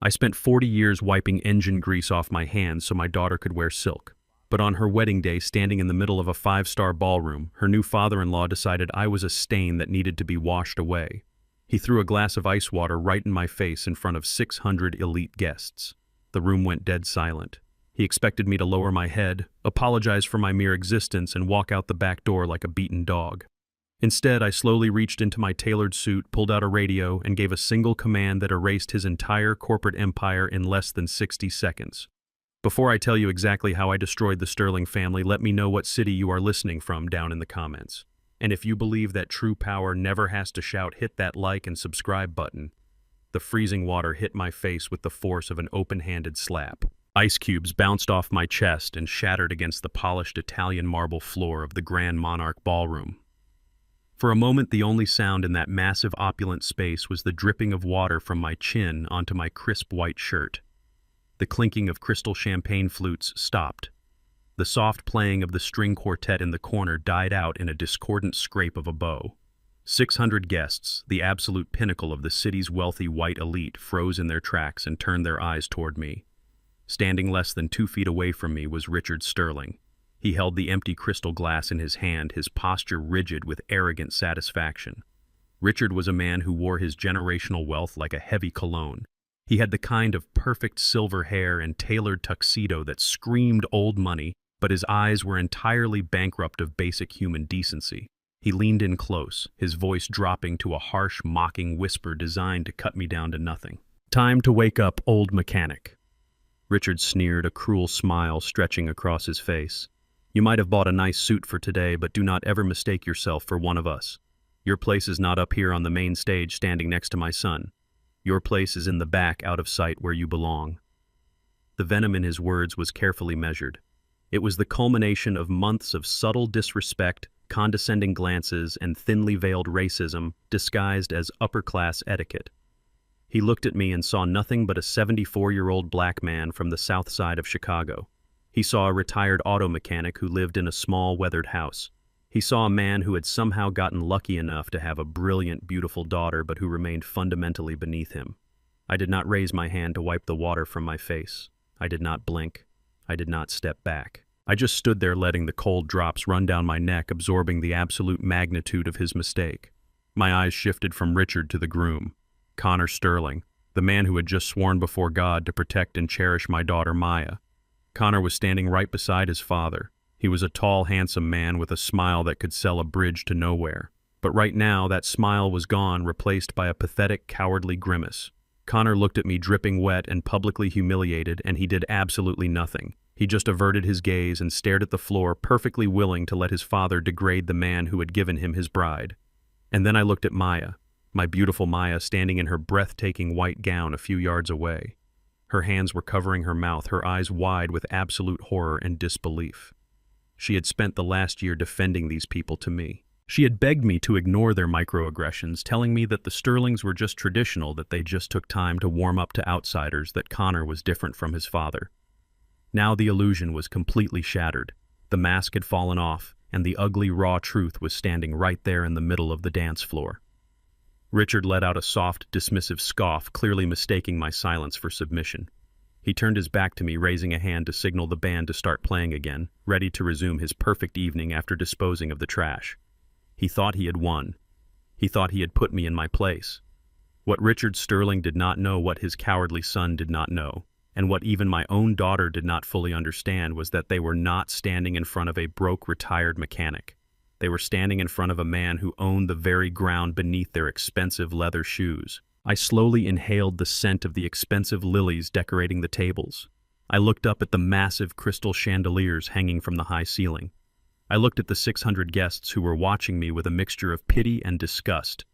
I spent 40 years wiping engine grease off my hands so my daughter could wear silk. But on her wedding day, standing in the middle of a five-star ballroom, her new father-in-law decided I was a stain that needed to be washed away. He threw a glass of ice water right in my face in front of 600 elite guests. The room went dead silent. He expected me to lower my head, apologize for my mere existence, and walk out the back door like a beaten dog. Instead, I slowly reached into my tailored suit, pulled out a radio, and gave a single command that erased his entire corporate empire in less than 60 seconds. Before I tell you exactly how I destroyed the Sterling family, let me know what city you are listening from down in the comments. And if you believe that true power never has to shout, hit that like and subscribe button. The freezing water hit my face with the force of an open-handed slap. Ice cubes bounced off my chest and shattered against the polished Italian marble floor of the Grand Monarch Ballroom. For a moment, the only sound in that massive, opulent space was the dripping of water from my chin onto my crisp white shirt. The clinking of crystal champagne flutes stopped. The soft playing of the string quartet in the corner died out in a discordant scrape of a bow. 600 guests, the absolute pinnacle of the city's wealthy white elite, froze in their tracks and turned their eyes toward me. Standing less than 2 feet away from me was Richard Sterling. He held the empty crystal glass in his hand, his posture rigid with arrogant satisfaction. Richard was a man who wore his generational wealth like a heavy cologne. He had the kind of perfect silver hair and tailored tuxedo that screamed old money, but his eyes were entirely bankrupt of basic human decency. He leaned in close, his voice dropping to a harsh, mocking whisper designed to cut me down to nothing. "Time to wake up, old mechanic." Richard sneered, a cruel smile stretching across his face. "You might have bought a nice suit for today, but do not ever mistake yourself for one of us. Your place is not up here on the main stage standing next to my son. Your place is in the back, out of sight, where you belong." The venom in his words was carefully measured. It was the culmination of months of subtle disrespect, condescending glances, and thinly veiled racism disguised as upper-class etiquette. He looked at me and saw nothing but a 74-year-old black man from the south side of Chicago. He saw a retired auto mechanic who lived in a small, weathered house. He saw a man who had somehow gotten lucky enough to have a brilliant, beautiful daughter, but who remained fundamentally beneath him. I did not raise my hand to wipe the water from my face. I did not blink. I did not step back. I just stood there letting the cold drops run down my neck, absorbing the absolute magnitude of his mistake. My eyes shifted from Richard to the groom, Connor Sterling, the man who had just sworn before God to protect and cherish my daughter Maya. Connor was standing right beside his father. He was a tall, handsome man with a smile that could sell a bridge to nowhere. But right now, that smile was gone, replaced by a pathetic, cowardly grimace. Connor looked at me dripping wet and publicly humiliated, and he did absolutely nothing. He just averted his gaze and stared at the floor, perfectly willing to let his father degrade the man who had given him his bride. And then I looked at Maya, my beautiful Maya, standing in her breathtaking white gown a few yards away. Her hands were covering her mouth, her eyes wide with absolute horror and disbelief. She had spent the last year defending these people to me. She had begged me to ignore their microaggressions, telling me that the Sterlings were just traditional, that they just took time to warm up to outsiders, that Connor was different from his father. Now the illusion was completely shattered. The mask had fallen off, and the ugly, raw truth was standing right there in the middle of the dance floor. Richard let out a soft, dismissive scoff, clearly mistaking my silence for submission. He turned his back to me, raising a hand to signal the band to start playing again, ready to resume his perfect evening after disposing of the trash. He thought he had won. He thought he had put me in my place. What Richard Sterling did not know, what his cowardly son did not know, and what even my own daughter did not fully understand, was that they were not standing in front of a broke, retired mechanic. They were standing in front of a man who owned the very ground beneath their expensive leather shoes. I slowly inhaled the scent of the expensive lilies decorating the tables. I looked up at the massive crystal chandeliers hanging from the high ceiling. I looked at the 600 guests who were watching me with a mixture of pity and disgust.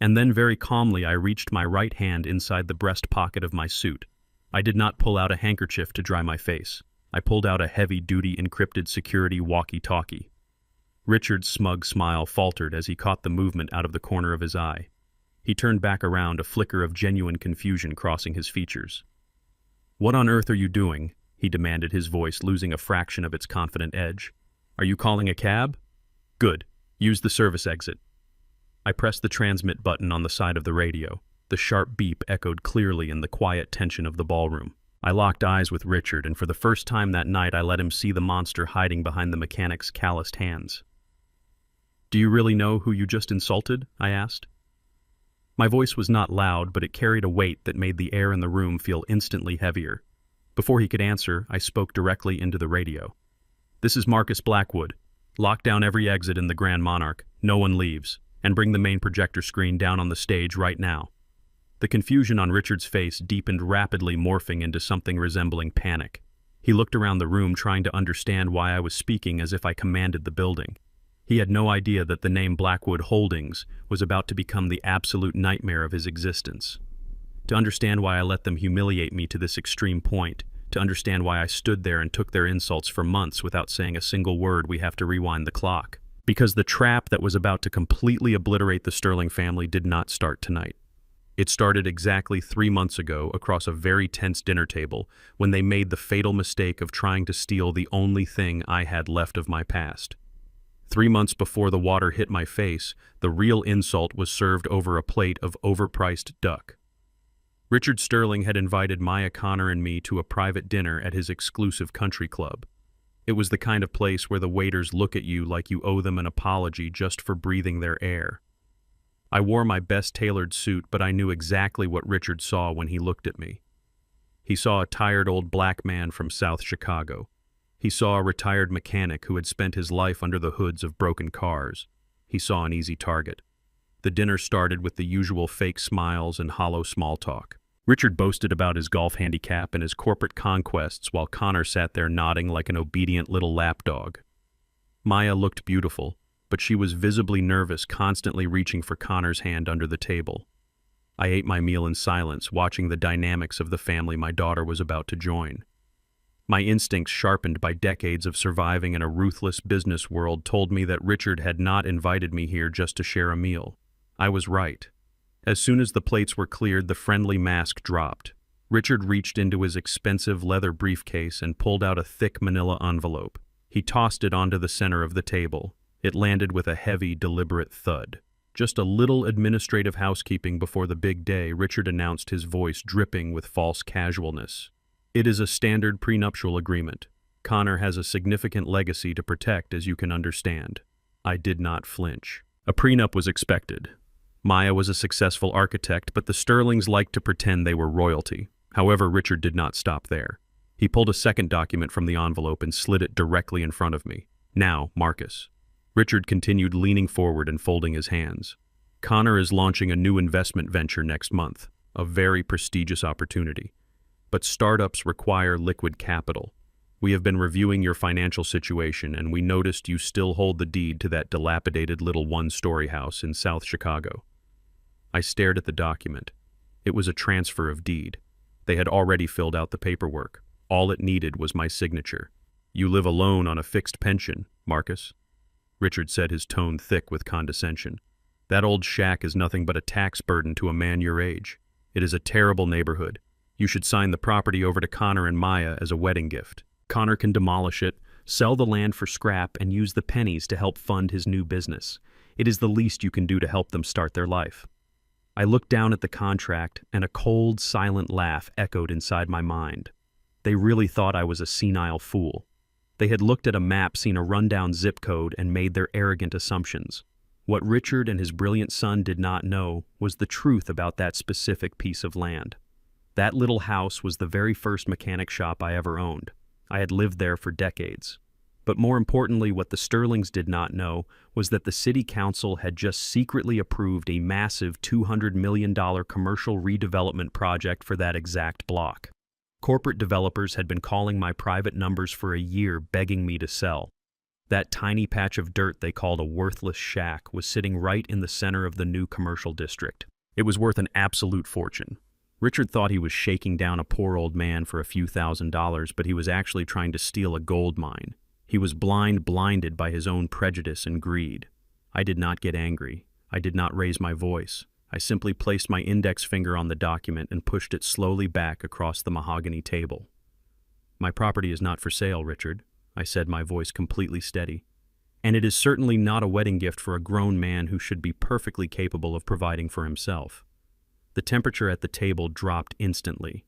And then very calmly I reached my right hand inside the breast pocket of my suit. I did not pull out a handkerchief to dry my face. I pulled out a heavy-duty encrypted security walkie-talkie. Richard's smug smile faltered as he caught the movement out of the corner of his eye. He turned back around, a flicker of genuine confusion crossing his features. "What on earth are you doing?" he demanded, his voice losing a fraction of its confident edge. "Are you calling a cab? Good. Use the service exit." I pressed the transmit button on the side of the radio. The sharp beep echoed clearly in the quiet tension of the ballroom. I locked eyes with Richard, and for the first time that night I let him see the monster hiding behind the mechanic's calloused hands. "Do you really know who you just insulted?" I asked. My voice was not loud, but it carried a weight that made the air in the room feel instantly heavier. Before he could answer, I spoke directly into the radio. "This is Marcus Blackwood. Lock down every exit in the Grand Monarch. No one leaves. And bring the main projector screen down on the stage right now." The confusion on Richard's face deepened rapidly, morphing into something resembling panic. He looked around the room, trying to understand why I was speaking as if I commanded the building. He had no idea that the name Blackwood Holdings was about to become the absolute nightmare of his existence. To understand why I let them humiliate me to this extreme point, to understand why I stood there and took their insults for months without saying a single word, we have to rewind the clock. Because the trap that was about to completely obliterate the Sterling family did not start tonight. It started exactly 3 months ago across a very tense dinner table when they made the fatal mistake of trying to steal the only thing I had left of my past. 3 months before the water hit my face, the real insult was served over a plate of overpriced duck. Richard Sterling had invited Maya Connor and me to a private dinner at his exclusive country club. It was the kind of place where the waiters look at you like you owe them an apology just for breathing their air. I wore my best tailored suit, but I knew exactly what Richard saw when he looked at me. He saw a tired old black man from South Chicago. He saw a retired mechanic who had spent his life under the hoods of broken cars. He saw an easy target. The dinner started with the usual fake smiles and hollow small talk. Richard boasted about his golf handicap and his corporate conquests while Connor sat there nodding like an obedient little lapdog. Maya looked beautiful, but she was visibly nervous, constantly reaching for Connor's hand under the table. I ate my meal in silence, watching the dynamics of the family my daughter was about to join. My instincts, sharpened by decades of surviving in a ruthless business world, told me that Richard had not invited me here just to share a meal. I was right. As soon as the plates were cleared, the friendly mask dropped. Richard reached into his expensive leather briefcase and pulled out a thick manila envelope. He tossed it onto the center of the table. It landed with a heavy, deliberate thud. Just a little administrative housekeeping before the big day, Richard announced, his voice dripping with false casualness. "It is a standard prenuptial agreement. Connor has a significant legacy to protect, as you can understand." I did not flinch. A prenup was expected. Maya was a successful architect, but the Sterlings liked to pretend they were royalty. However, Richard did not stop there. He pulled a second document from the envelope and slid it directly in front of me. "Now, Marcus." Richard continued, leaning forward and folding his hands. "Connor is launching a new investment venture next month, a very prestigious opportunity. But startups require liquid capital. We have been reviewing your financial situation, and we noticed you still hold the deed to that dilapidated little one-story house in South Chicago." I stared at the document. It was a transfer of deed. They had already filled out the paperwork. All it needed was my signature. "You live alone on a fixed pension, Marcus," Richard said, his tone thick with condescension. "That old shack is nothing but a tax burden to a man your age. It is a terrible neighborhood. You should sign the property over to Connor and Maya as a wedding gift. Connor can demolish it, sell the land for scrap, and use the pennies to help fund his new business. It is the least you can do to help them start their life." I looked down at the contract, and a cold, silent laugh echoed inside my mind. They really thought I was a senile fool. They had looked at a map, seen a rundown zip code, and made their arrogant assumptions. What Richard and his brilliant son did not know was the truth about that specific piece of land. That little house was the very first mechanic shop I ever owned. I had lived there for decades. But more importantly, what the Sterlings did not know was that the city council had just secretly approved a massive $200 million commercial redevelopment project for that exact block. Corporate developers had been calling my private numbers for a year, begging me to sell. That tiny patch of dirt they called a worthless shack was sitting right in the center of the new commercial district. It was worth an absolute fortune. Richard thought he was shaking down a poor old man for a few $1,000s, but he was actually trying to steal a gold mine. He was blinded by his own prejudice and greed. I did not get angry. I did not raise my voice. I simply placed my index finger on the document and pushed it slowly back across the mahogany table. "My property is not for sale, Richard," I said, my voice completely steady. "And it is certainly not a wedding gift for a grown man who should be perfectly capable of providing for himself." The temperature at the table dropped instantly.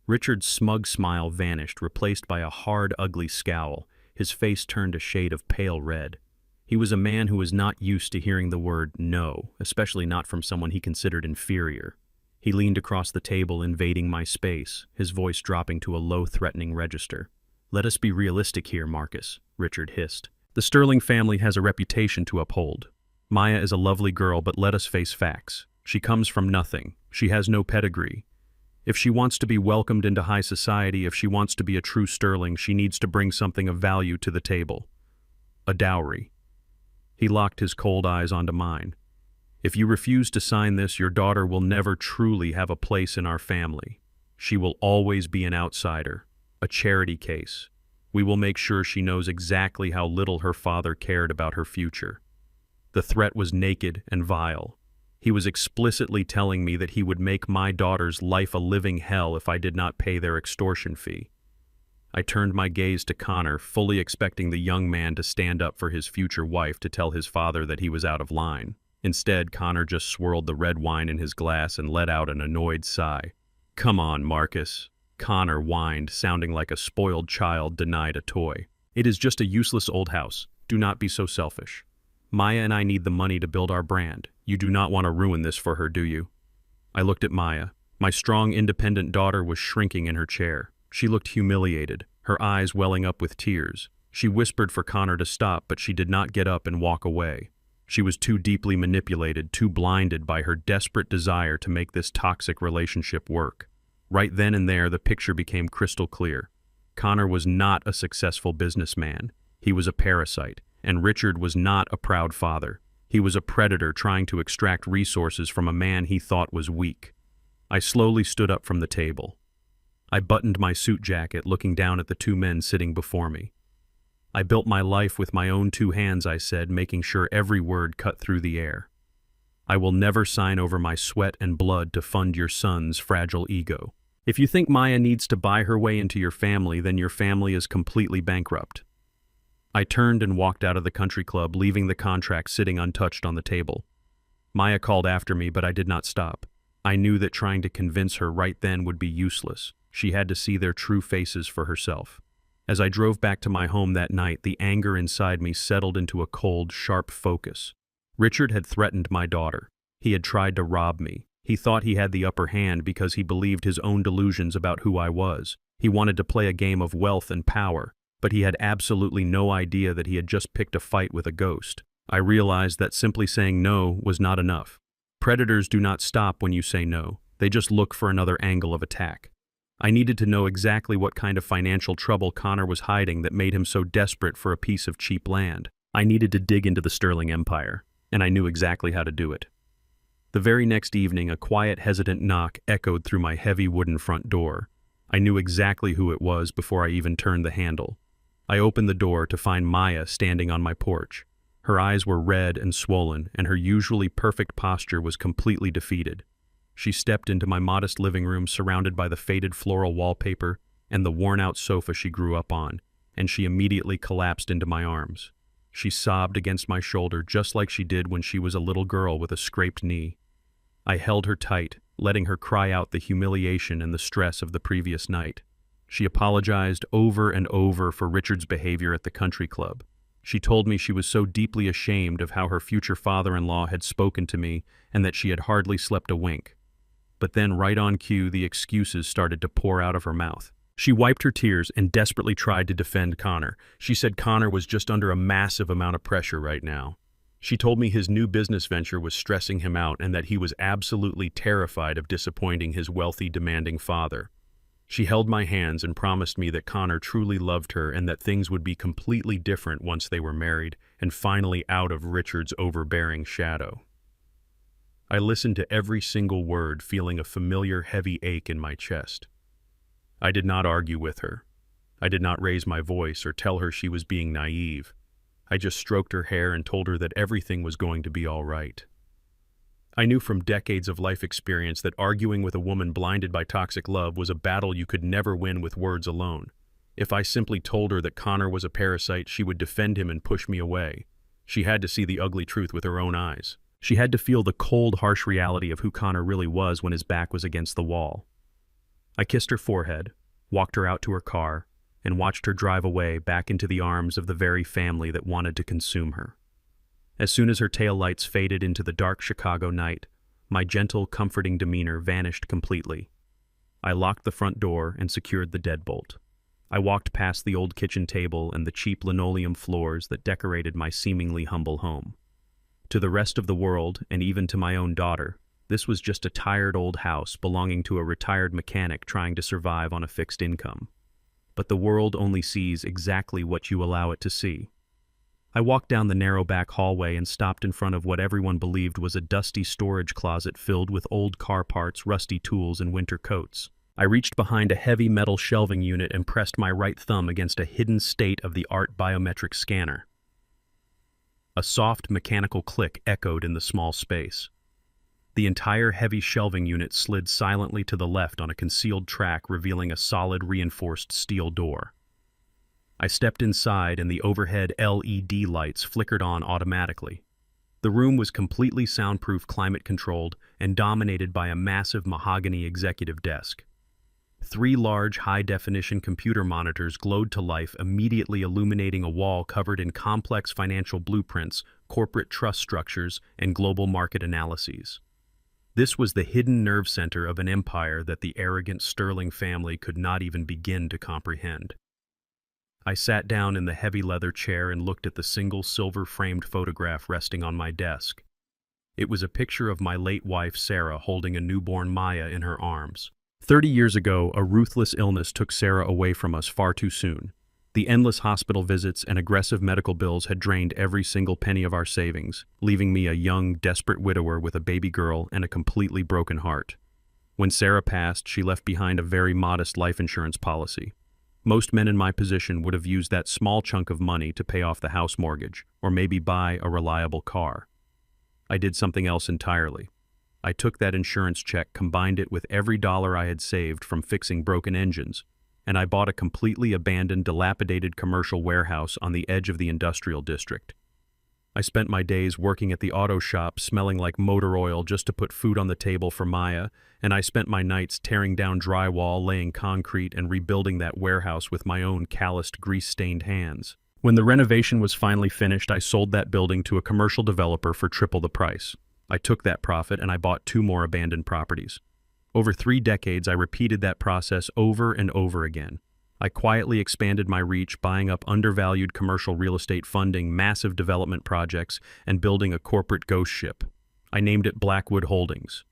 Richard's smug smile vanished, replaced by a hard, ugly scowl. His face turned a shade of pale red. He was a man who was not used to hearing the word no, especially not from someone he considered inferior. He leaned across the table, invading my space, his voice dropping to a low, threatening register. "Let us be realistic here, Marcus," Richard hissed. "The Sterling family has a reputation to uphold. Maya is a lovely girl, but let us face facts. She comes from nothing. She has no pedigree. If she wants to be welcomed into high society, if she wants to be a true Sterling, she needs to bring something of value to the table. A dowry." He locked his cold eyes onto mine. "If you refuse to sign this, your daughter will never truly have a place in our family. She will always be an outsider, a charity case. We will make sure she knows exactly how little her father cared about her future." The threat was naked and vile. He was explicitly telling me that he would make my daughter's life a living hell if I did not pay their extortion fee. I turned my gaze to Connor, fully expecting the young man to stand up for his future wife to tell his father that he was out of line. Instead, Connor just swirled the red wine in his glass and let out an annoyed sigh. "Come on, Marcus," Connor whined, sounding like a spoiled child denied a toy. "It is just a useless old house. Do not be so selfish. Maya and I need the money to build our brand. You do not want to ruin this for her, do you?" I looked at Maya. My strong, independent daughter was shrinking in her chair. She looked humiliated, her eyes welling up with tears. She whispered for Connor to stop, but she did not get up and walk away. She was too deeply manipulated, too blinded by her desperate desire to make this toxic relationship work. Right then and there, the picture became crystal clear. Connor was not a successful businessman. He was a parasite, and Richard was not a proud father. He was a predator trying to extract resources from a man he thought was weak. I slowly stood up from the table. I buttoned my suit jacket, looking down at the two men sitting before me. "I built my life with my own two hands," I said, making sure every word cut through the air. "I will never sign over my sweat and blood to fund your son's fragile ego. If you think Maya needs to buy her way into your family, then your family is completely bankrupt." I turned and walked out of the country club, leaving the contract sitting untouched on the table. Maya called after me, but I did not stop. I knew that trying to convince her right then would be useless. She had to see their true faces for herself. As I drove back to my home that night, the anger inside me settled into a cold, sharp focus. Richard had threatened my daughter. He had tried to rob me. He thought he had the upper hand because he believed his own delusions about who I was. He wanted to play a game of wealth and power, but he had absolutely no idea that he had just picked a fight with a ghost. I realized that simply saying no was not enough. Predators do not stop when you say no. They just look for another angle of attack. I needed to know exactly what kind of financial trouble Connor was hiding that made him so desperate for a piece of cheap land. I needed to dig into the Sterling Empire, and I knew exactly how to do it. The very next evening, a quiet, hesitant knock echoed through my heavy wooden front door. I knew exactly who it was before I even turned the handle. I opened the door to find Maya standing on my porch. Her eyes were red and swollen, and her usually perfect posture was completely defeated. She stepped into my modest living room surrounded by the faded floral wallpaper and the worn-out sofa she grew up on, and she immediately collapsed into my arms. She sobbed against my shoulder just like she did when she was a little girl with a scraped knee. I held her tight, letting her cry out the humiliation and the stress of the previous night. She apologized over and over for Richard's behavior at the country club. She told me she was so deeply ashamed of how her future father-in-law had spoken to me and that she had hardly slept a wink. But then, right on cue, the excuses started to pour out of her mouth. She wiped her tears and desperately tried to defend Connor. She said Connor was just under a massive amount of pressure right now. She told me his new business venture was stressing him out and that he was absolutely terrified of disappointing his wealthy, demanding father. She held my hands and promised me that Connor truly loved her and that things would be completely different once they were married and finally out of Richard's overbearing shadow. I listened to every single word, feeling a familiar, heavy ache in my chest. I did not argue with her. I did not raise my voice or tell her she was being naive. I just stroked her hair and told her that everything was going to be all right. I knew from decades of life experience that arguing with a woman blinded by toxic love was a battle you could never win with words alone. If I simply told her that Connor was a parasite, she would defend him and push me away. She had to see the ugly truth with her own eyes. She had to feel the cold, harsh reality of who Connor really was when his back was against the wall. I kissed her forehead, walked her out to her car, and watched her drive away back into the arms of the very family that wanted to consume her. As soon as her taillights faded into the dark Chicago night, my gentle, comforting demeanor vanished completely. I locked the front door and secured the deadbolt. I walked past the old kitchen table and the cheap linoleum floors that decorated my seemingly humble home. To the rest of the world, and even to my own daughter, this was just a tired old house belonging to a retired mechanic trying to survive on a fixed income. But the world only sees exactly what you allow it to see. I walked down the narrow back hallway and stopped in front of what everyone believed was a dusty storage closet filled with old car parts, rusty tools, and winter coats. I reached behind a heavy metal shelving unit and pressed my right thumb against a hidden state-of-the-art biometric scanner. A soft mechanical click echoed in the small space. The entire heavy shelving unit slid silently to the left on a concealed track, revealing a solid reinforced steel door. I stepped inside and the overhead LED lights flickered on automatically. The room was completely soundproof, climate-controlled, and dominated by a massive mahogany executive desk. 3 large high-definition computer monitors glowed to life, immediately illuminating a wall covered in complex financial blueprints, corporate trust structures, and global market analyses. This was the hidden nerve center of an empire that the arrogant Sterling family could not even begin to comprehend. I sat down in the heavy leather chair and looked at the single silver-framed photograph resting on my desk. It was a picture of my late wife, Sarah, holding a newborn Maya in her arms. 30 years ago, a ruthless illness took Sarah away from us far too soon. The endless hospital visits and aggressive medical bills had drained every single penny of our savings, leaving me a young, desperate widower with a baby girl and a completely broken heart. When Sarah passed, she left behind a very modest life insurance policy. Most men in my position would have used that small chunk of money to pay off the house mortgage, or maybe buy a reliable car. I did something else entirely. I took that insurance check, combined it with every dollar I had saved from fixing broken engines, and I bought a completely abandoned, dilapidated commercial warehouse on the edge of the industrial district. I spent my days working at the auto shop, smelling like motor oil just to put food on the table for Maya, and I spent my nights tearing down drywall, laying concrete, and rebuilding that warehouse with my own calloused, grease-stained hands. When the renovation was finally finished, I sold that building to a commercial developer for triple the price. I took that profit and I bought 2 more abandoned properties. Over 3 decades, I repeated that process over and over again. I quietly expanded my reach, buying up undervalued commercial real estate, funding massive development projects, and building a corporate ghost ship. I named it Blackwood Holdings.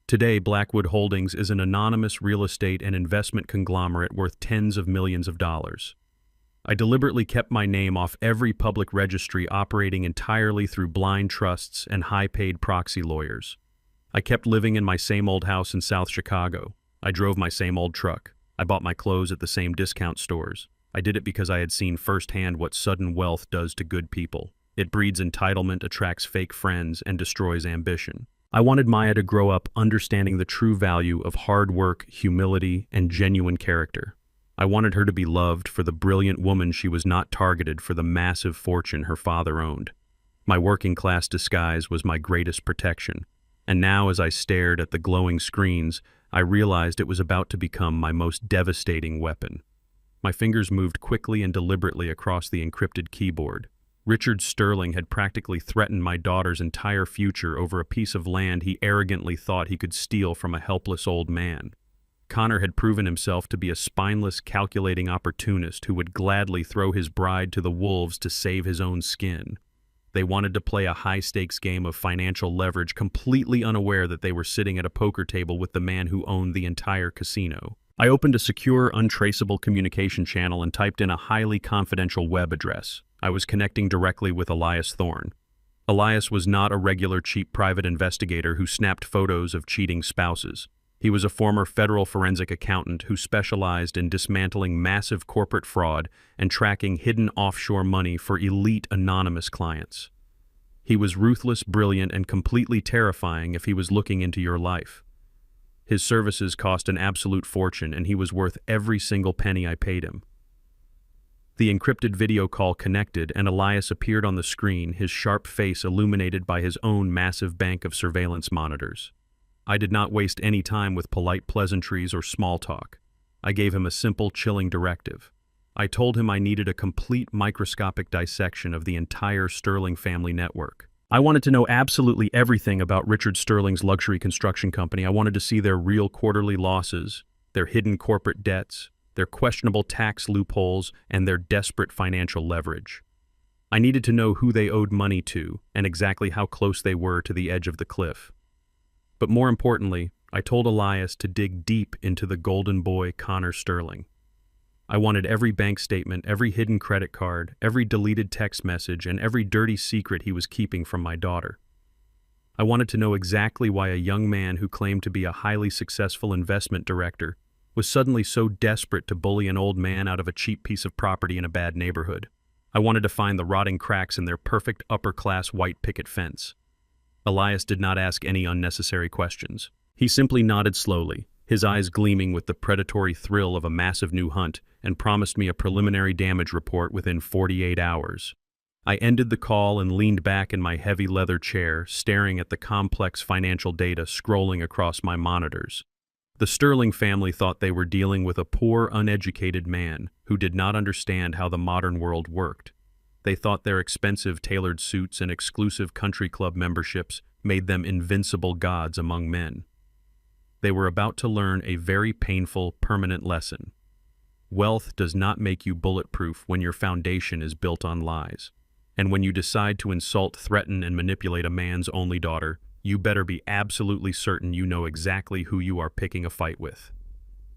Today, Blackwood Holdings is an anonymous real estate and investment conglomerate worth tens of millions of dollars. I deliberately kept my name off every public registry, operating entirely through blind trusts and high-paid proxy lawyers. I kept living in my same old house in South Chicago. I drove my same old truck. I bought my clothes at the same discount stores. I did it because I had seen firsthand what sudden wealth does to good people. It breeds entitlement, attracts fake friends, and destroys ambition. I wanted Maya to grow up understanding the true value of hard work, humility, and genuine character. I wanted her to be loved for the brilliant woman she was, not targeted for the massive fortune her father owned. My working-class disguise was my greatest protection, and now as I stared at the glowing screens, I realized it was about to become my most devastating weapon. My fingers moved quickly and deliberately across the encrypted keyboard. Richard Sterling had practically threatened my daughter's entire future over a piece of land he arrogantly thought he could steal from a helpless old man. Connor had proven himself to be a spineless, calculating opportunist who would gladly throw his bride to the wolves to save his own skin. They wanted to play a high-stakes game of financial leverage, completely unaware that they were sitting at a poker table with the man who owned the entire casino. I opened a secure, untraceable communication channel and typed in a highly confidential web address. I was connecting directly with Elias Thorne. Elias was not a regular cheap private investigator who snapped photos of cheating spouses. He was a former federal forensic accountant who specialized in dismantling massive corporate fraud and tracking hidden offshore money for elite anonymous clients. He was ruthless, brilliant, and completely terrifying if he was looking into your life. His services cost an absolute fortune, and he was worth every single penny I paid him. The encrypted video call connected, and Elias appeared on the screen, his sharp face illuminated by his own massive bank of surveillance monitors. I did not waste any time with polite pleasantries or small talk. I gave him a simple, chilling directive. I told him I needed a complete microscopic dissection of the entire Sterling family network. I wanted to know absolutely everything about Richard Sterling's luxury construction company. I wanted to see their real quarterly losses, their hidden corporate debts, their questionable tax loopholes, and their desperate financial leverage. I needed to know who they owed money to and exactly how close they were to the edge of the cliff. But more importantly, I told Elias to dig deep into the golden boy Connor Sterling. I wanted every bank statement, every hidden credit card, every deleted text message, and every dirty secret he was keeping from my daughter. I wanted to know exactly why a young man who claimed to be a highly successful investment director was suddenly so desperate to bully an old man out of a cheap piece of property in a bad neighborhood. I wanted to find the rotting cracks in their perfect upper-class white picket fence. Elias did not ask any unnecessary questions. He simply nodded slowly, his eyes gleaming with the predatory thrill of a massive new hunt, and promised me a preliminary damage report within 48 hours. I ended the call and leaned back in my heavy leather chair, staring at the complex financial data scrolling across my monitors. The Sterling family thought they were dealing with a poor, uneducated man who did not understand how the modern world worked. They thought their expensive tailored suits and exclusive country club memberships made them invincible gods among men. They were about to learn a very painful, permanent lesson. Wealth does not make you bulletproof when your foundation is built on lies. And when you decide to insult, threaten, and manipulate a man's only daughter, you better be absolutely certain you know exactly who you are picking a fight with.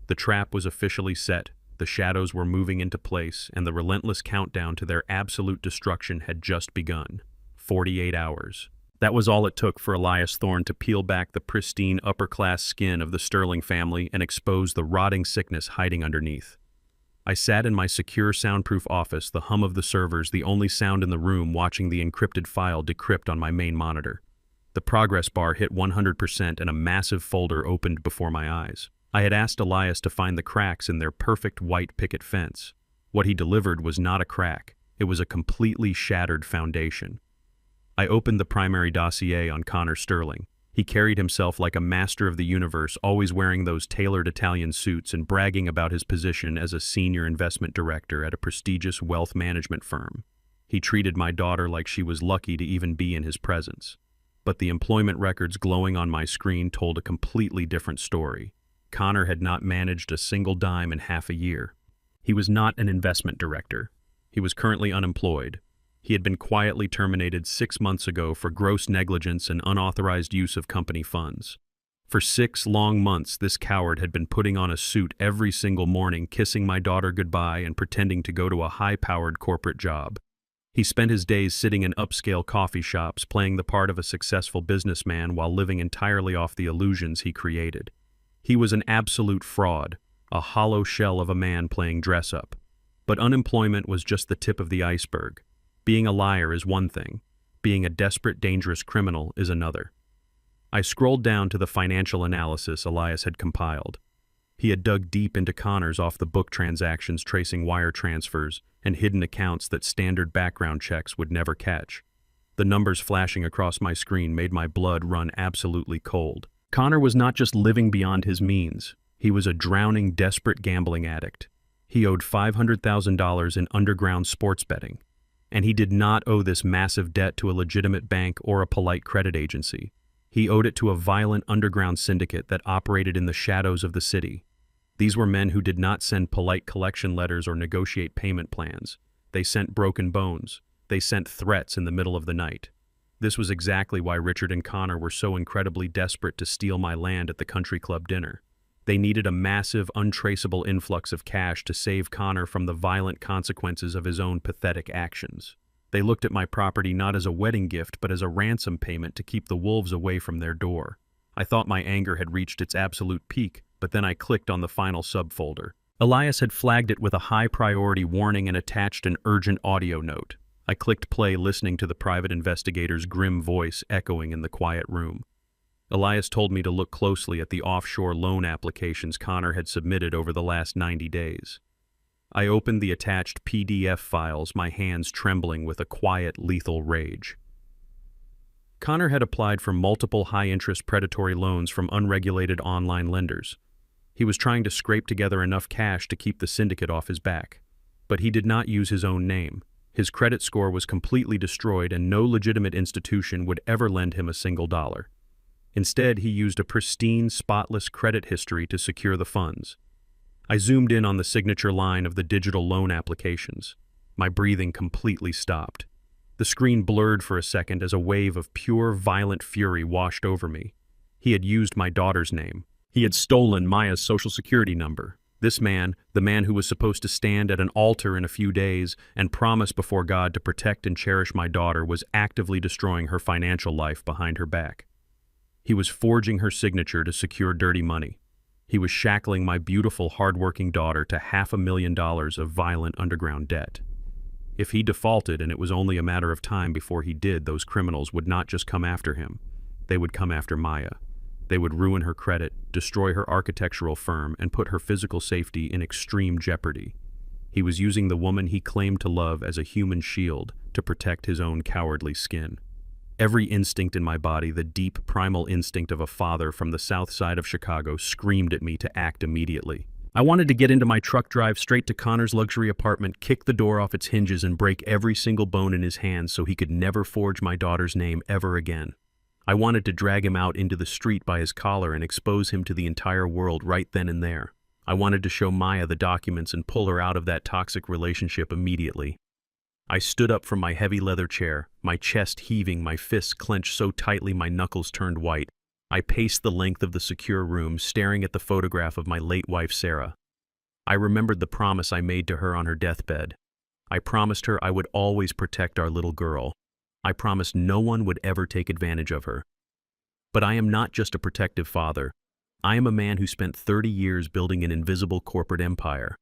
The trap was officially set, the shadows were moving into place, and the relentless countdown to their absolute destruction had just begun. 48 hours. That was all it took for Elias Thorne to peel back the pristine upper-class skin of the Sterling family and expose the rotting sickness hiding underneath. I sat in my secure soundproof office, the hum of the servers the only sound in the room, watching the encrypted file decrypt on my main monitor. The progress bar hit 100% and a massive folder opened before my eyes. I had asked Elias to find the cracks in their perfect white picket fence. What he delivered was not a crack, it was a completely shattered foundation. I opened the primary dossier on Connor Sterling. He carried himself like a master of the universe, always wearing those tailored Italian suits and bragging about his position as a senior investment director at a prestigious wealth management firm. He treated my daughter like she was lucky to even be in his presence. But the employment records glowing on my screen told a completely different story. Connor had not managed a single dime in half a year. He was not an investment director. He was currently unemployed. He had been quietly terminated 6 months ago for gross negligence and unauthorized use of company funds. For 6 long months, this coward had been putting on a suit every single morning, kissing my daughter goodbye and pretending to go to a high-powered corporate job. He spent his days sitting in upscale coffee shops, playing the part of a successful businessman while living entirely off the illusions he created. He was an absolute fraud, a hollow shell of a man playing dress-up. But unemployment was just the tip of the iceberg. Being a liar is one thing. Being a desperate, dangerous criminal is another. I scrolled down to the financial analysis Elias had compiled. He had dug deep into Connor's off-the-book transactions, tracing wire transfers and hidden accounts that standard background checks would never catch. The numbers flashing across my screen made my blood run absolutely cold. Connor was not just living beyond his means. He was a drowning, desperate gambling addict. He owed $500,000 in underground sports betting. And he did not owe this massive debt to a legitimate bank or a polite credit agency. He owed it to a violent underground syndicate that operated in the shadows of the city. These were men who did not send polite collection letters or negotiate payment plans. They sent broken bones. They sent threats in the middle of the night. This was exactly why Richard and Connor were so incredibly desperate to steal my land at the country club dinner. They needed a massive, untraceable influx of cash to save Connor from the violent consequences of his own pathetic actions. They looked at my property not as a wedding gift but as a ransom payment to keep the wolves away from their door. I thought my anger had reached its absolute peak, but then I clicked on the final subfolder. Elias had flagged it with a high-priority warning and attached an urgent audio note. I clicked play, listening to the private investigator's grim voice echoing in the quiet room. Elias told me to look closely at the offshore loan applications Connor had submitted over the last 90 days. I opened the attached PDF files, my hands trembling with a quiet, lethal rage. Connor had applied for multiple high-interest predatory loans from unregulated online lenders. He was trying to scrape together enough cash to keep the syndicate off his back. But he did not use his own name. His credit score was completely destroyed, and no legitimate institution would ever lend him a single dollar. Instead, he used a pristine, spotless credit history to secure the funds. I zoomed in on the signature line of the digital loan applications. My breathing completely stopped. The screen blurred for a second as a wave of pure, violent fury washed over me. He had used my daughter's name. He had stolen Maya's social security number. This man, the man who was supposed to stand at an altar in a few days and promise before God to protect and cherish my daughter, was actively destroying her financial life behind her back. He was forging her signature to secure dirty money. He was shackling my beautiful, hard-working daughter to $500,000 of violent underground debt. If he defaulted, and it was only a matter of time before he did, those criminals would not just come after him. They would come after Maya. They would ruin her credit, destroy her architectural firm, and put her physical safety in extreme jeopardy. He was using the woman he claimed to love as a human shield to protect his own cowardly skin. Every instinct in my body, the deep, primal instinct of a father from the south side of Chicago, screamed at me to act immediately. I wanted to get into my truck, drive straight to Connor's luxury apartment, kick the door off its hinges, and break every single bone in his hands so he could never forge my daughter's name ever again. I wanted to drag him out into the street by his collar and expose him to the entire world right then and there. I wanted to show Maya the documents and pull her out of that toxic relationship immediately. I stood up from my heavy leather chair, my chest heaving, my fists clenched so tightly my knuckles turned white. I paced the length of the secure room, staring at the photograph of my late wife, Sarah. I remembered the promise I made to her on her deathbed. I promised her I would always protect our little girl. I promised no one would ever take advantage of her. But I am not just a protective father. I am a man who spent 30 years building an invisible corporate empire.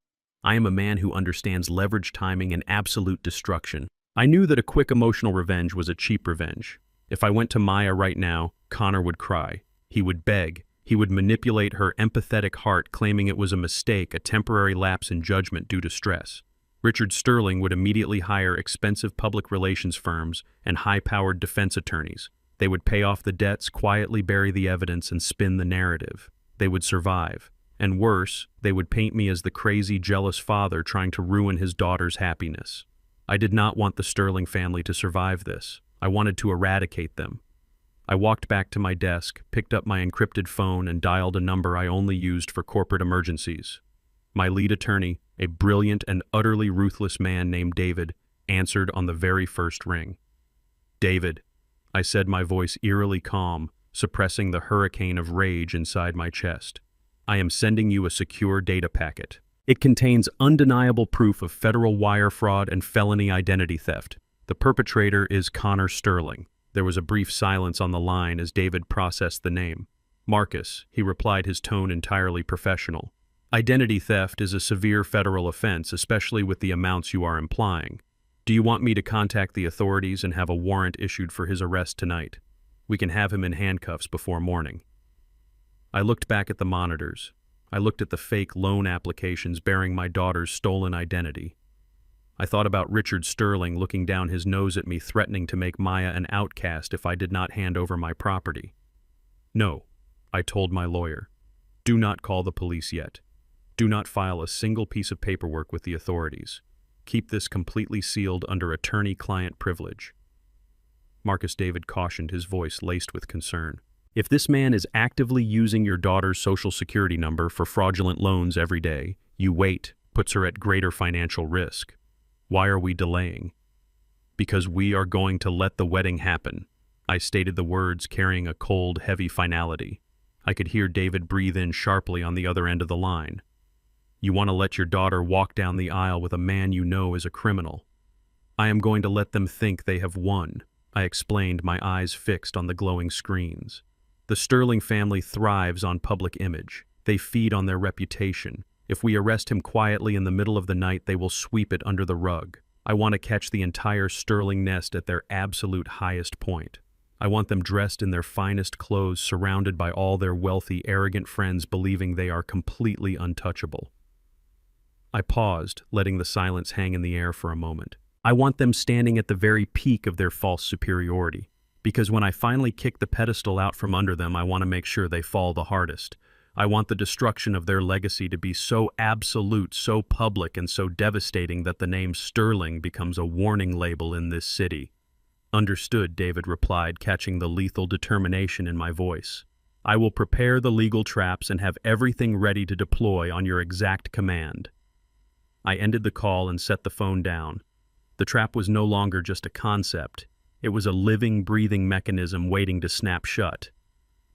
I am a man who understands leverage, timing, and absolute destruction. I knew that a quick emotional revenge was a cheap revenge. If I went to Maya right now, Connor would cry. He would beg. He would manipulate her empathetic heart, claiming it was a mistake, a temporary lapse in judgment due to stress. Richard Sterling would immediately hire expensive public relations firms and high-powered defense attorneys. They would pay off the debts, quietly bury the evidence, and spin the narrative. They would survive. And worse, they would paint me as the crazy, jealous father trying to ruin his daughter's happiness. I did not want the Sterling family to survive this. I wanted to eradicate them. I walked back to my desk, picked up my encrypted phone, and dialed a number I only used for corporate emergencies. My lead attorney, a brilliant and utterly ruthless man named David, answered on the very first ring. "David," I said, my voice eerily calm, suppressing the hurricane of rage inside my chest. "I am sending you a secure data packet. It contains undeniable proof of federal wire fraud and felony identity theft. The perpetrator is Connor Sterling." There was a brief silence on the line as David processed the name. "Marcus," he replied, his tone entirely professional. "Identity theft is a severe federal offense, especially with the amounts you are implying. Do you want me to contact the authorities and have a warrant issued for his arrest tonight? We can have him in handcuffs before morning." I looked back at the monitors. I looked at the fake loan applications bearing my daughter's stolen identity. I thought about Richard Sterling looking down his nose at me, threatening to make Maya an outcast if I did not hand over my property. "No," I told my lawyer. "Do not call the police yet. Do not file a single piece of paperwork with the authorities. Keep this completely sealed under attorney-client privilege." Marcus David cautioned, his voice laced with concern. "If this man is actively using your daughter's social security number for fraudulent loans every day, you wait, puts her at greater financial risk. Why are we delaying?" "Because we are going to let the wedding happen." I stated the words carrying a cold, heavy finality. I could hear David breathe in sharply on the other end of the line. "You want to let your daughter walk down the aisle with a man you know is a criminal. I am going to let them think they have won," I explained, my eyes fixed on the glowing screens. "The Sterling family thrives on public image. They feed on their reputation. If we arrest him quietly in the middle of the night, they will sweep it under the rug. I want to catch the entire Sterling nest at their absolute highest point. I want them dressed in their finest clothes, surrounded by all their wealthy, arrogant friends, believing they are completely untouchable." I paused, letting the silence hang in the air for a moment. I want them standing at the very peak of their false superiority. Because when I finally kick the pedestal out from under them, I want to make sure they fall the hardest. I want the destruction of their legacy to be so absolute, so public, and so devastating that the name Sterling becomes a warning label in this city. Understood, David replied, catching the lethal determination in my voice. I will prepare the legal traps and have everything ready to deploy on your exact command. I ended the call and set the phone down. The trap was no longer just a concept. It was a living, breathing mechanism waiting to snap shut.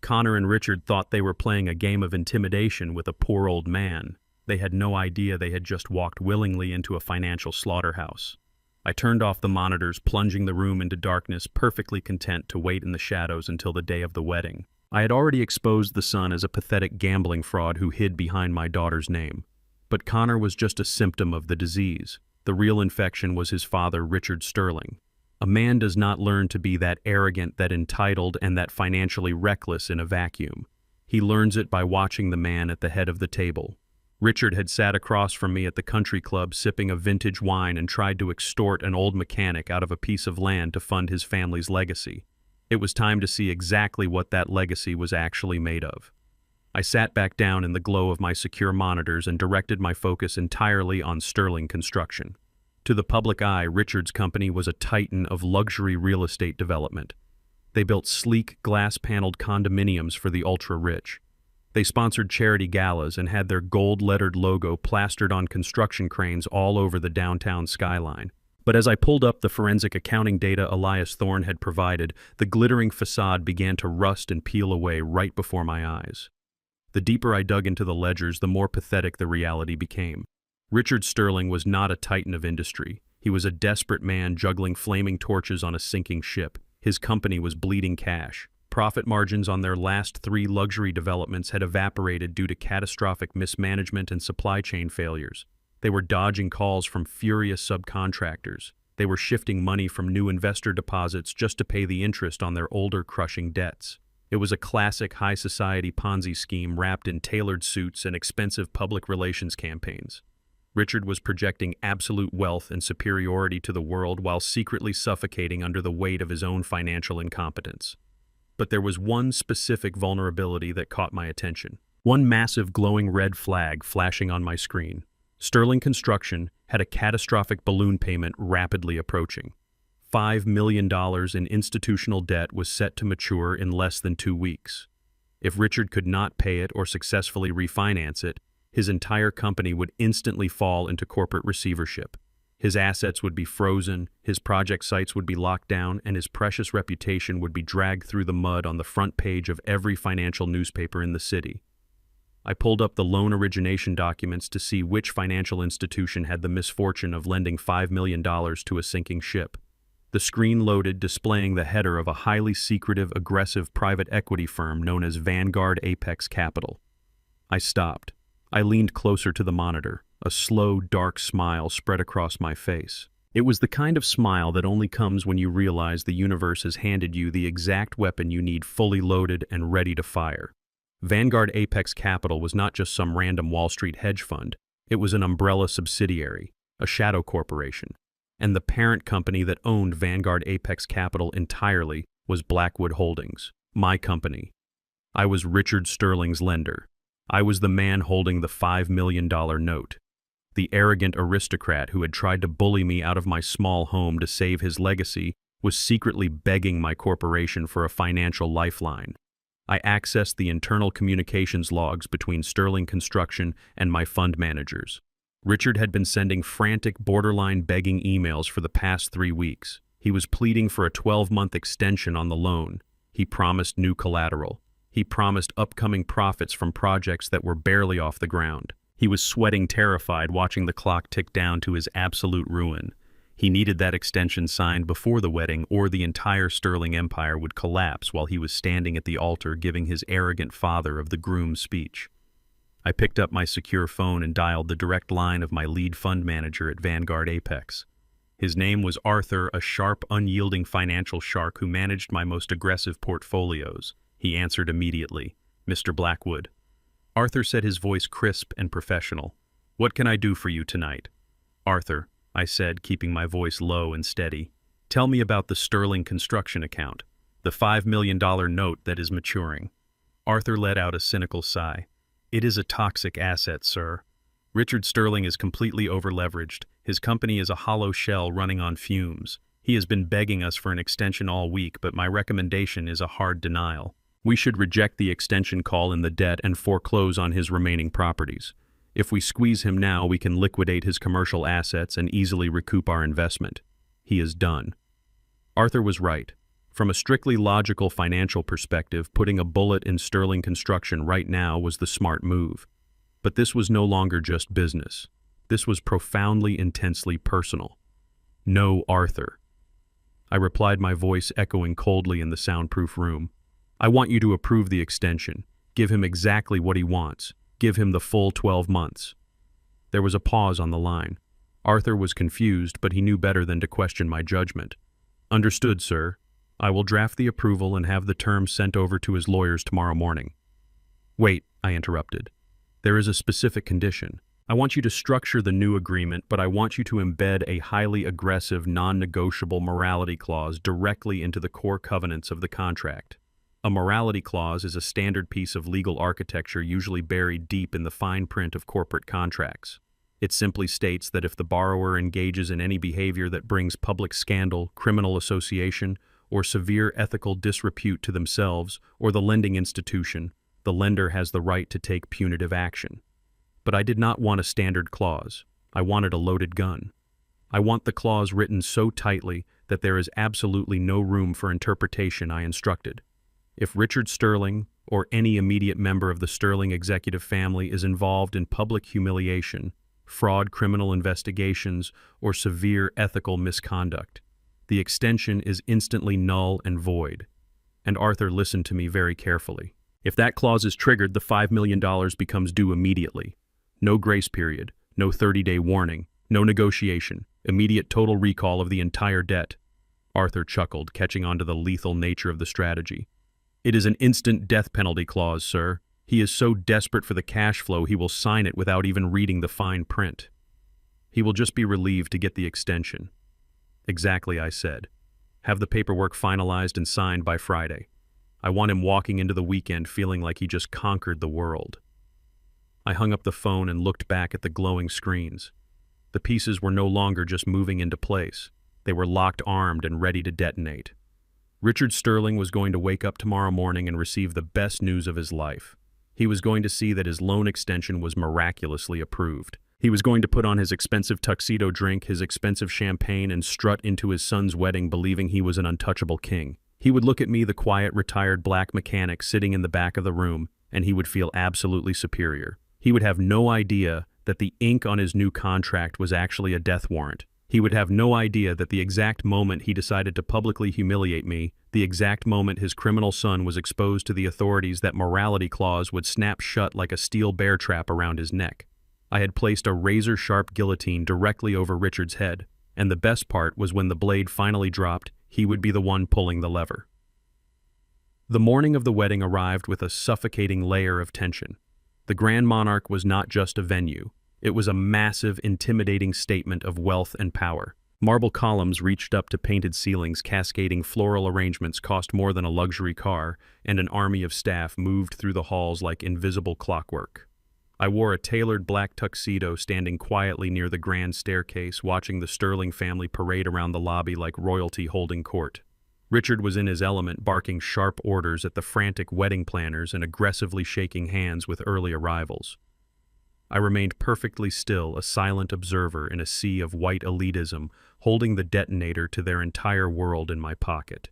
Connor and Richard thought they were playing a game of intimidation with a poor old man. They had no idea they had just walked willingly into a financial slaughterhouse. I turned off the monitors, plunging the room into darkness, perfectly content to wait in the shadows until the day of the wedding. I had already exposed the son as a pathetic gambling fraud who hid behind my daughter's name. But Connor was just a symptom of the disease. The real infection was his father, Richard Sterling. A man does not learn to be that arrogant, that entitled, and that financially reckless in a vacuum. He learns it by watching the man at the head of the table. Richard had sat across from me at the country club sipping a vintage wine and tried to extort an old mechanic out of a piece of land to fund his family's legacy. It was time to see exactly what that legacy was actually made of. I sat back down in the glow of my secure monitors and directed my focus entirely on Sterling Construction. To the public eye, Richard's company was a titan of luxury real estate development. They built sleek, glass-paneled condominiums for the ultra-rich. They sponsored charity galas and had their gold-lettered logo plastered on construction cranes all over the downtown skyline. But as I pulled up the forensic accounting data Elias Thorne had provided, the glittering facade began to rust and peel away right before my eyes. The deeper I dug into the ledgers, the more pathetic the reality became. Richard Sterling was not a titan of industry. He was a desperate man juggling flaming torches on a sinking ship. His company was bleeding cash. Profit margins on their last 3 luxury developments had evaporated due to catastrophic mismanagement and supply chain failures. They were dodging calls from furious subcontractors. They were shifting money from new investor deposits just to pay the interest on their older, crushing debts. It was a classic high society Ponzi scheme wrapped in tailored suits and expensive public relations campaigns. Richard was projecting absolute wealth and superiority to the world while secretly suffocating under the weight of his own financial incompetence. But there was one specific vulnerability that caught my attention. One massive glowing red flag flashing on my screen. Sterling Construction had a catastrophic balloon payment rapidly approaching. $5 million in institutional debt was set to mature in less than 2 weeks. If Richard could not pay it or successfully refinance it, his entire company would instantly fall into corporate receivership. His assets would be frozen, his project sites would be locked down, and his precious reputation would be dragged through the mud on the front page of every financial newspaper in the city. I pulled up the loan origination documents to see which financial institution had the misfortune of lending $5 million to a sinking ship. The screen loaded, displaying the header of a highly secretive, aggressive private equity firm known as Vanguard Apex Capital. I stopped. I leaned closer to the monitor. A slow, dark smile spread across my face. It was the kind of smile that only comes when you realize the universe has handed you the exact weapon you need, fully loaded and ready to fire. Vanguard Apex Capital was not just some random Wall Street hedge fund. It was an umbrella subsidiary, a shadow corporation. And the parent company that owned Vanguard Apex Capital entirely was Blackwood Holdings, my company. I was Richard Sterling's lender. I was the man holding the $5 million note. The arrogant aristocrat who had tried to bully me out of my small home to save his legacy was secretly begging my corporation for a financial lifeline. I accessed the internal communications logs between Sterling Construction and my fund managers. Richard had been sending frantic, borderline begging emails for the past 3 weeks. He was pleading for a 12-month extension on the loan. He promised new collateral. He promised upcoming profits from projects that were barely off the ground. He was sweating terrified, watching the clock tick down to his absolute ruin. He needed that extension signed before the wedding, or the entire Sterling empire would collapse while he was standing at the altar giving his arrogant father of the groom speech. I picked up my secure phone and dialed the direct line of my lead fund manager at Vanguard Apex. His name was Arthur, a sharp, unyielding financial shark who managed my most aggressive portfolios. He answered immediately, "Mr. Blackwood." Arthur said, his voice crisp and professional. What can I do for you tonight? Arthur, I said, keeping my voice low and steady. Tell me about the Sterling construction account, the $5 million note that is maturing. Arthur let out a cynical sigh. It is a toxic asset, sir. Richard Sterling is completely overleveraged. His company is a hollow shell running on fumes. He has been begging us for an extension all week, but my recommendation is a hard denial. We should reject the extension call in the debt and foreclose on his remaining properties. If we squeeze him now, we can liquidate his commercial assets and easily recoup our investment. He is done. Arthur was right. From a strictly logical financial perspective, putting a bullet in Sterling Construction right now was the smart move. But this was no longer just business. This was profoundly, intensely personal. No, Arthur. I replied, my voice echoing coldly in the soundproof room. I want you to approve the extension. Give him exactly what he wants. Give him the full 12 months. There was a pause on the line. Arthur was confused, but he knew better than to question my judgment. Understood, sir. I will draft the approval and have the terms sent over to his lawyers tomorrow morning. Wait, I interrupted. There is a specific condition. I want you to structure the new agreement, but I want you to embed a highly aggressive, non-negotiable morality clause directly into the core covenants of the contract. A morality clause is a standard piece of legal architecture usually buried deep in the fine print of corporate contracts. It simply states that if the borrower engages in any behavior that brings public scandal, criminal association, or severe ethical disrepute to themselves or the lending institution, the lender has the right to take punitive action. But I did not want a standard clause. I wanted a loaded gun. I want the clause written so tightly that there is absolutely no room for interpretation, I instructed. If Richard Sterling, or any immediate member of the Sterling executive family, is involved in public humiliation, fraud, criminal investigations, or severe ethical misconduct, the extension is instantly null and void. And Arthur listened to me very carefully. If that clause is triggered, the $5 million becomes due immediately. No grace period, no 30-day warning, no negotiation, immediate total recall of the entire debt. Arthur chuckled, catching on to the lethal nature of the strategy. It is an instant death penalty clause, sir. He is so desperate for the cash flow he will sign it without even reading the fine print. He will just be relieved to get the extension. Exactly, I said. Have the paperwork finalized and signed by Friday. I want him walking into the weekend feeling like he just conquered the world. I hung up the phone and looked back at the glowing screens. The pieces were no longer just moving into place. They were locked, armed, and ready to detonate. Richard Sterling was going to wake up tomorrow morning and receive the best news of his life. He was going to see that his loan extension was miraculously approved. He was going to put on his expensive tuxedo, drink his expensive champagne, and strut into his son's wedding believing he was an untouchable king. He would look at me, the quiet, retired black mechanic sitting in the back of the room, and he would feel absolutely superior. He would have no idea that the ink on his new contract was actually a death warrant. He would have no idea that the exact moment he decided to publicly humiliate me, the exact moment his criminal son was exposed to the authorities, that morality clause would snap shut like a steel bear trap around his neck. I had placed a razor-sharp guillotine directly over Richard's head, and the best part was when the blade finally dropped, he would be the one pulling the lever. The morning of the wedding arrived with a suffocating layer of tension. The Grand Monarch was not just a venue. It was a massive, intimidating statement of wealth and power. Marble columns reached up to painted ceilings, cascading floral arrangements cost more than a luxury car, and an army of staff moved through the halls like invisible clockwork. I wore a tailored black tuxedo, standing quietly near the grand staircase, watching the Sterling family parade around the lobby like royalty holding court. Richard was in his element, barking sharp orders at the frantic wedding planners and aggressively shaking hands with early arrivals. I remained perfectly still, a silent observer in a sea of white elitism, holding the detonator to their entire world in my pocket.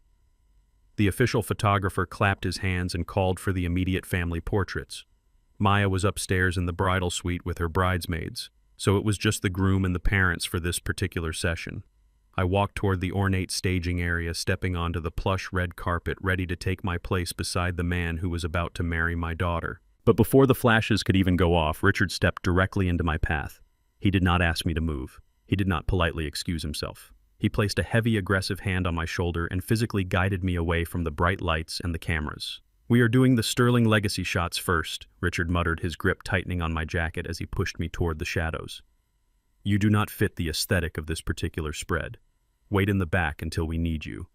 The official photographer clapped his hands and called for the immediate family portraits. Maya was upstairs in the bridal suite with her bridesmaids, so it was just the groom and the parents for this particular session. I walked toward the ornate staging area, stepping onto the plush red carpet, ready to take my place beside the man who was about to marry my daughter. But before the flashes could even go off, Richard stepped directly into my path. He did not ask me to move. He did not politely excuse himself. He placed a heavy, aggressive hand on my shoulder and physically guided me away from the bright lights and the cameras. We are doing the Sterling legacy shots first, Richard muttered, his grip tightening on my jacket as he pushed me toward the shadows. You do not fit the aesthetic of this particular spread. Wait in the back until we need you.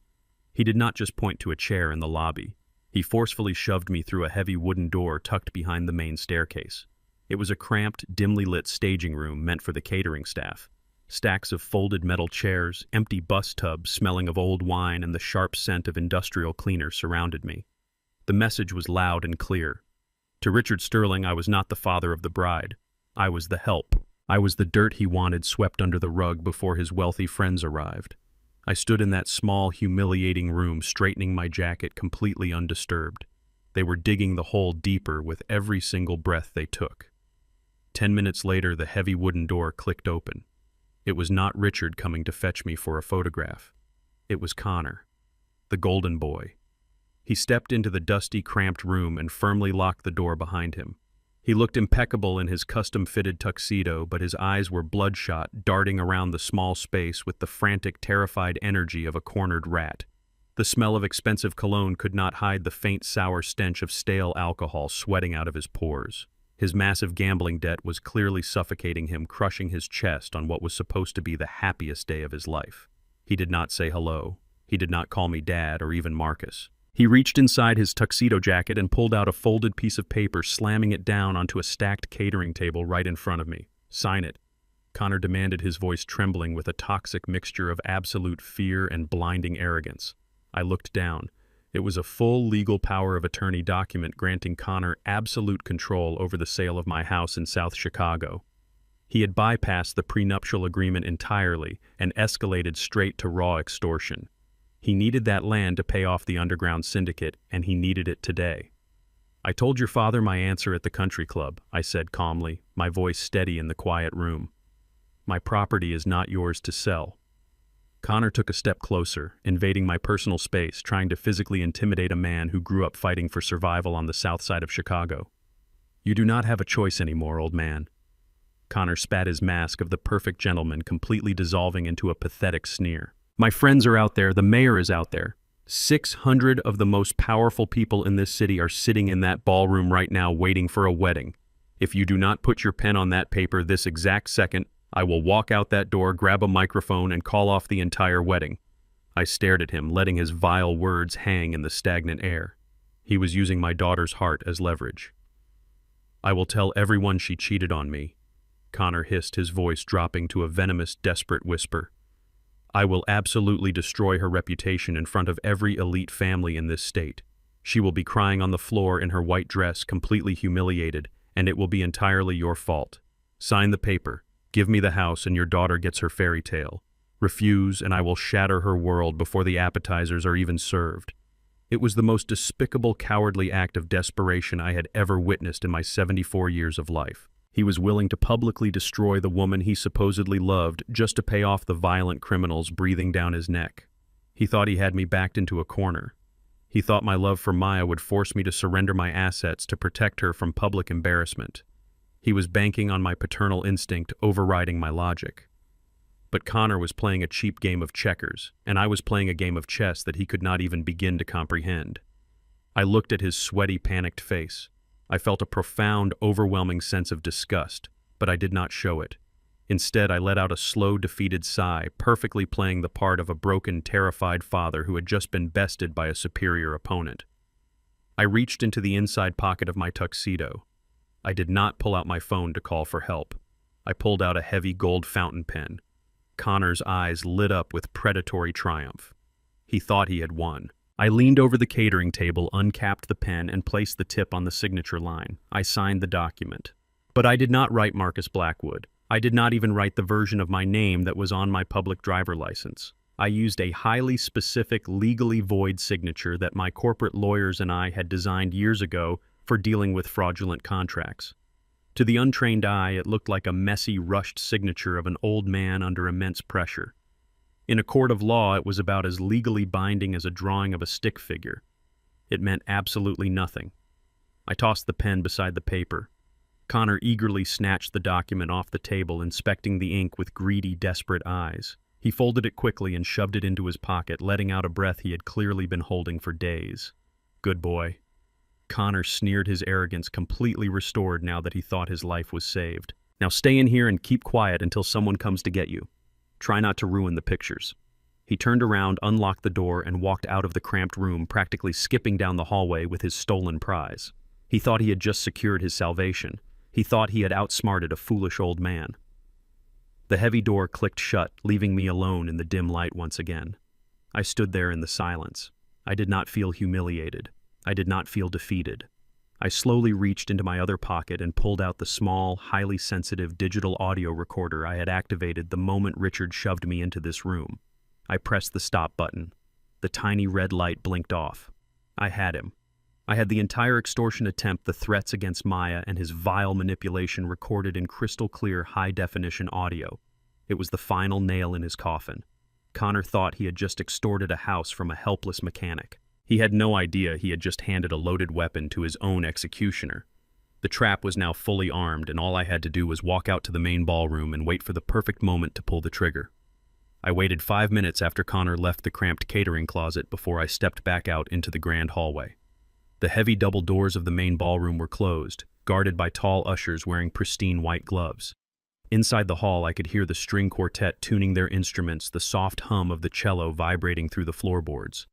He did not just point to a chair in the lobby. He forcefully shoved me through a heavy wooden door tucked behind the main staircase. It was a cramped, dimly lit staging room meant for the catering staff. Stacks of folded metal chairs, empty bus tubs smelling of old wine, and the sharp scent of industrial cleaner surrounded me. The message was loud and clear. To Richard Sterling, I was not the father of the bride. I was the help. I was the dirt he wanted swept under the rug before his wealthy friends arrived. I stood in that small, humiliating room, straightening my jacket completely undisturbed. They were digging the hole deeper with every single breath they took. 10 minutes later, the heavy wooden door clicked open. It was not Richard coming to fetch me for a photograph. It was Connor, the golden boy. He stepped into the dusty, cramped room and firmly locked the door behind him. He looked impeccable in his custom-fitted tuxedo, but his eyes were bloodshot, darting around the small space with the frantic, terrified energy of a cornered rat. The smell of expensive cologne could not hide the faint, sour stench of stale alcohol sweating out of his pores. His massive gambling debt was clearly suffocating him, crushing his chest on what was supposed to be the happiest day of his life. He did not say hello. He did not call me Dad or even Marcus. He reached inside his tuxedo jacket and pulled out a folded piece of paper, slamming it down onto a stacked catering table right in front of me. "Sign it," Connor demanded, his voice trembling with a toxic mixture of absolute fear and blinding arrogance. I looked down. It was a full legal power of attorney document granting Connor absolute control over the sale of my house in South Chicago. He had bypassed the prenuptial agreement entirely and escalated straight to raw extortion. He needed that land to pay off the underground syndicate, and he needed it today. "I told your father my answer at the country club," I said calmly, my voice steady in the quiet room. "My property is not yours to sell." Connor took a step closer, invading my personal space, trying to physically intimidate a man who grew up fighting for survival on the south side of Chicago. "You do not have a choice anymore, old man." Connor spat his mask of the perfect gentleman, completely dissolving into a pathetic sneer. "My friends are out there, the mayor is out there. 600 of the most powerful people in this city are sitting in that ballroom right now waiting for a wedding. If you do not put your pen on that paper this exact second, I will walk out that door, grab a microphone, and call off the entire wedding." I stared at him, letting his vile words hang in the stagnant air. He was using my daughter's heart as leverage. "I will tell everyone she cheated on me," Connor hissed, his voice dropping to a venomous, desperate whisper. "I will absolutely destroy her reputation in front of every elite family in this state. She will be crying on the floor in her white dress, completely humiliated, and it will be entirely your fault. Sign the paper. Give me the house and your daughter gets her fairy tale. Refuse and I will shatter her world before the appetizers are even served." It was the most despicable, cowardly act of desperation I had ever witnessed in my 74 years of life. He was willing to publicly destroy the woman he supposedly loved just to pay off the violent criminals breathing down his neck. He thought he had me backed into a corner. He thought my love for Maya would force me to surrender my assets to protect her from public embarrassment. He was banking on my paternal instinct overriding my logic. But Connor was playing a cheap game of checkers, and I was playing a game of chess that he could not even begin to comprehend. I looked at his sweaty, panicked face. I felt a profound, overwhelming sense of disgust, but I did not show it. Instead, I let out a slow, defeated sigh, perfectly playing the part of a broken, terrified father who had just been bested by a superior opponent. I reached into the inside pocket of my tuxedo. I did not pull out my phone to call for help. I pulled out a heavy gold fountain pen. Connor's eyes lit up with predatory triumph. He thought he had won. I leaned over the catering table, uncapped the pen, and placed the tip on the signature line. I signed the document. But I did not write Marcus Blackwood. I did not even write the version of my name that was on my public driver license. I used a highly specific, legally void signature that my corporate lawyers and I had designed years ago for dealing with fraudulent contracts. To the untrained eye, it looked like a messy, rushed signature of an old man under immense pressure. In a court of law, it was about as legally binding as a drawing of a stick figure. It meant absolutely nothing. I tossed the pen beside the paper. Connor eagerly snatched the document off the table, inspecting the ink with greedy, desperate eyes. He folded it quickly and shoved it into his pocket, letting out a breath he had clearly been holding for days. "Good boy." Connor sneered, his arrogance completely restored now that he thought his life was saved. "Now stay in here and keep quiet until someone comes to get you. Try not to ruin the pictures." He turned around, unlocked the door, and walked out of the cramped room, practically skipping down the hallway with his stolen prize. He thought he had just secured his salvation. He thought he had outsmarted a foolish old man. The heavy door clicked shut, leaving me alone in the dim light once again. I stood there in the silence. I did not feel humiliated. I did not feel defeated. I slowly reached into my other pocket and pulled out the small, highly sensitive digital audio recorder I had activated the moment Richard shoved me into this room. I pressed the stop button. The tiny red light blinked off. I had him. I had the entire extortion attempt, the threats against Maya, and his vile manipulation recorded in crystal-clear, high-definition audio. It was the final nail in his coffin. Connor thought he had just extorted a house from a helpless mechanic. He had no idea he had just handed a loaded weapon to his own executioner. The trap was now fully armed, and all I had to do was walk out to the main ballroom and wait for the perfect moment to pull the trigger. I waited 5 minutes after Connor left the cramped catering closet before I stepped back out into the grand hallway. The heavy double doors of the main ballroom were closed, guarded by tall ushers wearing pristine white gloves. Inside the hall, I could hear the string quartet tuning their instruments, the soft hum of the cello vibrating through the floorboards.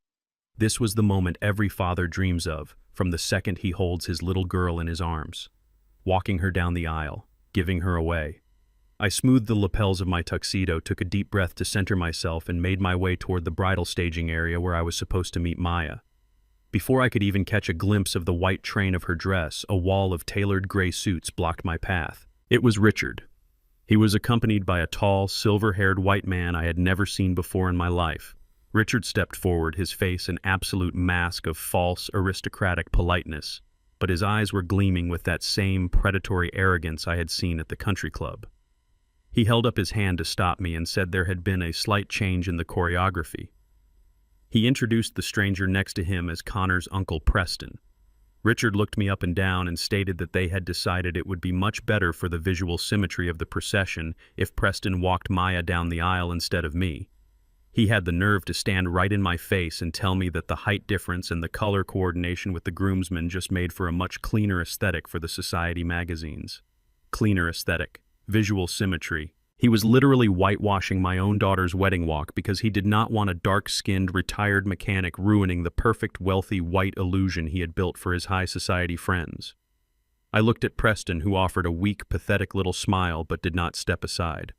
This was the moment every father dreams of, from the second he holds his little girl in his arms, walking her down the aisle, giving her away. I smoothed the lapels of my tuxedo, took a deep breath to center myself, and made my way toward the bridal staging area where I was supposed to meet Maya. Before I could even catch a glimpse of the white train of her dress, a wall of tailored gray suits blocked my path. It was Richard. He was accompanied by a tall, silver-haired white man I had never seen before in my life. Richard stepped forward, his face an absolute mask of false, aristocratic politeness, but his eyes were gleaming with that same predatory arrogance I had seen at the country club. He held up his hand to stop me and said there had been a slight change in the choreography. He introduced the stranger next to him as Connor's Uncle Preston. Richard looked me up and down and stated that they had decided it would be much better for the visual symmetry of the procession if Preston walked Maya down the aisle instead of me. He had the nerve to stand right in my face and tell me that the height difference and the color coordination with the groomsmen just made for a much cleaner aesthetic for the society magazines. Cleaner aesthetic. Visual symmetry. He was literally whitewashing my own daughter's wedding walk because he did not want a dark-skinned, retired mechanic ruining the perfect, wealthy, white illusion he had built for his high society friends. I looked at Preston, who offered a weak, pathetic little smile but did not step aside.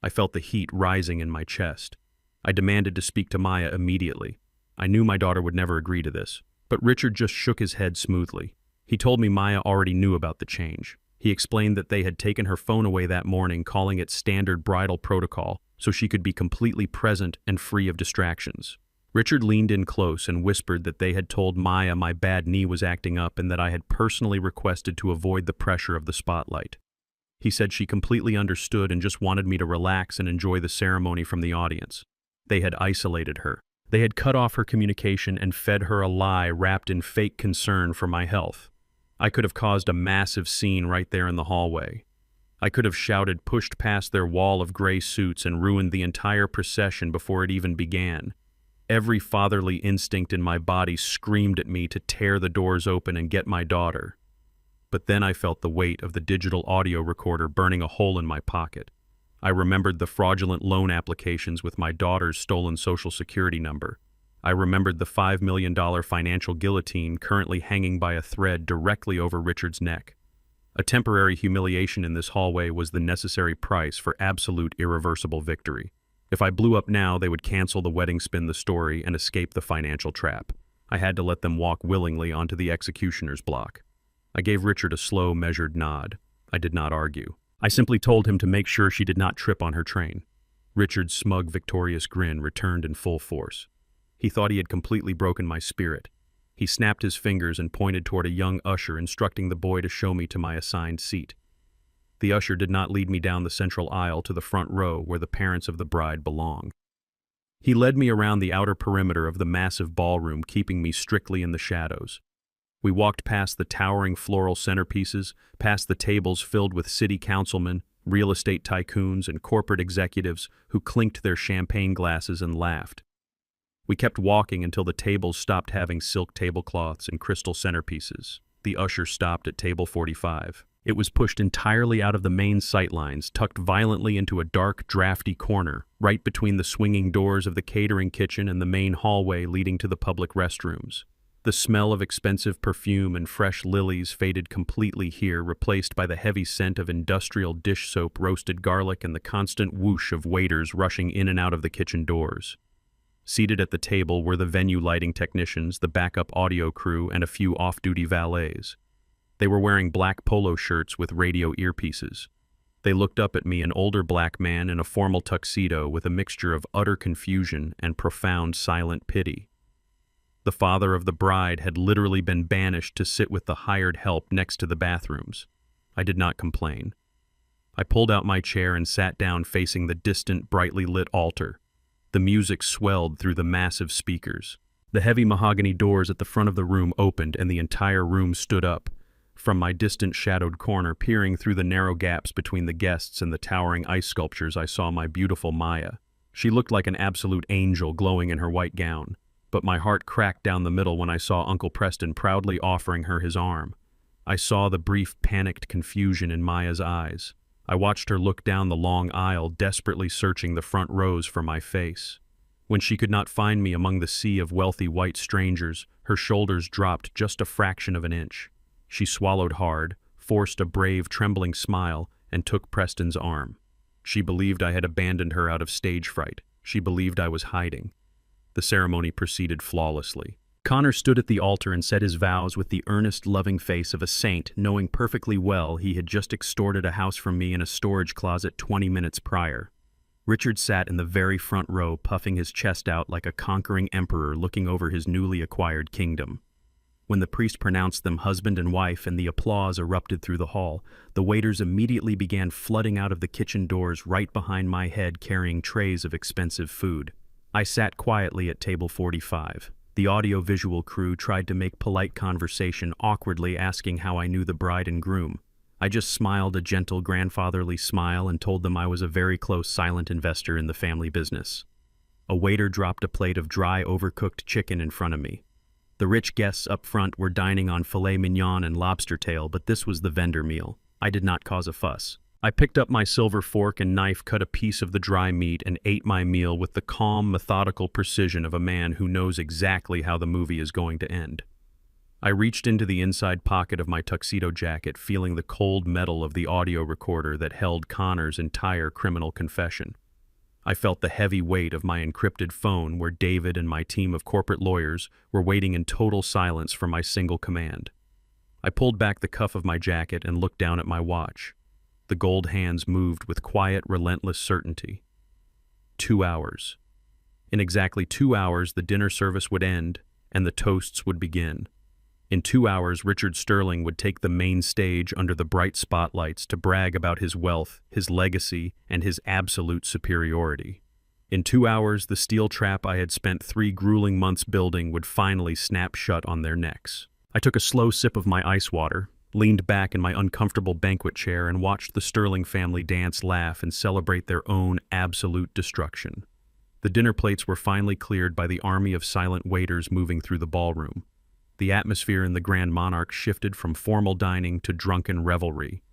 I felt the heat rising in my chest. I demanded to speak to Maya immediately. I knew my daughter would never agree to this, but Richard just shook his head smoothly. He told me Maya already knew about the change. He explained that they had taken her phone away that morning, calling it standard bridal protocol, so she could be completely present and free of distractions. Richard leaned in close and whispered that they had told Maya my bad knee was acting up and that I had personally requested to avoid the pressure of the spotlight. He said she completely understood and just wanted me to relax and enjoy the ceremony from the audience. They had isolated her. They had cut off her communication and fed her a lie wrapped in fake concern for my health. I could have caused a massive scene right there in the hallway. I could have shouted, pushed past their wall of gray suits, and ruined the entire procession before it even began. Every fatherly instinct in my body screamed at me to tear the doors open and get my daughter. But then I felt the weight of the digital audio recorder burning a hole in my pocket. I remembered the fraudulent loan applications with my daughter's stolen Social Security number. I remembered the $5 million financial guillotine currently hanging by a thread directly over Richard's neck. A temporary humiliation in this hallway was the necessary price for absolute irreversible victory. If I blew up now, they would cancel the wedding, spin the story, and escape the financial trap. I had to let them walk willingly onto the executioner's block. I gave Richard a slow, measured nod. I did not argue. I simply told him to make sure she did not trip on her train. Richard's smug, victorious grin returned in full force. He thought he had completely broken my spirit. He snapped his fingers and pointed toward a young usher, instructing the boy to show me to my assigned seat. The usher did not lead me down the central aisle to the front row where the parents of the bride belong. He led me around the outer perimeter of the massive ballroom, keeping me strictly in the shadows. We walked past the towering floral centerpieces, past the tables filled with city councilmen, real estate tycoons, and corporate executives who clinked their champagne glasses and laughed. We kept walking until the tables stopped having silk tablecloths and crystal centerpieces. The usher stopped at table 45. It was pushed entirely out of the main sightlines, tucked violently into a dark, drafty corner, right between the swinging doors of the catering kitchen and the main hallway leading to the public restrooms. The smell of expensive perfume and fresh lilies faded completely here, replaced by the heavy scent of industrial dish soap, roasted garlic, and the constant whoosh of waiters rushing in and out of the kitchen doors. Seated at the table were the venue lighting technicians, the backup audio crew, and a few off-duty valets. They were wearing black polo shirts with radio earpieces. They looked up at me, an older black man in a formal tuxedo with a mixture of utter confusion and profound silent pity. The father of the bride had literally been banished to sit with the hired help next to the bathrooms. I did not complain. I pulled out my chair and sat down facing the distant, brightly lit altar. The music swelled through the massive speakers. The heavy mahogany doors at the front of the room opened and the entire room stood up. From my distant shadowed corner, peering through the narrow gaps between the guests and the towering ice sculptures, I saw my beautiful Maya. She looked like an absolute angel glowing in her white gown, but my heart cracked down the middle when I saw Uncle Preston proudly offering her his arm. I saw the brief, panicked confusion in Maya's eyes. I watched her look down the long aisle, desperately searching the front rows for my face. When she could not find me among the sea of wealthy white strangers, her shoulders dropped just a fraction of an inch. She swallowed hard, forced a brave, trembling smile, and took Preston's arm. She believed I had abandoned her out of stage fright. She believed I was hiding. The ceremony proceeded flawlessly. Connor stood at the altar and said his vows with the earnest, loving face of a saint, knowing perfectly well he had just extorted a house from me in a storage closet 20 minutes prior. Richard sat in the very front row, puffing his chest out like a conquering emperor looking over his newly acquired kingdom. When the priest pronounced them husband and wife and the applause erupted through the hall, the waiters immediately began flooding out of the kitchen doors right behind my head, carrying trays of expensive food. I sat quietly at table 45. The audio-visual crew tried to make polite conversation, awkwardly asking how I knew the bride and groom. I just smiled a gentle grandfatherly smile and told them I was a very close silent investor in the family business. A waiter dropped a plate of dry, overcooked chicken in front of me. The rich guests up front were dining on filet mignon and lobster tail, but this was the vendor meal. I did not cause a fuss. I picked up my silver fork and knife, cut a piece of the dry meat, and ate my meal with the calm, methodical precision of a man who knows exactly how the movie is going to end. I reached into the inside pocket of my tuxedo jacket, feeling the cold metal of the audio recorder that held Connor's entire criminal confession. I felt the heavy weight of my encrypted phone, where David and my team of corporate lawyers were waiting in total silence for my single command. I pulled back the cuff of my jacket and looked down at my watch. The gold hands moved with quiet, relentless certainty. 2 hours. In exactly 2 hours, the dinner service would end and the toasts would begin. In 2 hours, Richard Sterling would take the main stage under the bright spotlights to brag about his wealth, his legacy, and his absolute superiority. In 2 hours, the steel trap I had spent 3 grueling months building would finally snap shut on their necks. I took a slow sip of my ice water, leaned back in my uncomfortable banquet chair, and watched the Sterling family dance, laugh, and celebrate their own absolute destruction. The dinner plates were finally cleared by the army of silent waiters moving through the ballroom. The atmosphere in the Grand Monarch shifted from formal dining to drunken revelry.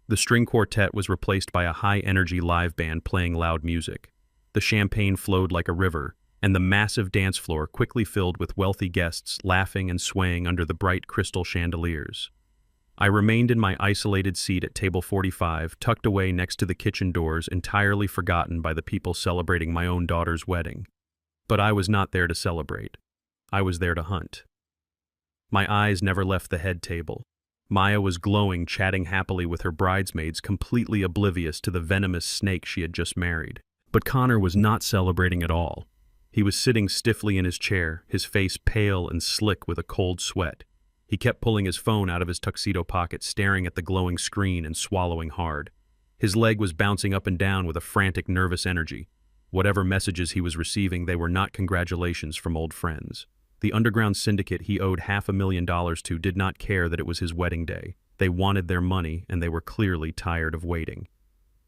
The string quartet was replaced by a high-energy live band playing loud music. The champagne flowed like a river, and the massive dance floor quickly filled with wealthy guests laughing and swaying under the bright crystal chandeliers. I remained in my isolated seat at table 45, tucked away next to the kitchen doors, entirely forgotten by the people celebrating my own daughter's wedding. But I was not there to celebrate. I was there to hunt. My eyes never left the head table. Maya was glowing, chatting happily with her bridesmaids, completely oblivious to the venomous snake she had just married. But Connor was not celebrating at all. He was sitting stiffly in his chair, his face pale and slick with a cold sweat. He kept pulling his phone out of his tuxedo pocket, staring at the glowing screen and swallowing hard. His leg was bouncing up and down with a frantic, nervous energy. Whatever messages he was receiving, they were not congratulations from old friends. The underground syndicate he owed $500,000 to did not care that it was his wedding day. They wanted their money, and they were clearly tired of waiting.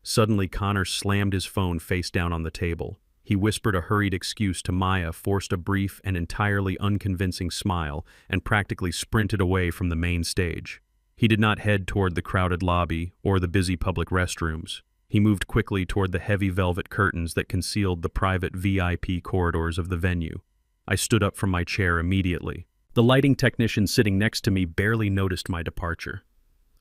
Suddenly, Connor slammed his phone face down on the table. He whispered a hurried excuse to Maya, forced a brief and entirely unconvincing smile, and practically sprinted away from the main stage. He did not head toward the crowded lobby or the busy public restrooms. He moved quickly toward the heavy velvet curtains that concealed the private VIP corridors of the venue. I stood up from my chair immediately. The lighting technician sitting next to me barely noticed my departure.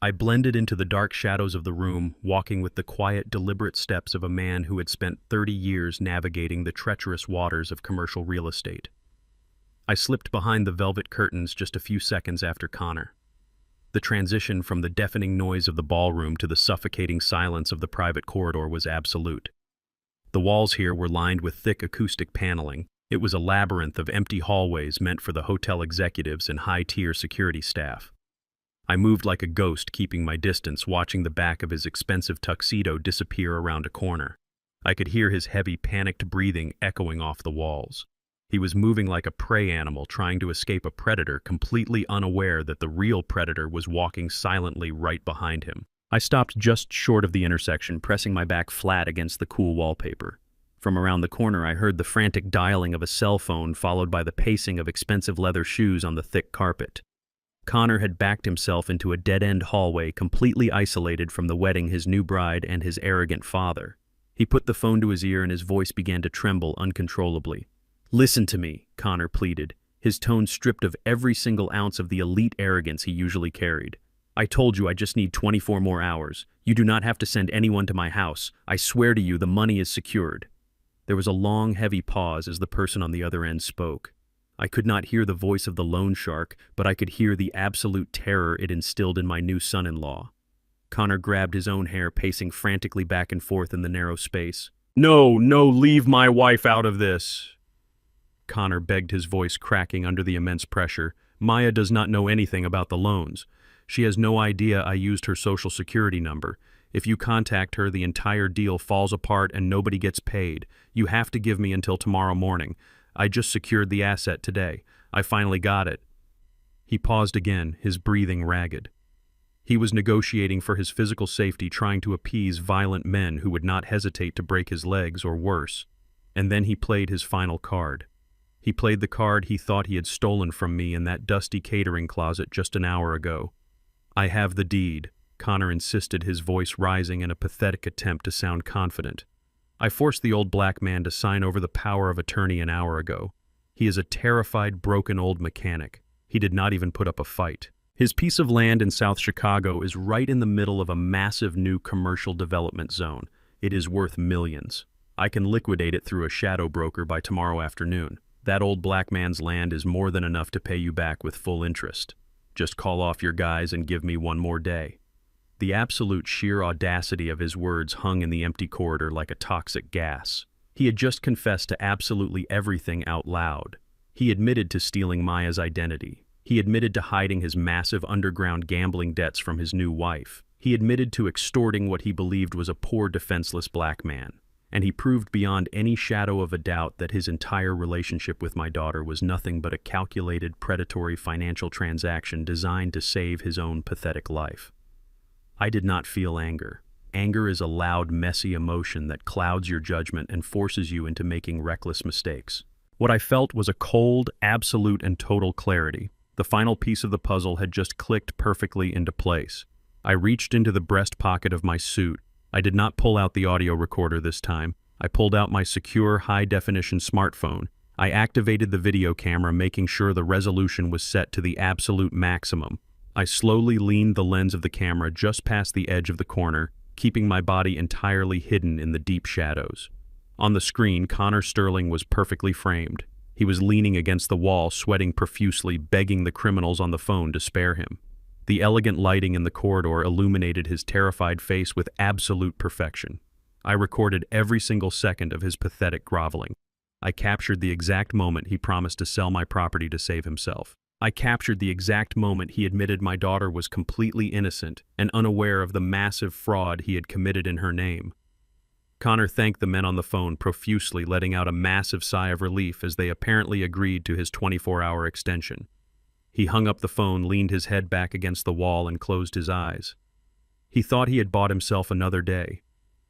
I blended into the dark shadows of the room, walking with the quiet, deliberate steps of a man who had spent 30 years navigating the treacherous waters of commercial real estate. I slipped behind the velvet curtains just a few seconds after Connor. The transition from the deafening noise of the ballroom to the suffocating silence of the private corridor was absolute. The walls here were lined with thick acoustic paneling. It was a labyrinth of empty hallways meant for the hotel executives and high-tier security staff. I moved like a ghost, keeping my distance, watching the back of his expensive tuxedo disappear around a corner. I could hear his heavy, panicked breathing echoing off the walls. He was moving like a prey animal trying to escape a predator, completely unaware that the real predator was walking silently right behind him. I stopped just short of the intersection, pressing my back flat against the cool wallpaper. From around the corner, I heard the frantic dialing of a cell phone, followed by the pacing of expensive leather shoes on the thick carpet. Connor had backed himself into a dead-end hallway, completely isolated from the wedding, his new bride, and his arrogant father. He put the phone to his ear and his voice began to tremble uncontrollably. "Listen to me," Connor pleaded, his tone stripped of every single ounce of the elite arrogance he usually carried. "I told you I just need 24 more hours. You do not have to send anyone to my house. I swear to you the money is secured." There was a long, heavy pause as the person on the other end spoke. I could not hear the voice of the loan shark, but I could hear the absolute terror it instilled in my new son-in-law. Connor grabbed his own hair, pacing frantically back and forth in the narrow space. No, leave my wife out of this." Connor begged, his voice cracking under the immense pressure. "Maya does not know anything about the loans. She has no idea I used her social security number. If you contact her, the entire deal falls apart and nobody gets paid. You have to give me until tomorrow morning. I just secured the asset today. I finally got it." He paused again, his breathing ragged. He was negotiating for his physical safety, trying to appease violent men who would not hesitate to break his legs or worse. And then he played his final card. He played the card he thought he had stolen from me in that dusty catering closet just an hour ago. "I have the deed," Connor insisted, his voice rising in a pathetic attempt to sound confident. "I forced the old black man to sign over the power of attorney an hour ago. He is a terrified, broken old mechanic. He did not even put up a fight. His piece of land in South Chicago is right in the middle of a massive new commercial development zone. It is worth millions. I can liquidate it through a shadow broker by tomorrow afternoon. That old black man's land is more than enough to pay you back with full interest. Just call off your guys and give me one more day." The absolute sheer audacity of his words hung in the empty corridor like a toxic gas. He had just confessed to absolutely everything out loud. He admitted to stealing Maya's identity. He admitted to hiding his massive underground gambling debts from his new wife. He admitted to extorting what he believed was a poor, defenseless black man. And he proved beyond any shadow of a doubt that his entire relationship with my daughter was nothing but a calculated, predatory financial transaction designed to save his own pathetic life. I did not feel anger. Anger is a loud, messy emotion that clouds your judgment and forces you into making reckless mistakes. What I felt was a cold, absolute, and total clarity. The final piece of the puzzle had just clicked perfectly into place. I reached into the breast pocket of my suit. I did not pull out the audio recorder this time. I pulled out my secure, high-definition smartphone. I activated the video camera, making sure the resolution was set to the absolute maximum. I slowly leaned the lens of the camera just past the edge of the corner, keeping my body entirely hidden in the deep shadows. On the screen, Connor Sterling was perfectly framed. He was leaning against the wall, sweating profusely, begging the criminals on the phone to spare him. The elegant lighting in the corridor illuminated his terrified face with absolute perfection. I recorded every single second of his pathetic groveling. I captured the exact moment he promised to sell my property to save himself. I captured the exact moment he admitted my daughter was completely innocent and unaware of the massive fraud he had committed in her name. Connor thanked the men on the phone profusely, letting out a massive sigh of relief as they apparently agreed to his 24-hour extension. He hung up the phone, leaned his head back against the wall, and closed his eyes. He thought he had bought himself another day.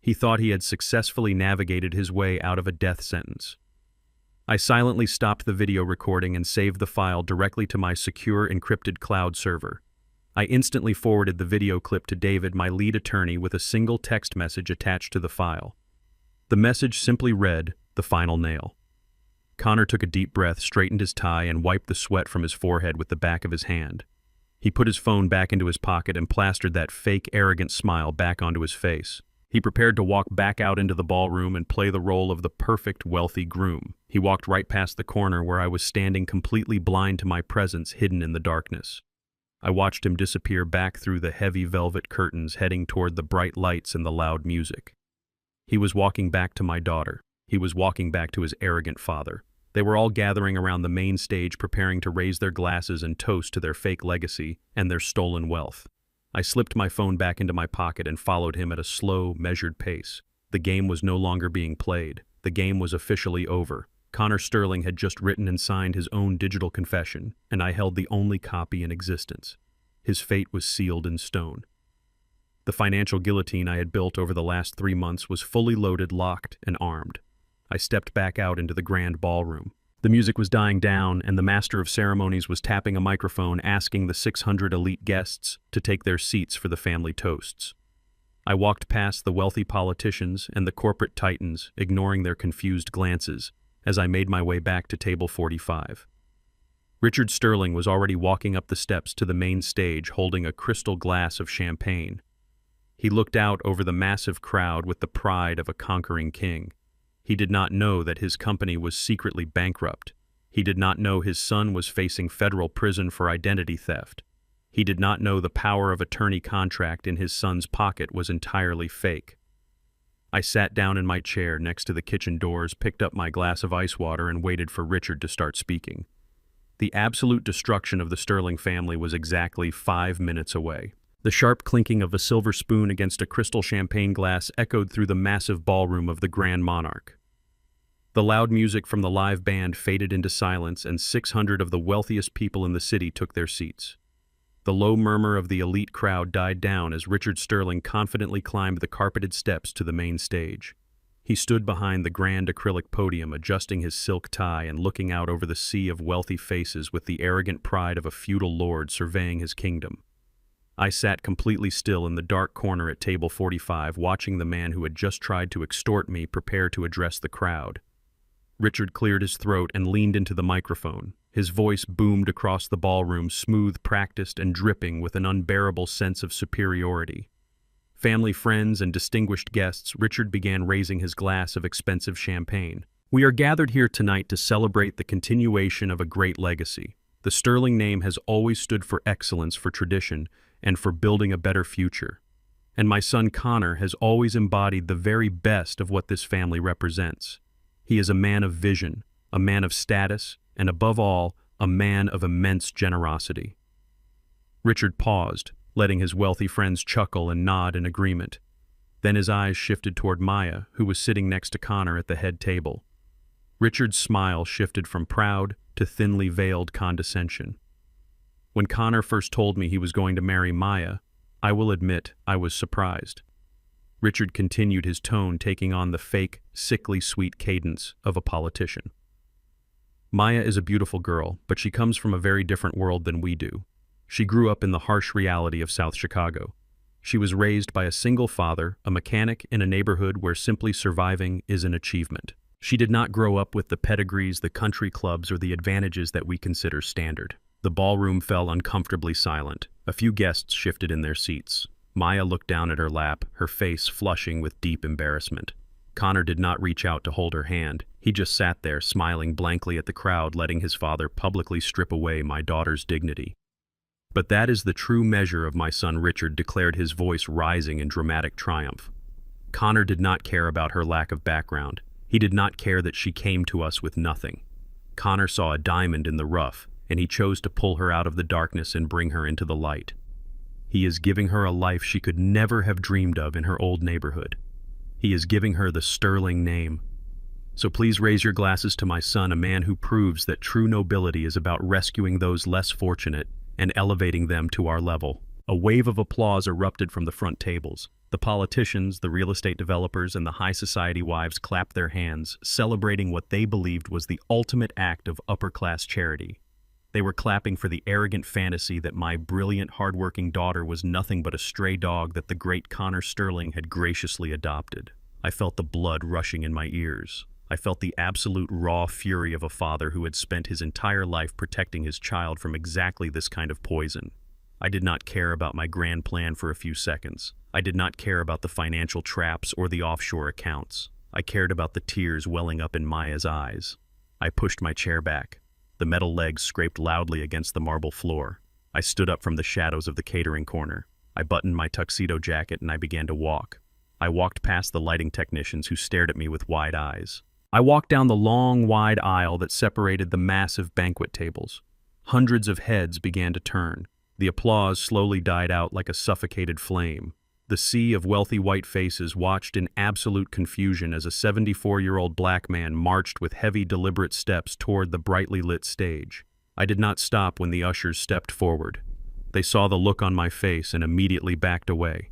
He thought he had successfully navigated his way out of a death sentence. I silently stopped the video recording and saved the file directly to my secure encrypted cloud server. I instantly forwarded the video clip to David, my lead attorney, with a single text message attached to the file. The message simply read, "The final nail." Connor took a deep breath, straightened his tie, and wiped the sweat from his forehead with the back of his hand. He put his phone back into his pocket and plastered that fake, arrogant smile back onto his face. He prepared to walk back out into the ballroom and play the role of the perfect, wealthy groom. He walked right past the corner where I was standing, completely blind to my presence, hidden in the darkness. I watched him disappear back through the heavy velvet curtains, heading toward the bright lights and the loud music. He was walking back to my daughter. He was walking back to his arrogant father. They were all gathering around the main stage, preparing to raise their glasses and toast to their fake legacy and their stolen wealth. I slipped my phone back into my pocket and followed him at a slow, measured pace. The game was no longer being played. The game was officially over. Connor Sterling had just written and signed his own digital confession, and I held the only copy in existence. His fate was sealed in stone. The financial guillotine I had built over the last 3 months was fully loaded, locked, and armed. I stepped back out into the grand ballroom. The music was dying down, and the master of ceremonies was tapping a microphone, asking the 600 elite guests to take their seats for the family toasts. I walked past the wealthy politicians and the corporate titans, ignoring their confused glances, as I made my way back to table 45. Richard Sterling was already walking up the steps to the main stage, holding a crystal glass of champagne. He looked out over the massive crowd with the pride of a conquering king. He did not know that his company was secretly bankrupt. He did not know his son was facing federal prison for identity theft. He did not know the power of attorney contract in his son's pocket was entirely fake. I sat down in my chair next to the kitchen doors, picked up my glass of ice water, and waited for Richard to start speaking. The absolute destruction of the Sterling family was exactly 5 minutes away. The sharp clinking of a silver spoon against a crystal champagne glass echoed through the massive ballroom of the Grand Monarch. The loud music from the live band faded into silence, and 600 of the wealthiest people in the city took their seats. The low murmur of the elite crowd died down as Richard Sterling confidently climbed the carpeted steps to the main stage. He stood behind the grand acrylic podium, adjusting his silk tie and looking out over the sea of wealthy faces with the arrogant pride of a feudal lord surveying his kingdom. I sat completely still in the dark corner at table 45, watching the man who had just tried to extort me prepare to address the crowd. Richard cleared his throat and leaned into the microphone. His voice boomed across the ballroom, smooth, practiced, and dripping with an unbearable sense of superiority. Family, friends, and distinguished guests, Richard began raising his glass of expensive champagne. We are gathered here tonight to celebrate the continuation of a great legacy. The Sterling name has always stood for excellence, for tradition, and for building a better future. And my son Connor has always embodied the very best of what this family represents. He is a man of vision, a man of status, and above all, a man of immense generosity. Richard paused, letting his wealthy friends chuckle and nod in agreement. Then his eyes shifted toward Maya, who was sitting next to Connor at the head table. Richard's smile shifted from proud to thinly veiled condescension. When Connor first told me he was going to marry Maya, I will admit I was surprised. Richard continued, his tone taking on the fake, sickly sweet cadence of a politician. Maya is a beautiful girl, but she comes from a very different world than we do. She grew up in the harsh reality of South Chicago. She was raised by a single father, a mechanic in a neighborhood where simply surviving is an achievement. She did not grow up with the pedigrees, the country clubs, or the advantages that we consider standard. The ballroom fell uncomfortably silent. A few guests shifted in their seats. Maya looked down at her lap, her face flushing with deep embarrassment. Connor did not reach out to hold her hand. He just sat there, smiling blankly at the crowd, letting his father publicly strip away my daughter's dignity. But that is the true measure of my son Richard, declared, his voice rising in dramatic triumph. Connor did not care about her lack of background. He did not care that she came to us with nothing. Connor saw a diamond in the rough, and he chose to pull her out of the darkness and bring her into the light. He is giving her a life she could never have dreamed of in her old neighborhood. He is giving her the Sterling name. So please raise your glasses to my son, a man who proves that true nobility is about rescuing those less fortunate and elevating them to our level. A wave of applause erupted from the front tables. The politicians, the real estate developers, and the high society wives clapped their hands, celebrating what they believed was the ultimate act of upper-class charity. They were clapping for the arrogant fantasy that my brilliant, hardworking daughter was nothing but a stray dog that the great Connor Sterling had graciously adopted. I felt the blood rushing in my ears. I felt the absolute raw fury of a father who had spent his entire life protecting his child from exactly this kind of poison. I did not care about my grand plan for a few seconds. I did not care about the financial traps or the offshore accounts. I cared about the tears welling up in Maya's eyes. I pushed my chair back. The metal legs scraped loudly against the marble floor. I stood up from the shadows of the catering corner. I buttoned my tuxedo jacket and I began to walk. I walked past the lighting technicians who stared at me with wide eyes. I walked down the long, wide aisle that separated the massive banquet tables. Hundreds of heads began to turn. The applause slowly died out like a suffocated flame. The sea of wealthy white faces watched in absolute confusion as a 74-year-old black man marched with heavy, deliberate steps toward the brightly lit stage. I did not stop when the ushers stepped forward. They saw the look on my face and immediately backed away.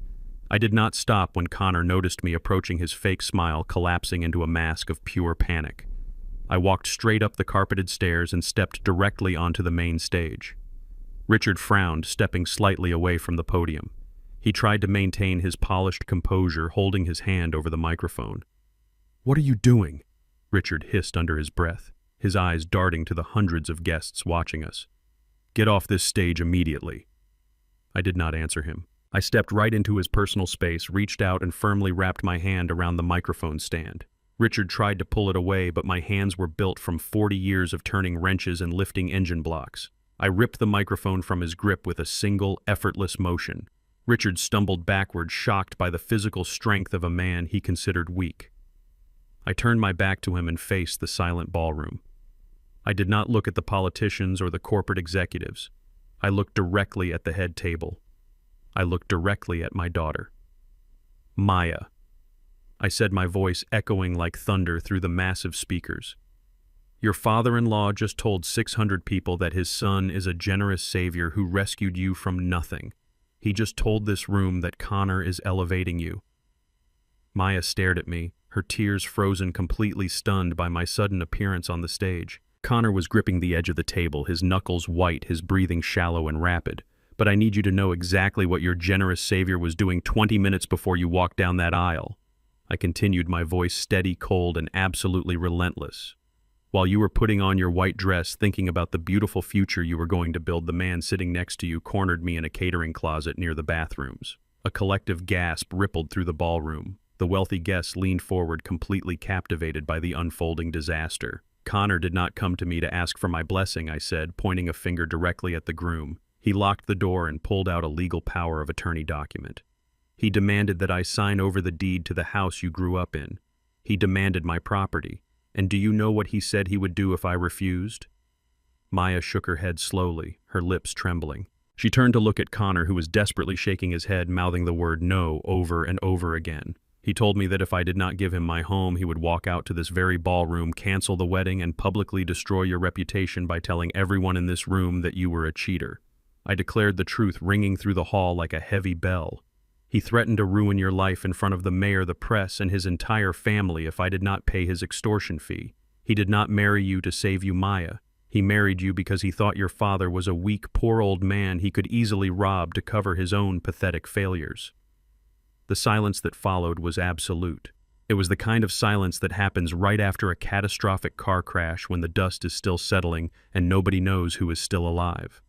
I did not stop when Connor noticed me approaching his fake smile collapsing into a mask of pure panic. I walked straight up the carpeted stairs and stepped directly onto the main stage. Richard frowned, stepping slightly away from the podium. He tried to maintain his polished composure, holding his hand over the microphone. "What are you doing?" Richard hissed under his breath, his eyes darting to the hundreds of guests watching us. "Get off this stage immediately." I did not answer him. I stepped right into his personal space, reached out and firmly wrapped my hand around the microphone stand. Richard tried to pull it away, but my hands were built from 40 years of turning wrenches and lifting engine blocks. I ripped the microphone from his grip with a single, effortless motion. Richard stumbled backward, shocked by the physical strength of a man he considered weak. I turned my back to him and faced the silent ballroom. I did not look at the politicians or the corporate executives. I looked directly at the head table. I looked directly at my daughter. "Maya," I said, my voice echoing like thunder through the massive speakers. "Your father-in-law just told 600 people that his son is a generous savior who rescued you from nothing. He just told this room that Connor is elevating you." Maya stared at me, her tears frozen, completely stunned by my sudden appearance on the stage. Connor was gripping the edge of the table, his knuckles white, his breathing shallow and rapid. "But I need you to know exactly what your generous savior was doing 20 minutes before you walked down that aisle." I continued, my voice steady, cold, and absolutely relentless. "While you were putting on your white dress, thinking about the beautiful future you were going to build, the man sitting next to you cornered me in a catering closet near the bathrooms." A collective gasp rippled through the ballroom. The wealthy guests leaned forward, completely captivated by the unfolding disaster. "Connor did not come to me to ask for my blessing," I said, pointing a finger directly at the groom. "He locked the door and pulled out a legal power of attorney document. He demanded that I sign over the deed to the house you grew up in. He demanded my property. And do you know what he said he would do if I refused?" Maya shook her head slowly, her lips trembling. She turned to look at Connor, who was desperately shaking his head, mouthing the word "no" over and over again. "He told me that if I did not give him my home, he would walk out to this very ballroom, cancel the wedding, and publicly destroy your reputation by telling everyone in this room that you were a cheater." I declared the truth, ringing through the hall like a heavy bell. "He threatened to ruin your life in front of the mayor, the press, and his entire family if I did not pay his extortion fee. He did not marry you to save you, Maya. He married you because he thought your father was a weak, poor old man he could easily rob to cover his own pathetic failures." The silence that followed was absolute. It was the kind of silence that happens right after a catastrophic car crash when the dust is still settling and nobody knows who is still alive.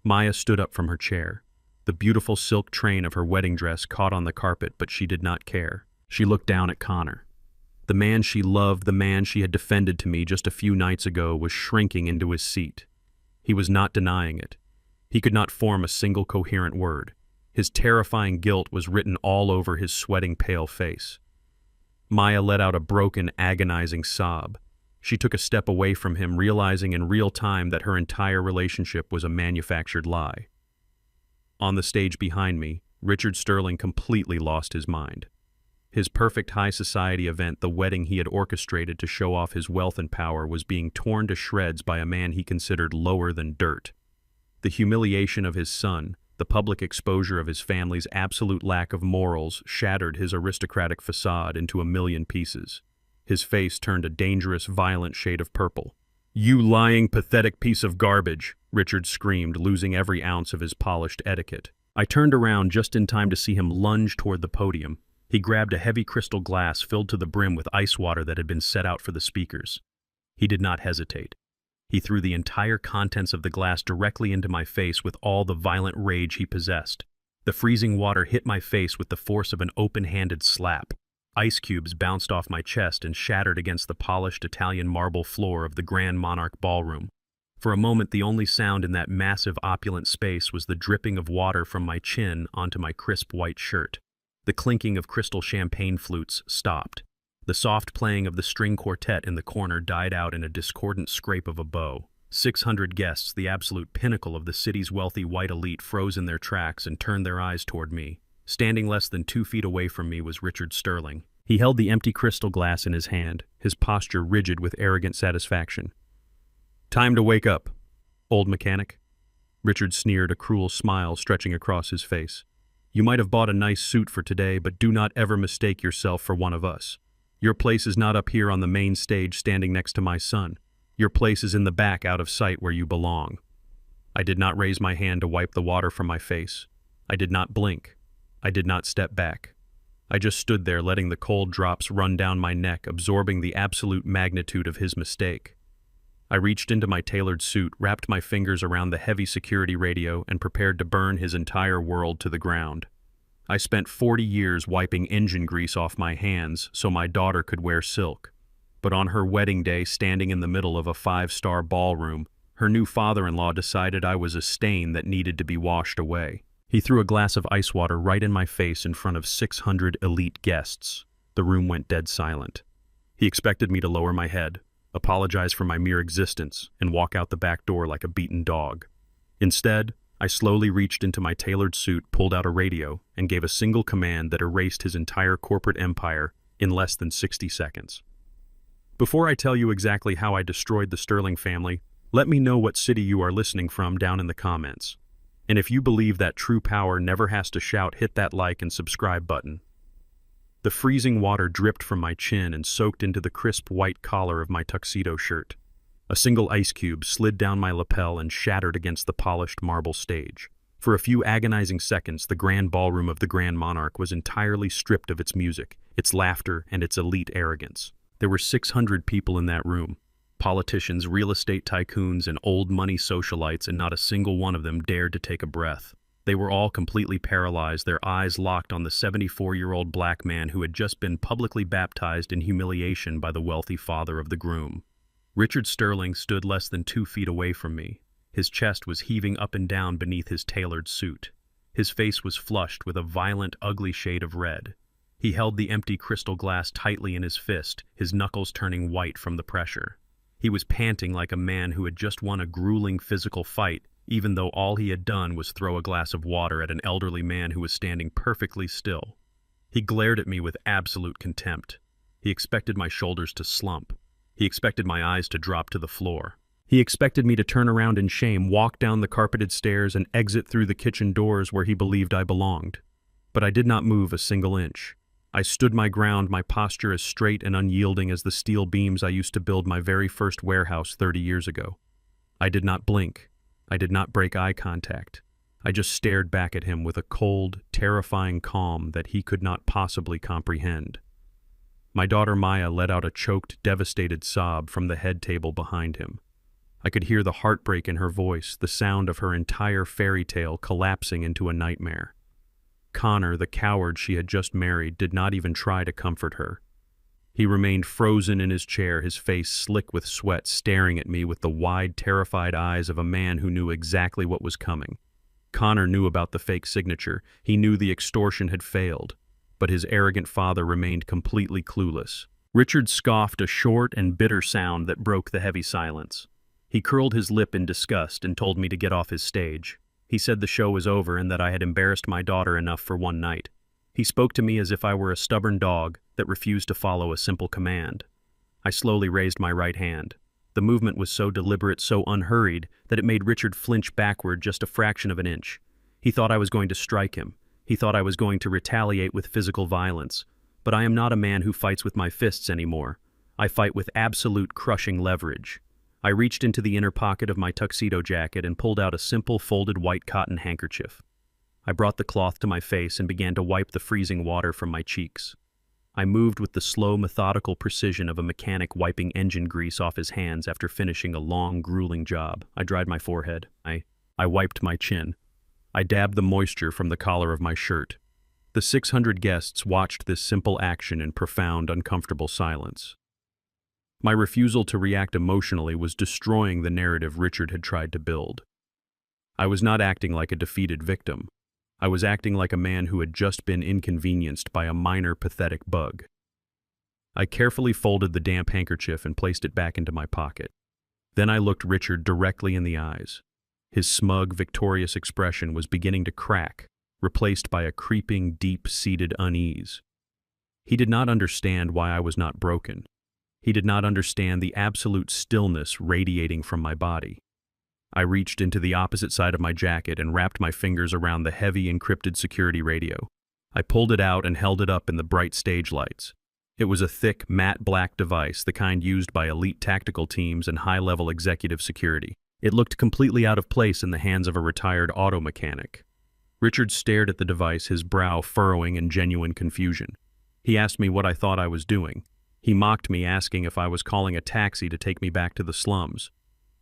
Maya stood up from her chair. The beautiful silk train of her wedding dress caught on the carpet, but she did not care. She looked down at Connor. The man she loved, the man she had defended to me just a few nights ago, was shrinking into his seat. He was not denying it. He could not form a single coherent word. His terrifying guilt was written all over his sweating, pale face. Maya let out a broken, agonizing sob. She took a step away from him, realizing in real time that her entire relationship was a manufactured lie. On the stage behind me, Richard Sterling completely lost his mind. His perfect high society event, the wedding he had orchestrated to show off his wealth and power, was being torn to shreds by a man he considered lower than dirt. The humiliation of his son, The public exposure of his family's absolute lack of morals shattered his aristocratic facade into a million pieces. His face turned a dangerous, violent shade of purple. "You lying, pathetic piece of garbage!" Richard screamed, losing every ounce of his polished etiquette. I turned around just in time to see him lunge toward the podium. He grabbed a heavy crystal glass filled to the brim with ice water that had been set out for the speakers. He did not hesitate. He threw the entire contents of the glass directly into my face with all the violent rage he possessed. The freezing water hit my face with the force of an open-handed slap. Ice cubes bounced off my chest and shattered against the polished Italian marble floor of the Grand Monarch Ballroom. For a moment, the only sound in that massive, opulent space was the dripping of water from my chin onto my crisp white shirt. The clinking of crystal champagne flutes stopped. The soft playing of the string quartet in the corner died out in a discordant scrape of a bow. 600 guests, the absolute pinnacle of the city's wealthy white elite, froze in their tracks and turned their eyes toward me. Standing less than 2 feet away from me was Richard Sterling. He held the empty crystal glass in his hand, his posture rigid with arrogant satisfaction. "Time to wake up, old mechanic." Richard sneered, a cruel smile stretching across his face. "You might have bought a nice suit for today, but do not ever mistake yourself for one of us. Your place is not up here on the main stage standing next to my son. Your place is in the back out of sight where you belong." I did not raise my hand to wipe the water from my face. I did not blink. I did not step back. I just stood there letting the cold drops run down my neck, absorbing the absolute magnitude of his mistake. I reached into my tailored suit, wrapped my fingers around the heavy security radio, and prepared to burn his entire world to the ground. I spent 40 years wiping engine grease off my hands so my daughter could wear silk. But on her wedding day, standing in the middle of a 5-star ballroom, her new father-in-law decided I was a stain that needed to be washed away. He threw a glass of ice water right in my face in front of 600 elite guests. The room went dead silent. He expected me to lower my head, apologize for my mere existence, and walk out the back door like a beaten dog. Instead, I slowly reached into my tailored suit, pulled out a radio, and gave a single command that erased his entire corporate empire in less than 60 seconds. Before I tell you exactly how I destroyed the Sterling family, let me know what city you are listening from down in the comments. And if you believe that true power never has to shout, hit that like and subscribe button. The freezing water dripped from my chin and soaked into the crisp white collar of my tuxedo shirt. A single ice cube slid down my lapel and shattered against the polished marble stage. For a few agonizing seconds, the grand ballroom of the Grand Monarch was entirely stripped of its music, its laughter, and its elite arrogance. There were 600 people in that room. Politicians, real estate tycoons, and old money socialites, and not a single one of them dared to take a breath. They were all completely paralyzed, their eyes locked on the 74-year-old black man who had just been publicly baptized in humiliation by the wealthy father of the groom. Richard Sterling stood less than 2 feet away from me. His chest was heaving up and down beneath his tailored suit. His face was flushed with a violent, ugly shade of red. He held the empty crystal glass tightly in his fist, his knuckles turning white from the pressure. He was panting like a man who had just won a grueling physical fight, even though all he had done was throw a glass of water at an elderly man who was standing perfectly still. He glared at me with absolute contempt. He expected my shoulders to slump. He expected my eyes to drop to the floor. He expected me to turn around in shame, walk down the carpeted stairs, and exit through the kitchen doors where he believed I belonged. But I did not move a single inch. I stood my ground, my posture as straight and unyielding as the steel beams I used to build my very first warehouse 30 years ago. I did not blink. I did not break eye contact. I just stared back at him with a cold, terrifying calm that he could not possibly comprehend. My daughter Maya let out a choked, devastated sob from the head table behind him. I could hear the heartbreak in her voice, the sound of her entire fairy tale collapsing into a nightmare. Connor, the coward she had just married, did not even try to comfort her. He remained frozen in his chair, his face slick with sweat, staring at me with the wide, terrified eyes of a man who knew exactly what was coming. Connor knew about the fake signature. He knew the extortion had failed. But his arrogant father remained completely clueless. Richard scoffed, a short and bitter sound that broke the heavy silence. He curled his lip in disgust and told me to get off his stage. He said the show was over and that I had embarrassed my daughter enough for one night. He spoke to me as if I were a stubborn dog that refused to follow a simple command. I slowly raised my right hand. The movement was so deliberate, so unhurried, that it made Richard flinch backward just a fraction of an inch. He thought I was going to strike him. He thought I was going to retaliate with physical violence. But I am not a man who fights with my fists anymore. I fight with absolute crushing leverage. I reached into the inner pocket of my tuxedo jacket and pulled out a simple folded white cotton handkerchief. I brought the cloth to my face and began to wipe the freezing water from my cheeks. I moved with the slow, methodical precision of a mechanic wiping engine grease off his hands after finishing a long, grueling job. I dried my forehead. I wiped my chin. I dabbed the moisture from the collar of my shirt. The 600 guests watched this simple action in profound, uncomfortable silence. My refusal to react emotionally was destroying the narrative Richard had tried to build. I was not acting like a defeated victim. I was acting like a man who had just been inconvenienced by a minor, pathetic bug. I carefully folded the damp handkerchief and placed it back into my pocket. Then I looked Richard directly in the eyes. His smug, victorious expression was beginning to crack, replaced by a creeping, deep-seated unease. He did not understand why I was not broken. He did not understand the absolute stillness radiating from my body. I reached into the opposite side of my jacket and wrapped my fingers around the heavy, encrypted security radio. I pulled it out and held it up in the bright stage lights. It was a thick, matte black device, the kind used by elite tactical teams and high-level executive security. It looked completely out of place in the hands of a retired auto mechanic. Richard stared at the device, his brow furrowing in genuine confusion. He asked me what I thought I was doing. He mocked me, asking if I was calling a taxi to take me back to the slums.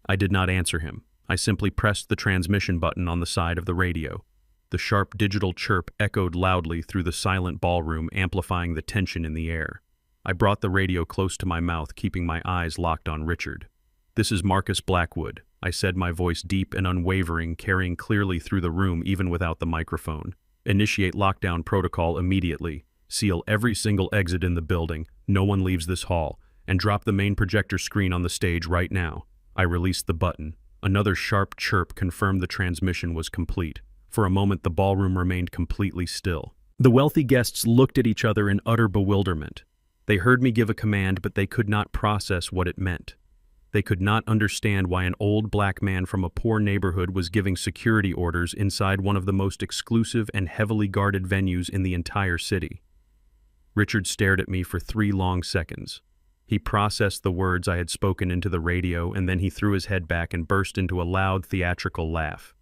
I did not answer him. I simply pressed the transmission button on the side of the radio. The sharp digital chirp echoed loudly through the silent ballroom, amplifying the tension in the air. I brought the radio close to my mouth, keeping my eyes locked on Richard. "This is Marcus Blackwood," I said, my voice deep and unwavering, carrying clearly through the room even without the microphone. "Initiate lockdown protocol immediately. Seal every single exit in the building, no one leaves this hall, and drop the main projector screen on the stage right now." I released the button. Another sharp chirp confirmed the transmission was complete. For a moment, the ballroom remained completely still. The wealthy guests looked at each other in utter bewilderment. They heard me give a command, but they could not process what it meant. They could not understand why an old black man from a poor neighborhood was giving security orders inside one of the most exclusive and heavily guarded venues in the entire city. Richard stared at me for 3 long seconds. He processed the words I had spoken into the radio, and then he threw his head back and burst into a loud, theatrical laugh.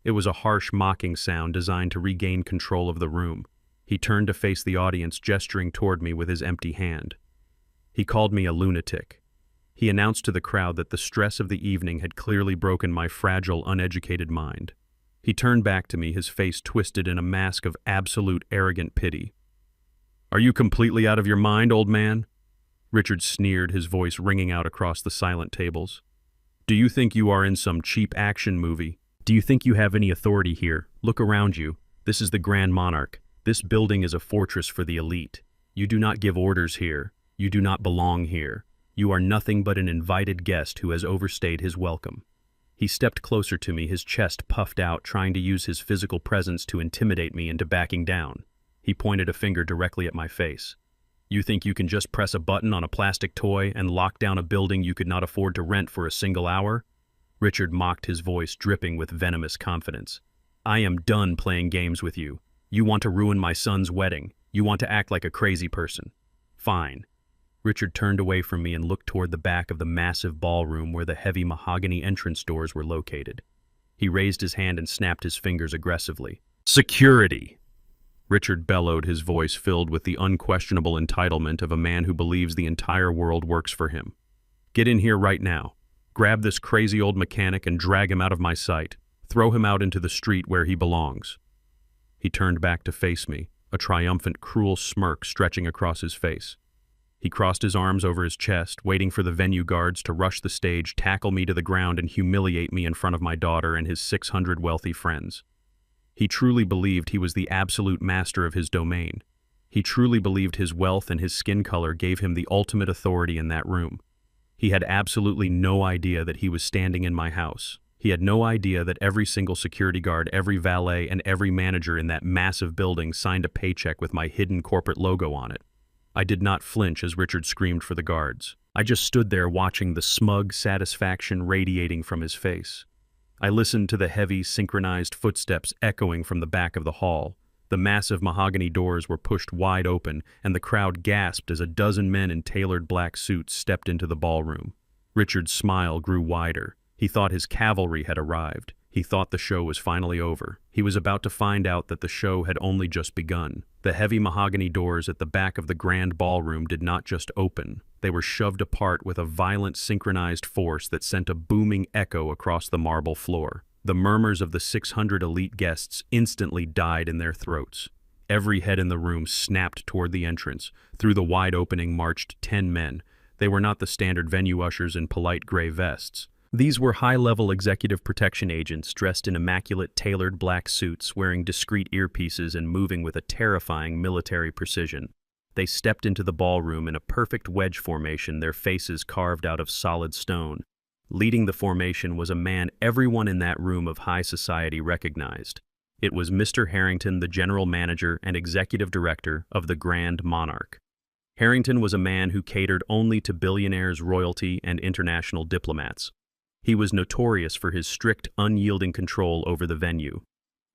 It was a harsh, mocking sound designed to regain control of the room. He turned to face the audience, gesturing toward me with his empty hand. He called me a lunatic. He announced to the crowd that the stress of the evening had clearly broken my fragile, uneducated mind. He turned back to me, his face twisted in a mask of absolute, arrogant pity. "Are you completely out of your mind, old man?" Richard sneered, his voice ringing out across the silent tables. "Do you think you are in some cheap action movie? Do you think you have any authority here? Look around you. This is the Grand Monarch. This building is a fortress for the elite. You do not give orders here. You do not belong here. You are nothing but an invited guest who has overstayed his welcome." He stepped closer to me, his chest puffed out, trying to use his physical presence to intimidate me into backing down. He pointed a finger directly at my face. "You think you can just press a button on a plastic toy and lock down a building you could not afford to rent for a single hour?" Richard mocked, his voice dripping with venomous confidence. "I am done playing games with you. You want to ruin my son's wedding. You want to act like a crazy person. Fine." Richard turned away from me and looked toward the back of the massive ballroom where the heavy mahogany entrance doors were located. He raised his hand and snapped his fingers aggressively. "Security!" Richard bellowed, his voice filled with the unquestionable entitlement of a man who believes the entire world works for him. "Get in here right now. Grab this crazy old mechanic and drag him out of my sight. Throw him out into the street where he belongs." He turned back to face me, a triumphant, cruel smirk stretching across his face. He crossed his arms over his chest, waiting for the venue guards to rush the stage, tackle me to the ground, and humiliate me in front of my daughter and his 600 wealthy friends. He truly believed he was the absolute master of his domain. He truly believed his wealth and his skin color gave him the ultimate authority in that room. He had absolutely no idea that he was standing in my house. He had no idea that every single security guard, every valet, and every manager in that massive building signed a paycheck with my hidden corporate logo on it. I did not flinch as Richard screamed for the guards. I just stood there watching the smug satisfaction radiating from his face. I listened to the heavy, synchronized footsteps echoing from the back of the hall. The massive mahogany doors were pushed wide open, and the crowd gasped as a dozen men in tailored black suits stepped into the ballroom. Richard's smile grew wider. He thought his cavalry had arrived. He thought the show was finally over. He was about to find out that the show had only just begun. The heavy mahogany doors at the back of the grand ballroom did not just open. They were shoved apart with a violent, synchronized force that sent a booming echo across the marble floor. The murmurs of the 600 elite guests instantly died in their throats. Every head in the room snapped toward the entrance. Through the wide opening marched 10 men. They were not the standard venue ushers in polite gray vests. These were high-level executive protection agents dressed in immaculate tailored black suits, wearing discreet earpieces and moving with a terrifying military precision. They stepped into the ballroom in a perfect wedge formation, their faces carved out of solid stone. Leading the formation was a man everyone in that room of high society recognized. It was Mr. Harrington, the general manager and executive director of the Grand Monarch. Harrington was a man who catered only to billionaires, royalty, and international diplomats. He was notorious for his strict, unyielding control over the venue.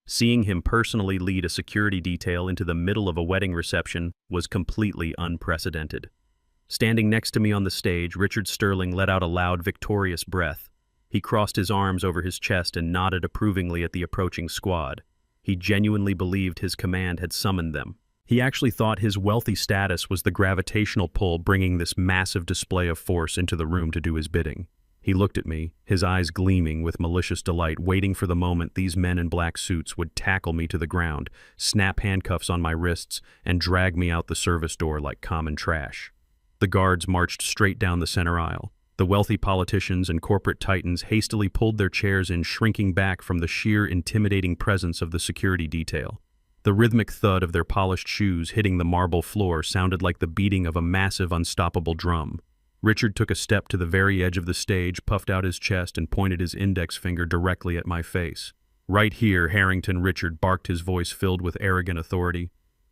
Seeing him personally lead a security detail into the middle of a wedding reception was completely unprecedented. Standing next to me on the stage, Richard Sterling let out a loud, victorious breath. He crossed his arms over his chest and nodded approvingly at the approaching squad. He genuinely believed his command had summoned them. He actually thought his wealthy status was the gravitational pull bringing this massive display of force into the room to do his bidding. He looked at me, his eyes gleaming with malicious delight, waiting for the moment these men in black suits would tackle me to the ground, snap handcuffs on my wrists, and drag me out the service door like common trash. The guards marched straight down the center aisle. The wealthy politicians and corporate titans hastily pulled their chairs in, shrinking back from the sheer intimidating presence of the security detail. The rhythmic thud of their polished shoes hitting the marble floor sounded like the beating of a massive, unstoppable drum. Richard took a step to the very edge of the stage, puffed out his chest, and pointed his index finger directly at my face. "Right here, Harrington," Richard barked, his voice filled with arrogant authority.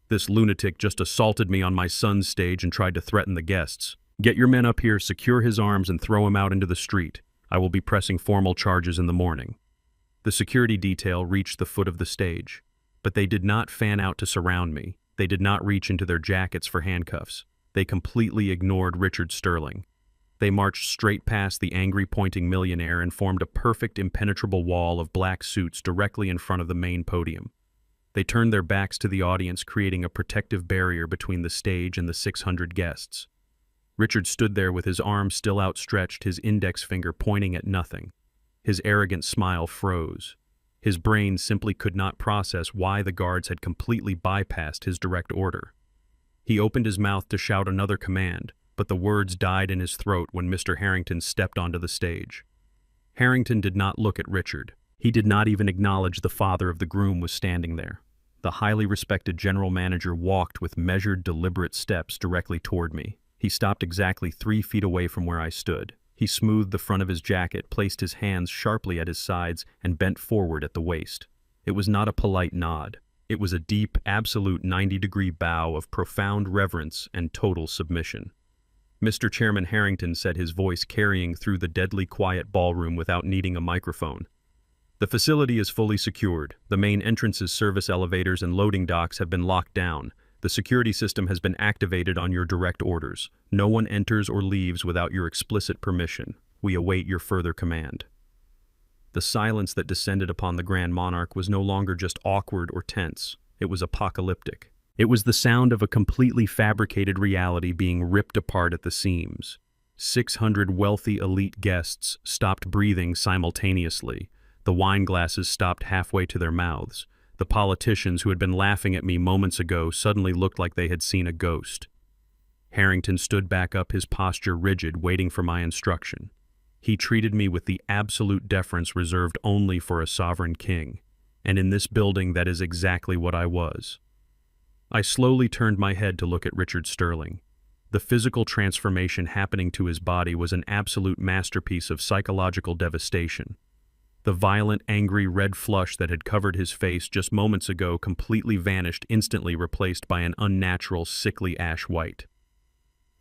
"This lunatic just assaulted me on my son's stage and tried to threaten the guests. Get your men up here, secure his arms, and throw him out into the street. I will be pressing formal charges in the morning." The security detail reached the foot of the stage, but they did not fan out to surround me. They did not reach into their jackets for handcuffs. They completely ignored Richard Sterling. They marched straight past the angry, pointing millionaire and formed a perfect, impenetrable wall of black suits directly in front of the main podium. They turned their backs to the audience, creating a protective barrier between the stage and the 600 guests. Richard stood there with his arms still outstretched, his index finger pointing at nothing. His arrogant smile froze. His brain simply could not process why the guards had completely bypassed his direct order. He opened his mouth to shout another command, but the words died in his throat when Mr. Harrington stepped onto the stage. Harrington did not look at Richard. He did not even acknowledge the father of the groom was standing there. The highly respected general manager walked with measured, deliberate steps directly toward me. He stopped exactly 3 feet away from where I stood. He smoothed the front of his jacket, placed his hands sharply at his sides, and bent forward at the waist. It was not a polite nod. It was a deep, absolute 90-degree bow of profound reverence and total submission. Mr. Chairman Harrington said, his voice carrying through the deadly quiet ballroom without needing a microphone. "The facility is fully secured. The main entrances, service elevators, and loading docks have been locked down. The security system has been activated on your direct orders. No one enters or leaves without your explicit permission. We await your further command." The silence that descended upon the Grand Monarch was no longer just awkward or tense. It was apocalyptic. It was the sound of a completely fabricated reality being ripped apart at the seams. 600 wealthy elite guests stopped breathing simultaneously. The wine glasses stopped halfway to their mouths. The politicians who had been laughing at me moments ago suddenly looked like they had seen a ghost. Harrington stood back up, his posture rigid, waiting for my instruction. He treated me with the absolute deference reserved only for a sovereign king, and in this building that is exactly what I was. I slowly turned my head to look at Richard Sterling. The physical transformation happening to his body was an absolute masterpiece of psychological devastation. The violent, angry red flush that had covered his face just moments ago completely vanished, instantly replaced by an unnatural, sickly ash white.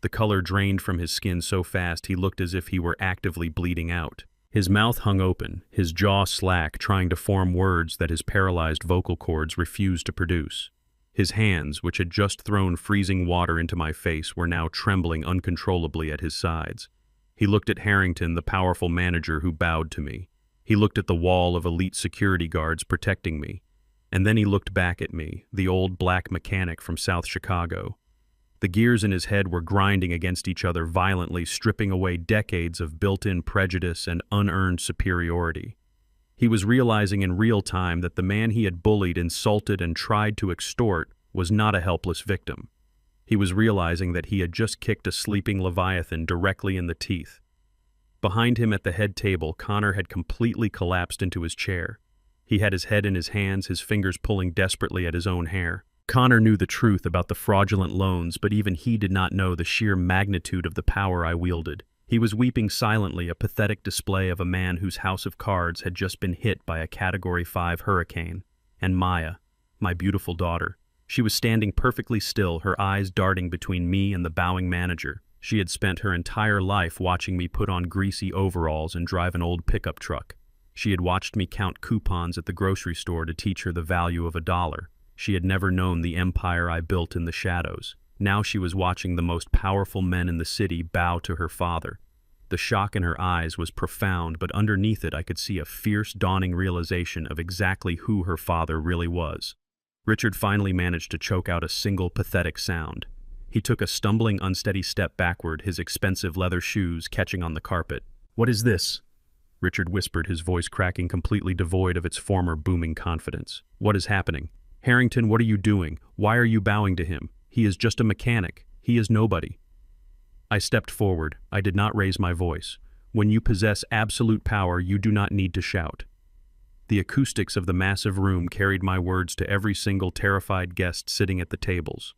The color drained from his skin so fast he looked as if he were actively bleeding out. His mouth hung open, his jaw slack, trying to form words that his paralyzed vocal cords refused to produce. His hands, which had just thrown freezing water into my face, were now trembling uncontrollably at his sides. He looked at Harrington, the powerful manager who bowed to me. He looked at the wall of elite security guards protecting me. And then he looked back at me, the old black mechanic from South Chicago. The gears in his head were grinding against each other violently, stripping away decades of built-in prejudice and unearned superiority. He was realizing in real time that the man he had bullied, insulted, and tried to extort was not a helpless victim. He was realizing that he had just kicked a sleeping Leviathan directly in the teeth. Behind him at the head table, Connor had completely collapsed into his chair. He had his head in his hands, his fingers pulling desperately at his own hair. Connor knew the truth about the fraudulent loans, but even he did not know the sheer magnitude of the power I wielded. He was weeping silently, a pathetic display of a man whose house of cards had just been hit by a Category 5 hurricane. And Maya, my beautiful daughter, she was standing perfectly still, her eyes darting between me and the bowing manager. She had spent her entire life watching me put on greasy overalls and drive an old pickup truck. She had watched me count coupons at the grocery store to teach her the value of $1. She had never known the empire I built in the shadows. Now she was watching the most powerful men in the city bow to her father. The shock in her eyes was profound, but underneath it I could see a fierce, dawning realization of exactly who her father really was. Richard finally managed to choke out a single pathetic sound. He took a stumbling, unsteady step backward, his expensive leather shoes catching on the carpet. "What is this?" Richard whispered, his voice cracking, completely devoid of its former booming confidence. "What is happening? Harrington, what are you doing? Why are you bowing to him? He is just a mechanic. He is nobody." I stepped forward. I did not raise my voice. When you possess absolute power, you do not need to shout. The acoustics of the massive room carried my words to every single terrified guest sitting at the tables.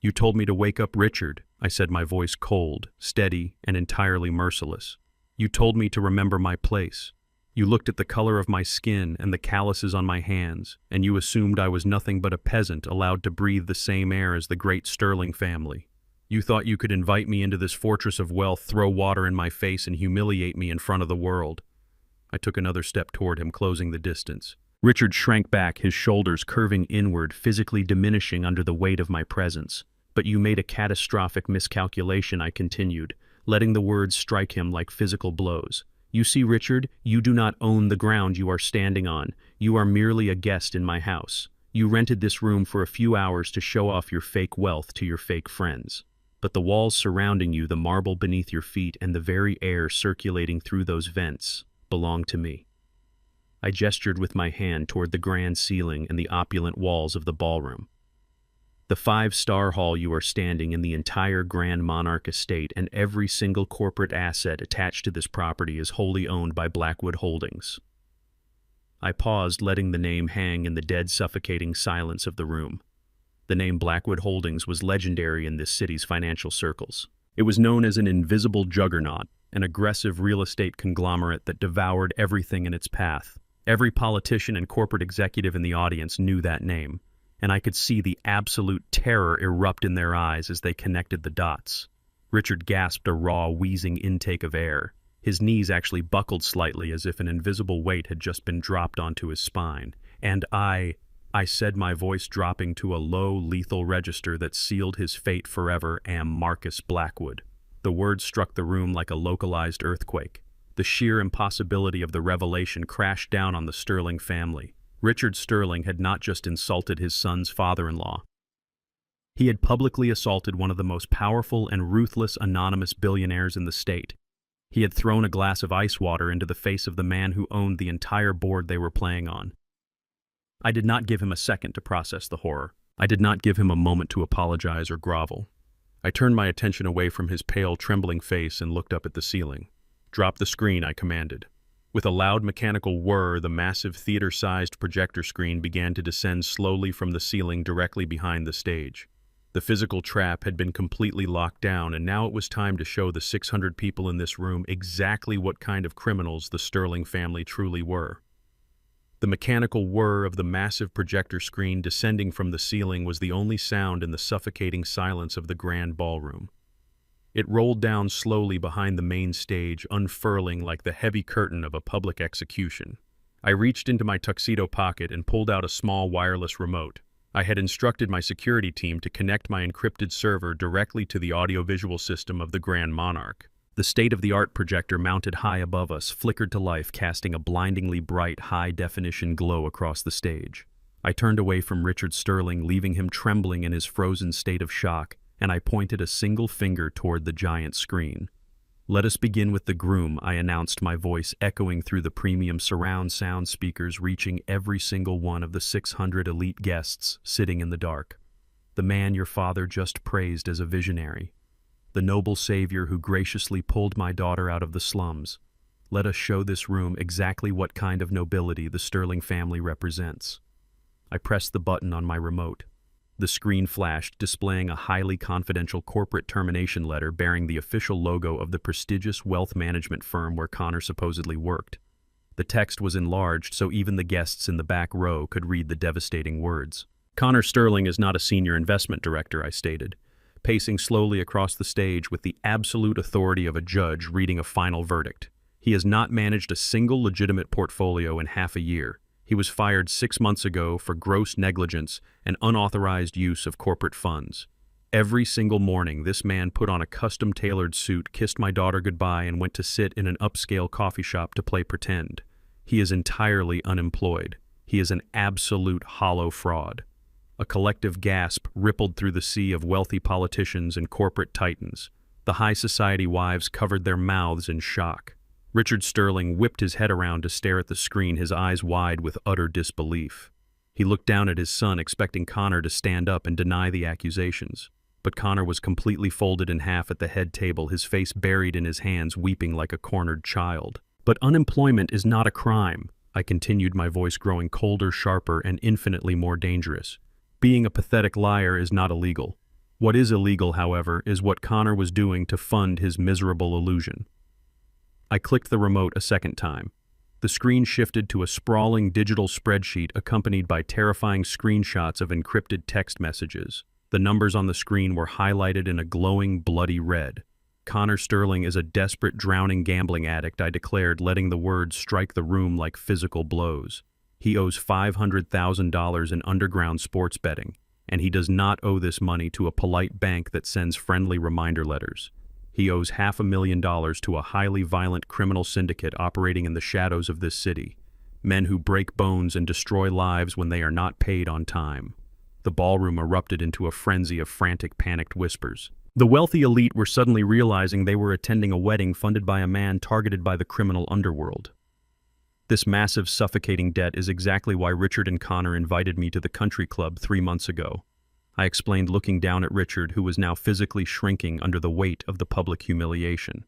"You told me to wake up Richard," I said, my voice cold, steady, and entirely merciless. "You told me to remember my place. You looked at the color of my skin and the calluses on my hands, and you assumed I was nothing but a peasant allowed to breathe the same air as the great Sterling family. You thought you could invite me into this fortress of wealth, throw water in my face, and humiliate me in front of the world." I took another step toward him, closing the distance. Richard shrank back, his shoulders curving inward, physically diminishing under the weight of my presence. "But you made a catastrophic miscalculation," I continued, letting the words strike him like physical blows. "You see, Richard, you do not own the ground you are standing on. You are merely a guest in my house. You rented this room for a few hours to show off your fake wealth to your fake friends. But the walls surrounding you, the marble beneath your feet, and the very air circulating through those vents belong to me." I gestured with my hand toward the grand ceiling and the opulent walls of the ballroom. "The 5-star hall you are standing in, the entire Grand Monarch estate, and every single corporate asset attached to this property is wholly owned by Blackwood Holdings." I paused, letting the name hang in the dead, suffocating silence of the room. The name Blackwood Holdings was legendary in this city's financial circles. It was known as an invisible juggernaut, an aggressive real estate conglomerate that devoured everything in its path. Every politician and corporate executive in the audience knew that name, and I could see the absolute terror erupt in their eyes as they connected the dots. Richard gasped a raw, wheezing intake of air. His knees actually buckled slightly, as if an invisible weight had just been dropped onto his spine. "And I said, my voice dropping to a low, lethal register that sealed his fate forever, am Marcus Blackwood." The words struck the room like a localized earthquake. The sheer impossibility of the revelation crashed down on the Sterling family. Richard Sterling had not just insulted his son's father-in-law. He had publicly assaulted one of the most powerful and ruthless anonymous billionaires in the state. He had thrown a glass of ice water into the face of the man who owned the entire board they were playing on. I did not give him a second to process the horror. I did not give him a moment to apologize or grovel. I turned my attention away from his pale, trembling face and looked up at the ceiling. "Drop the screen," I commanded. With a loud mechanical whir, the massive theater-sized projector screen began to descend slowly from the ceiling directly behind the stage. The physical trap had been completely locked down, and now it was time to show the 600 people in this room exactly what kind of criminals the Sterling family truly were. The mechanical whir of the massive projector screen descending from the ceiling was the only sound in the suffocating silence of the grand ballroom. It rolled down slowly behind the main stage, unfurling like the heavy curtain of a public execution. I reached into my tuxedo pocket and pulled out a small wireless remote. I had instructed my security team to connect my encrypted server directly to the audiovisual system of the Grand Monarch. The state-of-the-art projector mounted high above us flickered to life, casting a blindingly bright, high-definition glow across the stage. I turned away from Richard Sterling, leaving him trembling in his frozen state of shock, and I pointed a single finger toward the giant screen. "Let us begin with the groom," I announced, my voice echoing through the premium surround sound speakers, reaching every single one of the 600 elite guests sitting in the dark. "The man your father just praised as a visionary. The noble savior who graciously pulled my daughter out of the slums. Let us show this room exactly what kind of nobility the Sterling family represents." I pressed the button on my remote. The screen flashed, displaying a highly confidential corporate termination letter bearing the official logo of the prestigious wealth management firm where Connor supposedly worked. The text was enlarged so even the guests in the back row could read the devastating words. "Connor Sterling is not a senior investment director," I stated, pacing slowly across the stage with the absolute authority of a judge reading a final verdict. "He has not managed a single legitimate portfolio in half a year. He was fired 6 months ago for gross negligence and unauthorized use of corporate funds. Every single morning, this man put on a custom-tailored suit, kissed my daughter goodbye, and went to sit in an upscale coffee shop to play pretend. He is entirely unemployed. He is an absolute hollow fraud." A collective gasp rippled through the sea of wealthy politicians and corporate titans. The high society wives covered their mouths in shock. Richard Sterling whipped his head around to stare at the screen, his eyes wide with utter disbelief. He looked down at his son, expecting Connor to stand up and deny the accusations. But Connor was completely folded in half at the head table, his face buried in his hands, weeping like a cornered child. "But unemployment is not a crime," I continued, my voice growing colder, sharper, and infinitely more dangerous. "Being a pathetic liar is not illegal. What is illegal, however, is what Connor was doing to fund his miserable illusion." I clicked the remote a second time. The screen shifted to a sprawling digital spreadsheet accompanied by terrifying screenshots of encrypted text messages. The numbers on the screen were highlighted in a glowing, bloody red. "Connor Sterling is a desperate, drowning gambling addict," I declared, letting the words strike the room like physical blows. "He owes $500,000 in underground sports betting, and he does not owe this money to a polite bank that sends friendly reminder letters. He owes $500,000 to a highly violent criminal syndicate operating in the shadows of this city. Men who break bones and destroy lives when they are not paid on time." The ballroom erupted into a frenzy of frantic, panicked whispers. The wealthy elite were suddenly realizing they were attending a wedding funded by a man targeted by the criminal underworld. "This massive, suffocating debt is exactly why Richard and Connor invited me to the country club 3 months ago," I explained, looking down at Richard, who was now physically shrinking under the weight of the public humiliation.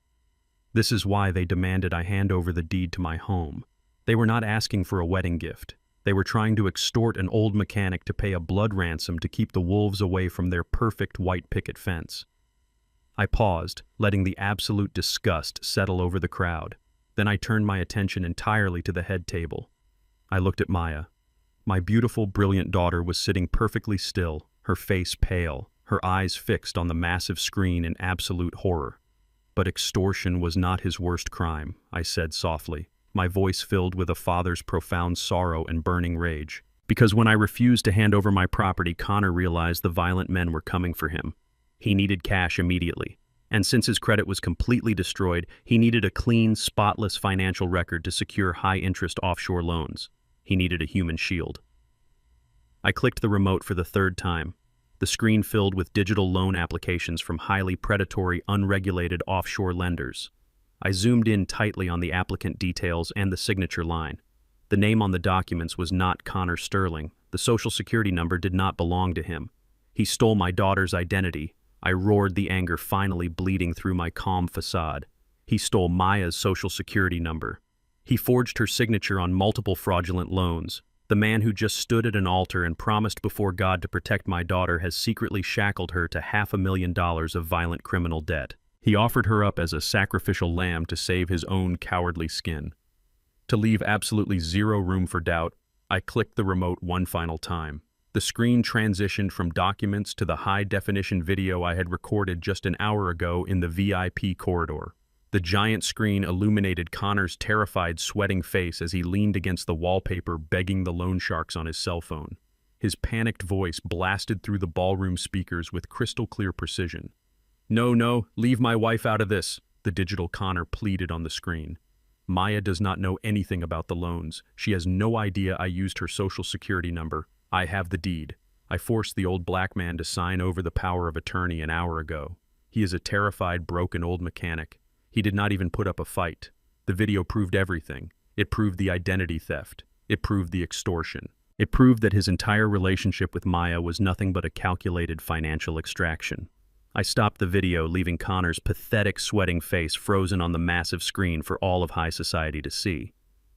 "This is why they demanded I hand over the deed to my home. They were not asking for a wedding gift. They were trying to extort an old mechanic to pay a blood ransom to keep the wolves away from their perfect white picket fence." I paused, letting the absolute disgust settle over the crowd. Then I turned my attention entirely to the head table. I looked at Maya. My beautiful, brilliant daughter was sitting perfectly still, her face pale, her eyes fixed on the massive screen in absolute horror. "But extortion was not his worst crime," I said softly, my voice filled with a father's profound sorrow and burning rage. "Because when I refused to hand over my property, Connor realized the violent men were coming for him. He needed cash immediately. And since his credit was completely destroyed, he needed a clean, spotless financial record to secure high-interest offshore loans. He needed a human shield." I clicked the remote for the third time. The screen filled with digital loan applications from highly predatory, unregulated offshore lenders. I zoomed in tightly on the applicant details and the signature line. The name on the documents was not Connor Sterling. The social security number did not belong to him. He stole my daughter's identity. I roared, the anger finally bleeding through my calm facade. He stole Maya's social security number. He forged her signature on multiple fraudulent loans. The man who just stood at an altar and promised before God to protect my daughter has secretly shackled her to $500,000 of violent criminal debt. He offered her up as a sacrificial lamb to save his own cowardly skin. To leave absolutely zero room for doubt, I clicked the remote one final time. The screen transitioned from documents to the high-definition video I had recorded just an hour ago in the VIP corridor. The giant screen illuminated Connor's terrified, sweating face as he leaned against the wallpaper begging the loan sharks on his cell phone. His panicked voice blasted through the ballroom speakers with crystal-clear precision. No, leave my wife out of this, the digital Connor pleaded on the screen. Maya does not know anything about the loans. She has no idea I used her social security number. I have the deed. I forced the old black man to sign over the power of attorney an hour ago. He is a terrified, broken old mechanic. He did not even put up a fight. The video proved everything. It proved the identity theft. It proved the extortion. It proved that his entire relationship with Maya was nothing but a calculated financial extraction. I stopped the video, leaving Connor's pathetic, sweating face frozen on the massive screen for all of high society to see.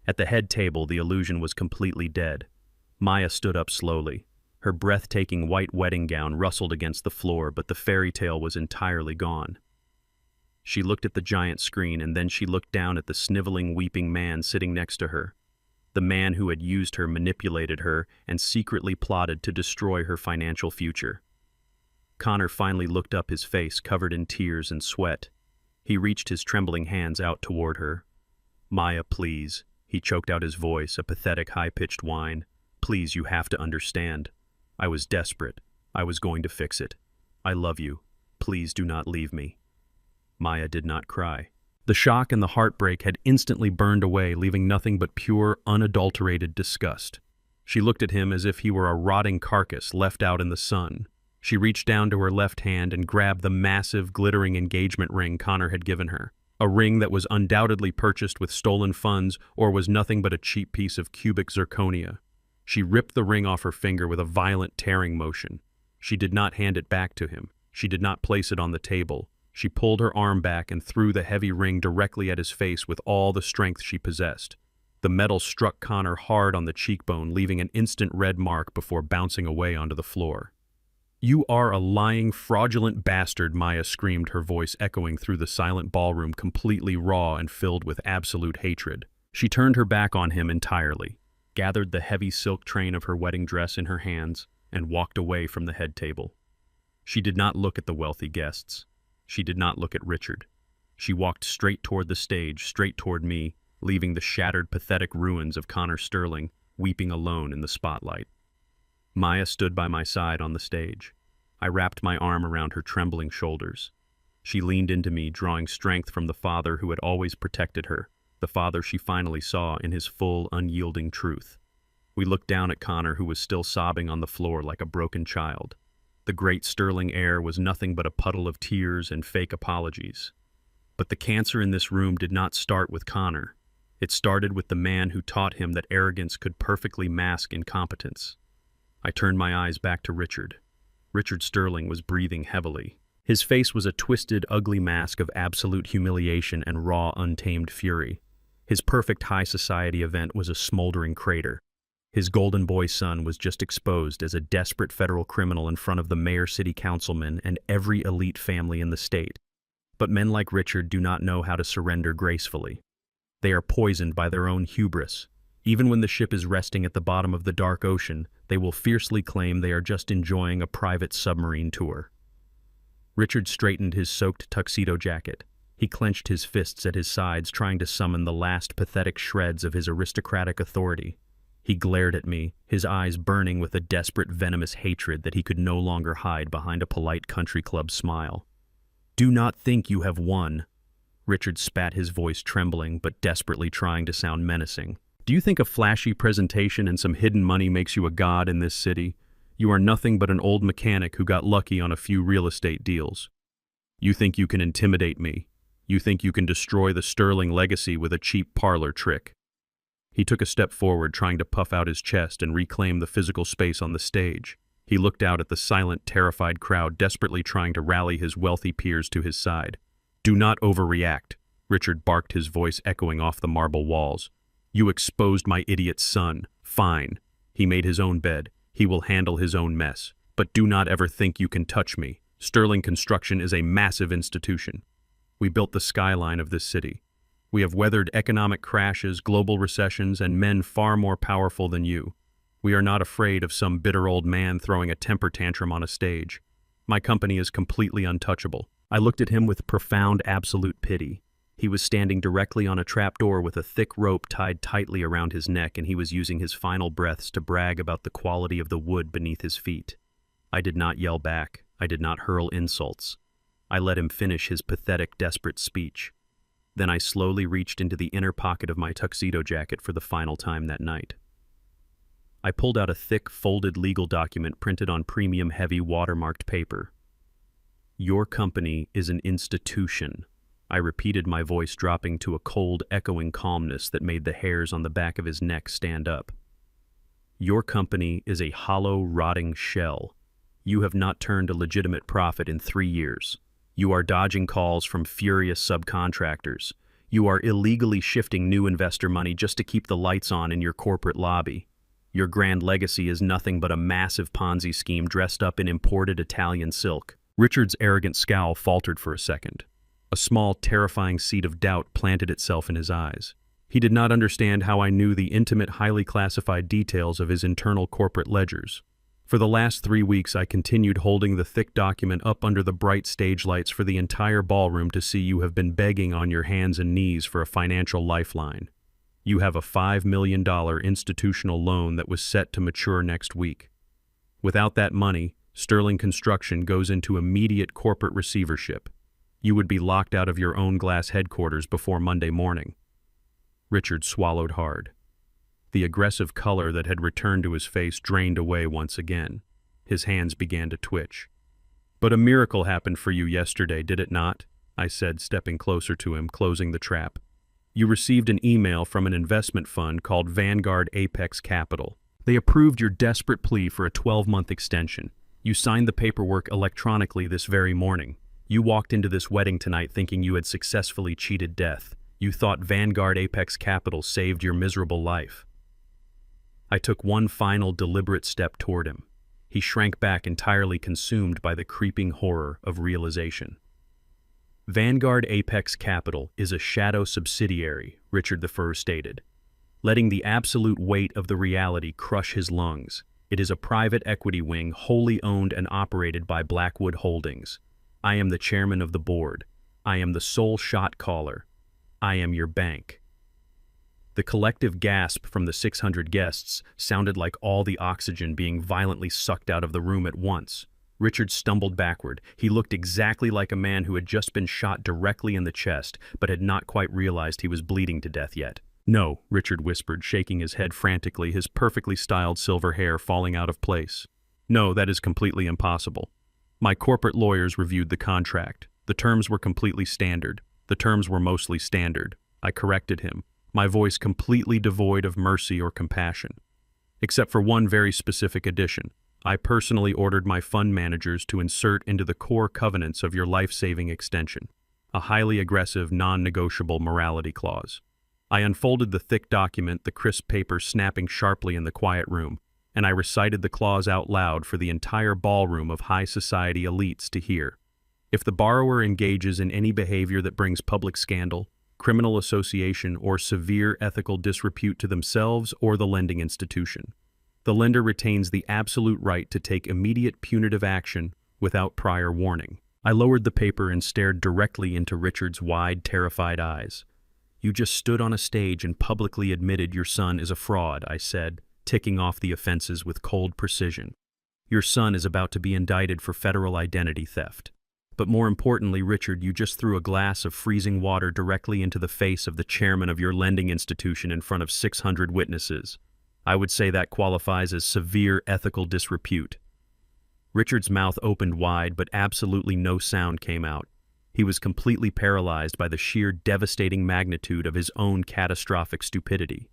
At the head table, the illusion was completely dead. Maya stood up slowly. Her breathtaking white wedding gown rustled against the floor, but the fairy tale was entirely gone. She looked at the giant screen, and then she looked down at the sniveling, weeping man sitting next to her. The man who had used her, manipulated her, and secretly plotted to destroy her financial future. Connor finally looked up, his face covered in tears and sweat. He reached his trembling hands out toward her. "Maya, please." He choked out his voice, a pathetic, high-pitched whine. "Please, you have to understand. I was desperate. I was going to fix it. I love you. Please do not leave me." Maya did not cry. The shock and the heartbreak had instantly burned away, leaving nothing but pure, unadulterated disgust. She looked at him as if he were a rotting carcass left out in the sun. She reached down to her left hand and grabbed the massive, glittering engagement ring Connor had given her. A ring that was undoubtedly purchased with stolen funds or was nothing but a cheap piece of cubic zirconia. She ripped the ring off her finger with a violent tearing motion. She did not hand it back to him. She did not place it on the table. She pulled her arm back and threw the heavy ring directly at his face with all the strength she possessed. The metal struck Connor hard on the cheekbone, leaving an instant red mark before bouncing away onto the floor. "You are a lying, fraudulent bastard," Maya screamed, her voice echoing through the silent ballroom, completely raw and filled with absolute hatred. She turned her back on him entirely, gathered the heavy silk train of her wedding dress in her hands, and walked away from the head table. She did not look at the wealthy guests. She did not look at Richard. She walked straight toward the stage, straight toward me, leaving the shattered, pathetic ruins of Connor Sterling, weeping alone in the spotlight. Maya stood by my side on the stage. I wrapped my arm around her trembling shoulders. She leaned into me, drawing strength from the father who had always protected her, the father she finally saw in his full, unyielding truth. We looked down at Connor, who was still sobbing on the floor like a broken child. The great Sterling heir was nothing but a puddle of tears and fake apologies. But the cancer in this room did not start with Connor. It started with the man who taught him that arrogance could perfectly mask incompetence. I turned my eyes back to Richard. Richard Sterling was breathing heavily. His face was a twisted, ugly mask of absolute humiliation and raw, untamed fury. His perfect high society event was a smoldering crater. His golden boy son was just exposed as a desperate federal criminal in front of the mayor, city councilman, and every elite family in the state. But men like Richard do not know how to surrender gracefully. They are poisoned by their own hubris. Even when the ship is resting at the bottom of the dark ocean, they will fiercely claim they are just enjoying a private submarine tour. Richard straightened his soaked tuxedo jacket. He clenched his fists at his sides, trying to summon the last pathetic shreds of his aristocratic authority. He glared at me, his eyes burning with a desperate, venomous hatred that he could no longer hide behind a polite country club smile. "Do not think you have won." Richard spat, his voice trembling, but desperately trying to sound menacing. "Do you think a flashy presentation and some hidden money makes you a god in this city? You are nothing but an old mechanic who got lucky on a few real estate deals. You think you can intimidate me. You think you can destroy the Sterling legacy with a cheap parlor trick." He took a step forward, trying to puff out his chest and reclaim the physical space on the stage. He looked out at the silent, terrified crowd, desperately trying to rally his wealthy peers to his side. "Do not overreact," Richard barked, his voice echoing off the marble walls. "You exposed my idiot son. Fine. He made his own bed. He will handle his own mess. But do not ever think you can touch me. Sterling Construction is a massive institution. We built the skyline of this city. We have weathered economic crashes, global recessions, and men far more powerful than you. We are not afraid of some bitter old man throwing a temper tantrum on a stage. My company is completely untouchable. I looked at him with profound absolute pity. He was standing directly on a trapdoor with a thick rope tied tightly around his neck, and he was using his final breaths to brag about the quality of the wood beneath his feet. I did not yell back. I did not hurl insults. I let him finish his pathetic, desperate speech. Then I slowly reached into the inner pocket of my tuxedo jacket for the final time that night. I pulled out a thick, folded legal document printed on premium heavy watermarked paper. Your company is an institution. I repeated, my voice dropping to a cold, echoing calmness that made the hairs on the back of his neck stand up. Your company is a hollow, rotting shell. You have not turned a legitimate profit in 3 years. You are dodging calls from furious subcontractors. You are illegally shifting new investor money just to keep the lights on in your corporate lobby. Your grand legacy is nothing but a massive Ponzi scheme dressed up in imported Italian silk. Richard's arrogant scowl faltered for a second. A small, terrifying seed of doubt planted itself in his eyes. He did not understand how I knew the intimate, highly classified details of his internal corporate ledgers. For the last 3 weeks, I continued holding the thick document up under the bright stage lights for the entire ballroom to see. You have been begging on your hands and knees for a financial lifeline. You have a $5 million institutional loan that was set to mature next week. Without that money, Sterling Construction goes into immediate corporate receivership. You would be locked out of your own glass headquarters before Monday morning. Richard swallowed hard. The aggressive color that had returned to his face drained away once again. His hands began to twitch. But a miracle happened for you yesterday, did it not? I said, stepping closer to him, closing the trap. You received an email from an investment fund called Vanguard Apex Capital. They approved your desperate plea for a 12-month extension. You signed the paperwork electronically this very morning. You walked into this wedding tonight thinking you had successfully cheated death. You thought Vanguard Apex Capital saved your miserable life. I took one final deliberate step toward him. He shrank back, entirely consumed by the creeping horror of realization. Vanguard Apex Capital is a shadow subsidiary, Richard I stated, letting the absolute weight of the reality crush his lungs. It is a private equity wing wholly owned and operated by Blackwood Holdings. I am the chairman of the board. I am the sole shot caller. I am your bank. The collective gasp from the 600 guests sounded like all the oxygen being violently sucked out of the room at once. Richard stumbled backward. He looked exactly like a man who had just been shot directly in the chest, but had not quite realized he was bleeding to death yet. No, Richard whispered, shaking his head frantically, his perfectly styled silver hair falling out of place. No, that is completely impossible. My corporate lawyers reviewed the contract. The terms were completely standard. The terms were mostly standard. I corrected him, my voice completely devoid of mercy or compassion. Except for one very specific addition. I personally ordered my fund managers to insert into the core covenants of your life-saving extension a highly aggressive, non-negotiable morality clause. I unfolded the thick document, the crisp paper snapping sharply in the quiet room, and I recited the clause out loud for the entire ballroom of high society elites to hear. If the borrower engages in any behavior that brings public scandal, criminal association, or severe ethical disrepute to themselves or the lending institution, the lender retains the absolute right to take immediate punitive action without prior warning. I lowered the paper and stared directly into Richard's wide, terrified eyes. You just stood on a stage and publicly admitted your son is a fraud, I said, ticking off the offenses with cold precision. Your son is about to be indicted for federal identity theft. But more importantly, Richard, you just threw a glass of freezing water directly into the face of the chairman of your lending institution in front of 600 witnesses. I would say that qualifies as severe ethical disrepute. Richard's mouth opened wide, but absolutely no sound came out. He was completely paralyzed by the sheer devastating magnitude of his own catastrophic stupidity.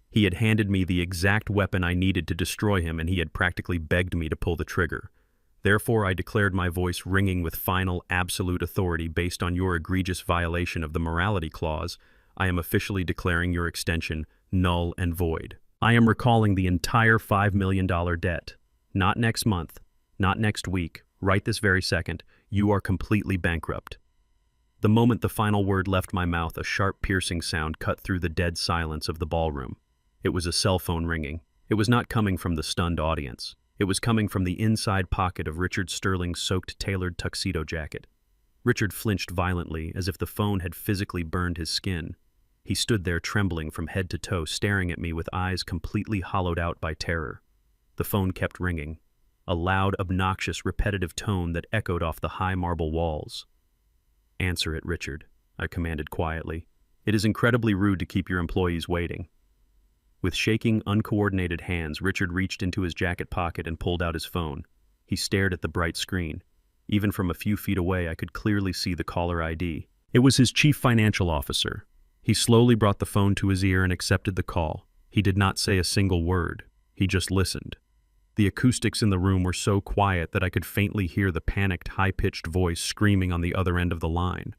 He had handed me the exact weapon I needed to destroy him, and he had practically begged me to pull the trigger. Therefore, I declared, my voice ringing with final, absolute authority based on your egregious violation of the morality clause, I am officially declaring your extension null and void. I am recalling the entire $5 million debt. Not next month, not next week, right this very second. You are completely bankrupt. The moment the final word left my mouth, a sharp, piercing sound cut through the dead silence of the ballroom. It was a cell phone ringing, It was not coming from the stunned audience. It was coming from the inside pocket of Richard Sterling's soaked tailored tuxedo jacket. Richard flinched violently, as if the phone had physically burned his skin. He stood there trembling from head to toe, staring at me with eyes completely hollowed out by terror. The phone kept ringing, a loud, obnoxious, repetitive tone that echoed off the high marble walls. "Answer it, Richard," I commanded quietly. "It is incredibly rude to keep your employees waiting." With shaking, uncoordinated hands, Richard reached into his jacket pocket and pulled out his phone. He stared at the bright screen. Even from a few feet away, I could clearly see the caller ID. It was his chief financial officer. He slowly brought the phone to his ear and accepted the call. He did not say a single word. He just listened. The acoustics in the room were so quiet that I could faintly hear the panicked, high-pitched voice screaming on the other end of the line.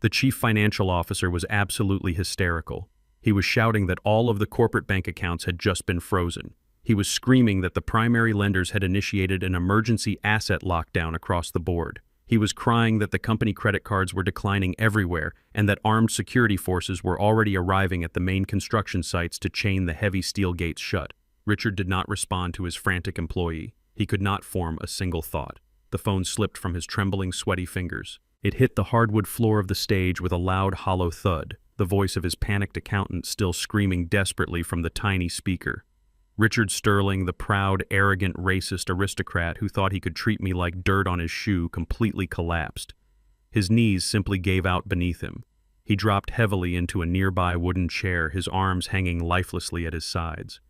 The chief financial officer was absolutely hysterical. He was shouting that all of the corporate bank accounts had just been frozen. He was screaming that the primary lenders had initiated an emergency asset lockdown across the board. He was crying that the company credit cards were declining everywhere and that armed security forces were already arriving at the main construction sites to chain the heavy steel gates shut. Richard did not respond to his frantic employee. He could not form a single thought. The phone slipped from his trembling, sweaty fingers. It hit the hardwood floor of the stage with a loud, hollow thud, the voice of his panicked accountant still screaming desperately from the tiny speaker. Richard Sterling, the proud, arrogant, racist aristocrat who thought he could treat me like dirt on his shoe, completely collapsed. His knees simply gave out beneath him. He dropped heavily into a nearby wooden chair, his arms hanging lifelessly at his sides.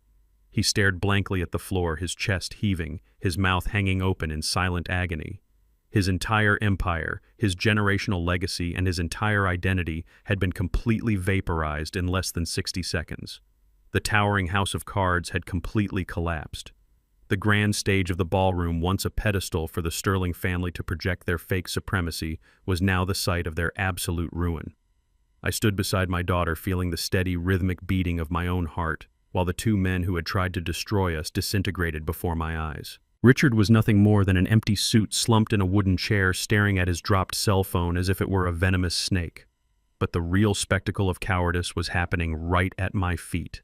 He stared blankly at the floor, his chest heaving, his mouth hanging open in silent agony. His entire empire, his generational legacy, and his entire identity had been completely vaporized in less than 60 seconds. The towering house of cards had completely collapsed. The grand stage of the ballroom, once a pedestal for the Sterling family to project their fake supremacy, was now the site of their absolute ruin. I stood beside my daughter, feeling the steady, rhythmic beating of my own heart, while the two men who had tried to destroy us disintegrated before my eyes. Richard was nothing more than an empty suit slumped in a wooden chair, staring at his dropped cell phone as if it were a venomous snake. But the real spectacle of cowardice was happening right at my feet.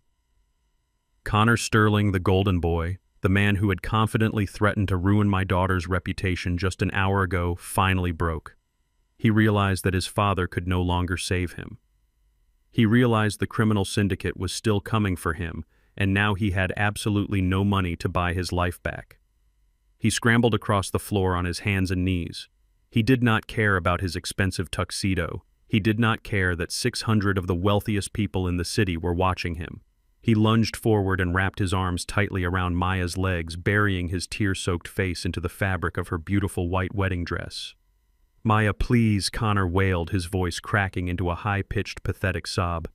Connor Sterling, the golden boy, the man who had confidently threatened to ruin my daughter's reputation just an hour ago, finally broke. He realized that his father could no longer save him. He realized the criminal syndicate was still coming for him, and now he had absolutely no money to buy his life back. He scrambled across the floor on his hands and knees. He did not care about his expensive tuxedo. He did not care that 600 of the wealthiest people in the city were watching him. He lunged forward and wrapped his arms tightly around Maya's legs, burying his tear-soaked face into the fabric of her beautiful white wedding dress. "Maya, please," Connor wailed, his voice cracking into a high-pitched, pathetic sob.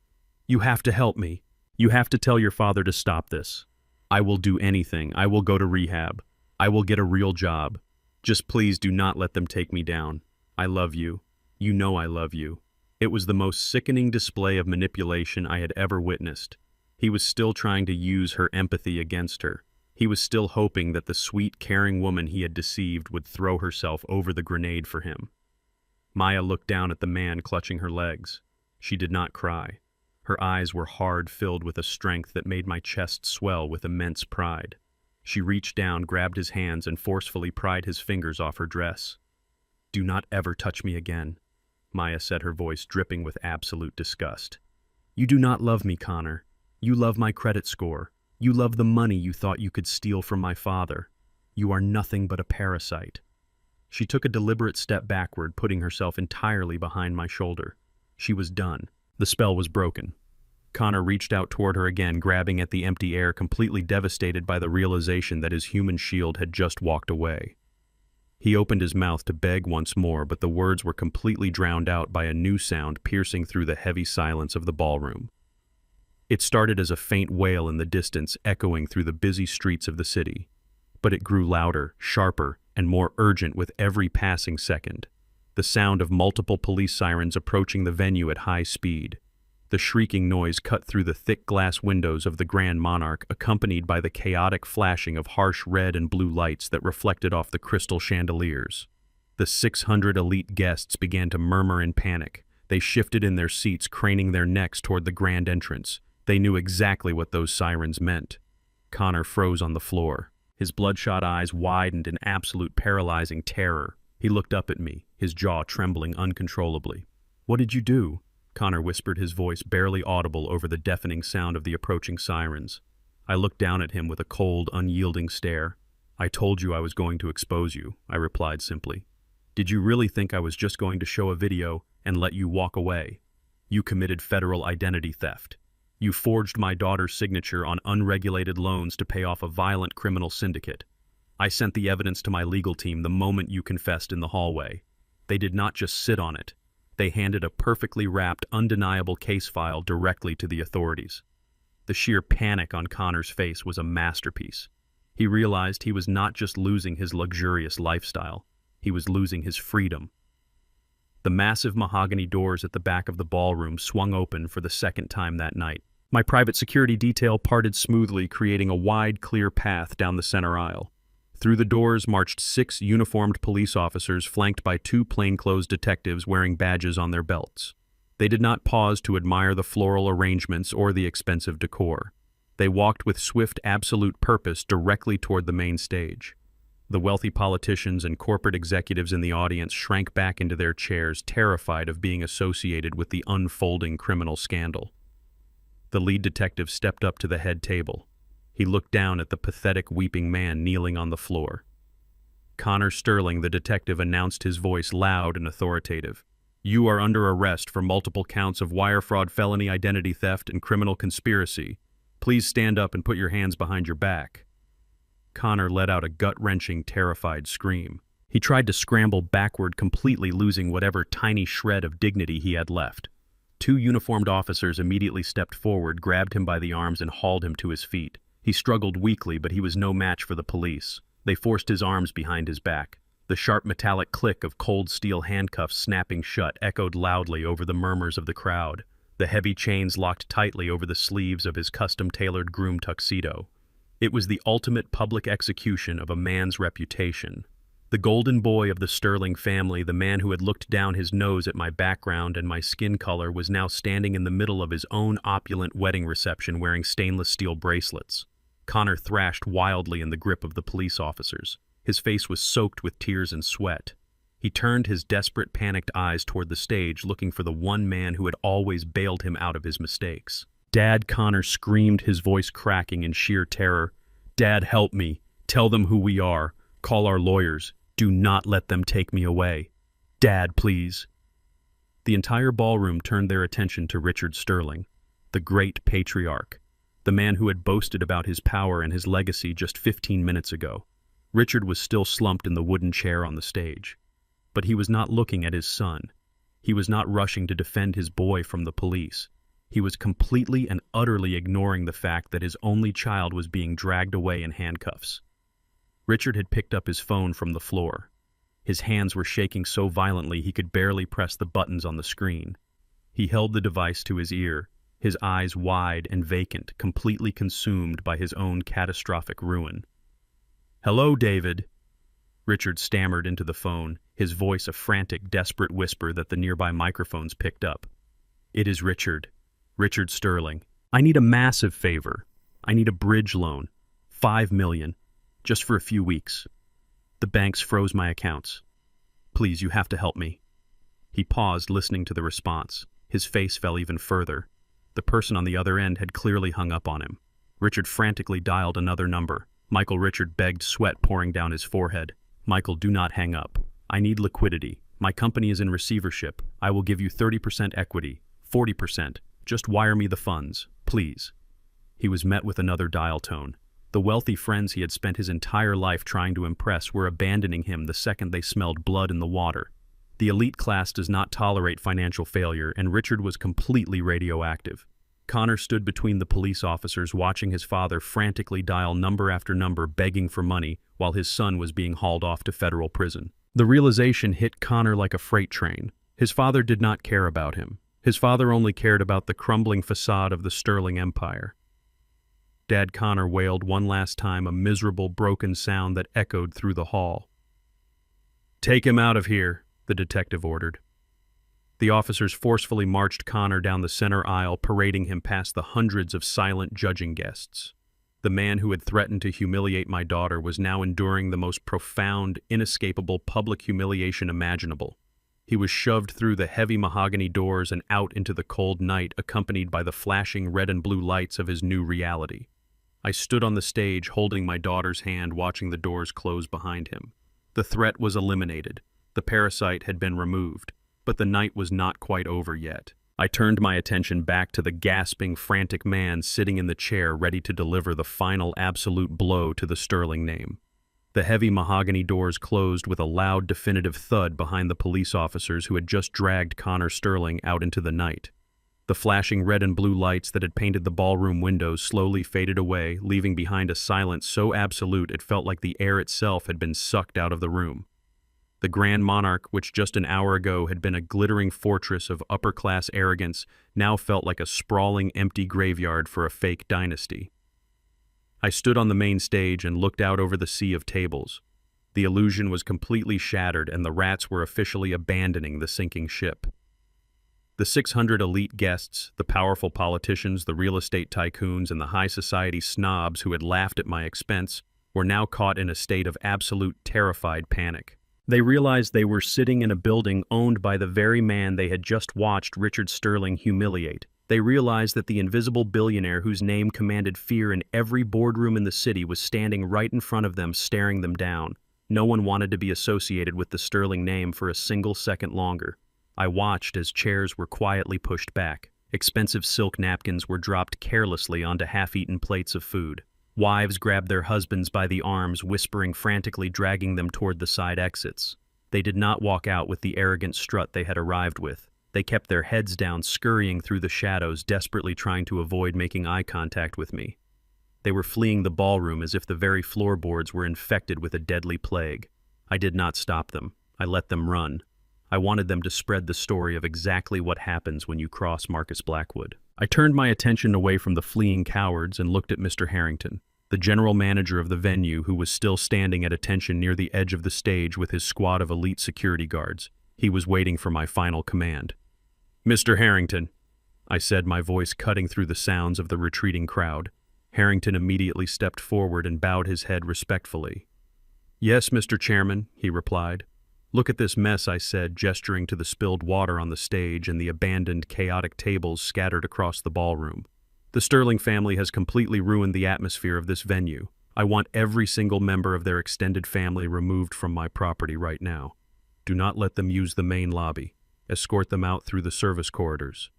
"You have to help me. You have to tell your father to stop this. I will do anything. I will go to rehab. I will get a real job. Just please do not let them take me down. I love you. You know I love you." It was the most sickening display of manipulation I had ever witnessed. He was still trying to use her empathy against her. He was still hoping that the sweet, caring woman he had deceived would throw herself over the grenade for him. Maya looked down at the man clutching her legs. She did not cry. Her eyes were hard, filled with a strength that made my chest swell with immense pride. She reached down, grabbed his hands, and forcefully pried his fingers off her dress. "Do not ever touch me again," Maya said, her voice dripping with absolute disgust. "You do not love me, Connor. You love my credit score. You love the money you thought you could steal from my father. You are nothing but a parasite." She took a deliberate step backward, putting herself entirely behind my shoulder. She was done. The spell was broken. Connor reached out toward her again, grabbing at the empty air, completely devastated by the realization that his human shield had just walked away. He opened his mouth to beg once more, but the words were completely drowned out by a new sound piercing through the heavy silence of the ballroom. It started as a faint wail in the distance, echoing through the busy streets of the city. But it grew louder, sharper, and more urgent with every passing second. The sound of multiple police sirens approaching the venue at high speed. The shrieking noise cut through the thick glass windows of the Grand Monarch, accompanied by the chaotic flashing of harsh red and blue lights that reflected off the crystal chandeliers. The 600 elite guests began to murmur in panic. They shifted in their seats, craning their necks toward the grand entrance. They knew exactly what those sirens meant. Connor froze on the floor. His bloodshot eyes widened in absolute paralyzing terror. He looked up at me, his jaw trembling uncontrollably. "What did you do?" Connor whispered, his voice barely audible over the deafening sound of the approaching sirens. I looked down at him with a cold, unyielding stare. "I told you I was going to expose you," I replied simply. "Did you really think I was just going to show a video and let you walk away? You committed federal identity theft. You forged my daughter's signature on unregulated loans to pay off a violent criminal syndicate. I sent the evidence to my legal team the moment you confessed in the hallway. They did not just sit on it. They handed a perfectly wrapped, undeniable case file directly to the authorities." The sheer panic on Connor's face was a masterpiece. He realized he was not just losing his luxurious lifestyle, he was losing his freedom. The massive mahogany doors at the back of the ballroom swung open for the second time that night. My private security detail parted smoothly, creating a wide, clear path down the center aisle. Through the doors marched 6 uniformed police officers flanked by 2 plainclothes detectives wearing badges on their belts. They did not pause to admire the floral arrangements or the expensive decor. They walked with swift, absolute purpose directly toward the main stage. The wealthy politicians and corporate executives in the audience shrank back into their chairs, terrified of being associated with the unfolding criminal scandal. The lead detective stepped up to the head table. He looked down at the pathetic, weeping man kneeling on the floor. "Connor Sterling," the detective announced, his voice loud and authoritative. "You are under arrest for multiple counts of wire fraud, felony identity theft, and criminal conspiracy. Please stand up and put your hands behind your back." Connor let out a gut-wrenching, terrified scream. He tried to scramble backward, completely losing whatever tiny shred of dignity he had left. 2 uniformed officers immediately stepped forward, grabbed him by the arms, and hauled him to his feet. He struggled weakly, but he was no match for the police. They forced his arms behind his back. The sharp metallic click of cold steel handcuffs snapping shut echoed loudly over the murmurs of the crowd. The heavy chains locked tightly over the sleeves of his custom-tailored groom tuxedo. It was the ultimate public execution of a man's reputation. The golden boy of the Sterling family, the man who had looked down his nose at my background and my skin color, was now standing in the middle of his own opulent wedding reception wearing stainless steel bracelets. Connor thrashed wildly in the grip of the police officers. His face was soaked with tears and sweat. He turned his desperate, panicked eyes toward the stage, looking for the one man who had always bailed him out of his mistakes. "Dad," Connor screamed, his voice cracking in sheer terror. "Dad, help me. Tell them who we are. Call our lawyers. Do not let them take me away. Dad, please." The entire ballroom turned their attention to Richard Sterling, the great patriarch, the man who had boasted about his power and his legacy just 15 minutes ago. Richard was still slumped in the wooden chair on the stage. But he was not looking at his son. He was not rushing to defend his boy from the police. He was completely and utterly ignoring the fact that his only child was being dragged away in handcuffs. Richard had picked up his phone from the floor. His hands were shaking so violently he could barely press the buttons on the screen. He held the device to his ear, his eyes wide and vacant, completely consumed by his own catastrophic ruin. "Hello, David," Richard stammered into the phone, his voice a frantic, desperate whisper that the nearby microphones picked up. "It is Richard. Richard Sterling. I need a massive favor. I need a bridge loan. $5 million. Just for a few weeks. The banks froze my accounts. Please, you have to help me." He paused, listening to the response. His face fell even further. The person on the other end had clearly hung up on him. Richard frantically dialed another number. "Michael," Richard begged, sweat pouring down his forehead. "Michael, do not hang up. I need liquidity. My company is in receivership. I will give you 30% equity, 40%. Just wire me the funds, please." He was met with another dial tone. The wealthy friends he had spent his entire life trying to impress were abandoning him the second they smelled blood in the water. The elite class does not tolerate financial failure, and Richard was completely radioactive. Connor stood between the police officers, watching his father frantically dial number after number, begging for money, while his son was being hauled off to federal prison. The realization hit Connor like a freight train. His father did not care about him. His father only cared about the crumbling facade of the Sterling Empire. Dad, Connor wailed one last time, a miserable, broken sound that echoed through the hall. "Take him out of here," the detective ordered. The officers forcefully marched Connor down the center aisle, parading him past the hundreds of silent judging guests. The man who had threatened to humiliate my daughter was now enduring the most profound, inescapable public humiliation imaginable. He was shoved through the heavy mahogany doors and out into the cold night, accompanied by the flashing red and blue lights of his new reality. I stood on the stage holding my daughter's hand, watching the doors close behind him. The threat was eliminated. The parasite had been removed, but the night was not quite over yet. I turned my attention back to the gasping, frantic man sitting in the chair ready to deliver the final absolute blow to the Sterling name. The heavy mahogany doors closed with a loud, definitive thud behind the police officers who had just dragged Connor Sterling out into the night. The flashing red and blue lights that had painted the ballroom windows slowly faded away, leaving behind a silence so absolute it felt like the air itself had been sucked out of the room. The Grand Monarch, which just an hour ago had been a glittering fortress of upper-class arrogance, now felt like a sprawling, empty graveyard for a fake dynasty. I stood on the main stage and looked out over the sea of tables. The illusion was completely shattered, and the rats were officially abandoning the sinking ship. The 600 elite guests, the powerful politicians, the real estate tycoons, and the high society snobs who had laughed at my expense were now caught in a state of absolute terrified panic. They realized they were sitting in a building owned by the very man they had just watched Richard Sterling humiliate. They realized that the invisible billionaire whose name commanded fear in every boardroom in the city was standing right in front of them, staring them down. No one wanted to be associated with the Sterling name for a single second longer. I watched as chairs were quietly pushed back. Expensive silk napkins were dropped carelessly onto half-eaten plates of food. Wives grabbed their husbands by the arms, whispering frantically, dragging them toward the side exits. They did not walk out with the arrogant strut they had arrived with. They kept their heads down, scurrying through the shadows, desperately trying to avoid making eye contact with me. They were fleeing the ballroom as if the very floorboards were infected with a deadly plague. I did not stop them. I let them run. I wanted them to spread the story of exactly what happens when you cross Marcus Blackwood. I turned my attention away from the fleeing cowards and looked at Mr. Harrington, the general manager of the venue, who was still standing at attention near the edge of the stage with his squad of elite security guards. He was waiting for my final command. "Mr. Harrington," I said, my voice cutting through the sounds of the retreating crowd. Harrington immediately stepped forward and bowed his head respectfully. "Yes, Mr. Chairman," he replied. "Look at this mess," I said, gesturing to the spilled water on the stage and the abandoned, chaotic tables scattered across the ballroom. "The Sterling family has completely ruined the atmosphere of this venue. I want every single member of their extended family removed from my property right now. Do not let them use the main lobby. Escort them out through the service corridors."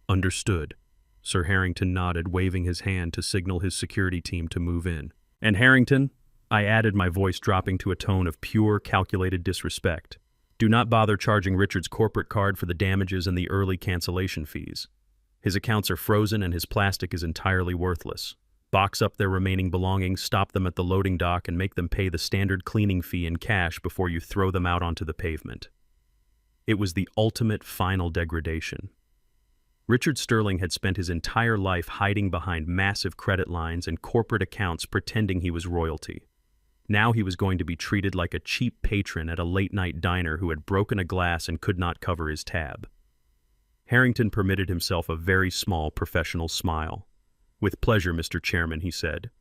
"Understood." Sir Harrington nodded, waving his hand to signal his security team to move in. "And Harrington," I added, my voice dropping to a tone of pure, calculated disrespect, "do not bother charging Richard's corporate card for the damages and the early cancellation fees. His accounts are frozen and his plastic is entirely worthless. Box up their remaining belongings, stop them at the loading dock, and make them pay the standard cleaning fee in cash before you throw them out onto the pavement." It was the ultimate final degradation. Richard Sterling had spent his entire life hiding behind massive credit lines and corporate accounts, pretending he was royalty. Now he was going to be treated like a cheap patron at a late-night diner who had broken a glass and could not cover his tab. Harrington permitted himself a very small professional smile. "With pleasure, Mr. Chairman," he said.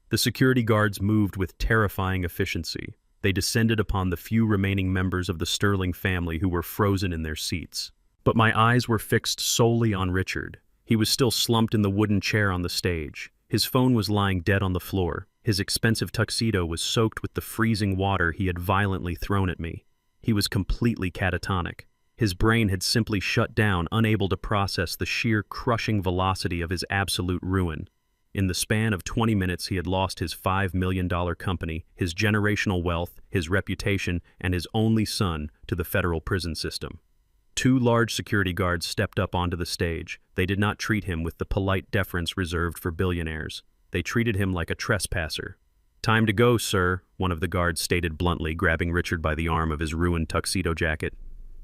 The security guards moved with terrifying efficiency. They descended upon the few remaining members of the Sterling family who were frozen in their seats. But my eyes were fixed solely on Richard. He was still slumped in the wooden chair on the stage. His phone was lying dead on the floor. His expensive tuxedo was soaked with the freezing water he had violently thrown at me. He was completely catatonic. His brain had simply shut down, unable to process the sheer crushing velocity of his absolute ruin. In the span of 20 minutes, he had lost his $5 million company, his generational wealth, his reputation, and his only son to the federal prison system. 2 large security guards stepped up onto the stage. They did not treat him with the polite deference reserved for billionaires. They treated him like a trespasser. "Time to go, sir," one of the guards stated bluntly, grabbing Richard by the arm of his ruined tuxedo jacket.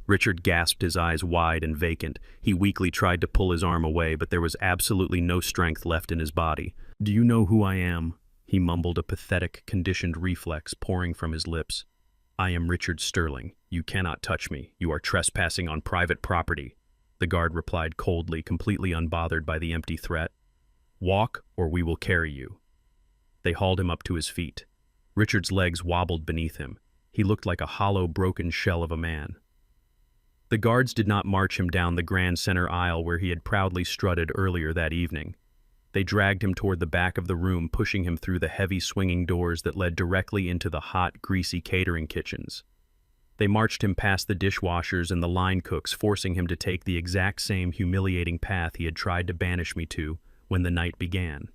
Richard gasped, his eyes wide and vacant. He weakly tried to pull his arm away, but there was absolutely no strength left in his body. "Do you know who I am?" he mumbled, a pathetic, conditioned reflex pouring from his lips. "I am Richard Sterling. You cannot touch me. You are trespassing on private property," the guard replied coldly, completely unbothered by the empty threat. Walk, or we will carry you." They hauled him up to his feet. Richard's legs wobbled beneath him. He looked like a hollow, broken shell of a man. The guards did not march him down the grand center aisle where he had proudly strutted earlier that evening. They dragged him toward the back of the room, pushing him through the heavy swinging doors that led directly into the hot, greasy catering kitchens. They marched him past the dishwashers and the line cooks, forcing him to take the exact same humiliating path he had tried to banish me to when the night began.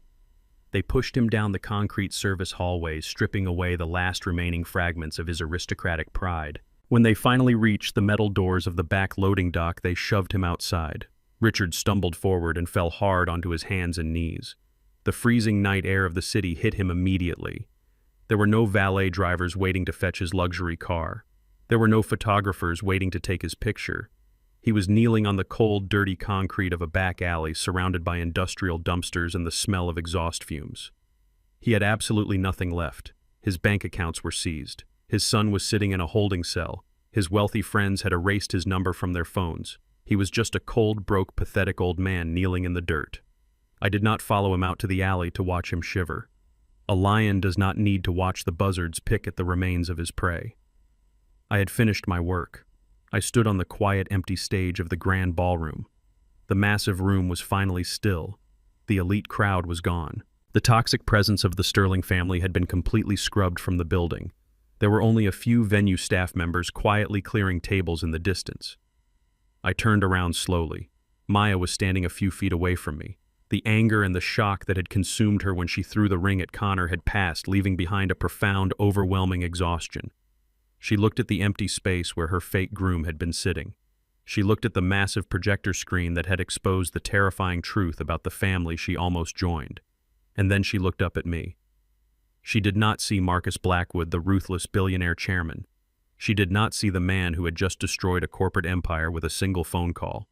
They pushed him down the concrete service hallways, stripping away the last remaining fragments of his aristocratic pride. When they finally reached the metal doors of the back loading dock, they shoved him outside. Richard stumbled forward and fell hard onto his hands and knees. The freezing night air of the city hit him immediately. There were no valet drivers waiting to fetch his luxury car. There were no photographers waiting to take his picture. He was kneeling on the cold, dirty concrete of a back alley, surrounded by industrial dumpsters and the smell of exhaust fumes. He had absolutely nothing left. His bank accounts were seized. His son was sitting in a holding cell. His wealthy friends had erased his number from their phones. He was just a cold, broke, pathetic old man kneeling in the dirt. I did not follow him out to the alley to watch him shiver. A lion does not need to watch the buzzards pick at the remains of his prey. I had finished my work. I stood on the quiet, empty stage of the grand ballroom. The massive room was finally still. The elite crowd was gone. The toxic presence of the Sterling family had been completely scrubbed from the building. There were only a few venue staff members quietly clearing tables in the distance. I turned around slowly. Maya was standing a few feet away from me. The anger and the shock that had consumed her when she threw the ring at Connor had passed, leaving behind a profound, overwhelming exhaustion. She looked at the empty space where her fake groom had been sitting. She looked at the massive projector screen that had exposed the terrifying truth about the family she almost joined. And then she looked up at me. She did not see Marcus Blackwood, the ruthless billionaire chairman. She did not see the man who had just destroyed a corporate empire with a single phone call.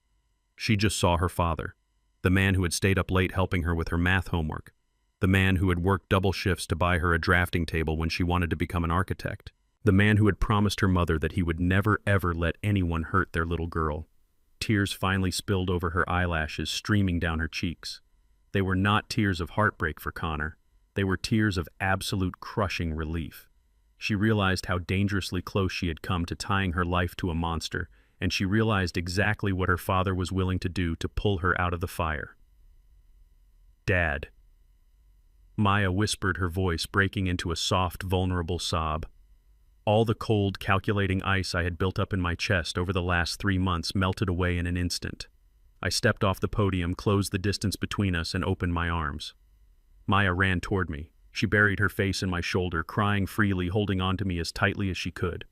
She just saw her father, the man who had stayed up late helping her with her math homework, the man who had worked double shifts to buy her a drafting table when she wanted to become an architect, the man who had promised her mother that he would never ever let anyone hurt their little girl. Tears finally spilled over her eyelashes, streaming down her cheeks. They were not tears of heartbreak for Connor. They were tears of absolute crushing relief. She realized how dangerously close she had come to tying her life to a monster, and she realized exactly what her father was willing to do to pull her out of the fire. "Dad." Maya whispered, her voice breaking into a soft, vulnerable sob. All the cold, calculating ice I had built up in my chest over the last 3 months melted away in an instant. I stepped off the podium, closed the distance between us, and opened my arms. Maya ran toward me. She buried her face in my shoulder, crying freely, holding on to me as tightly as she could.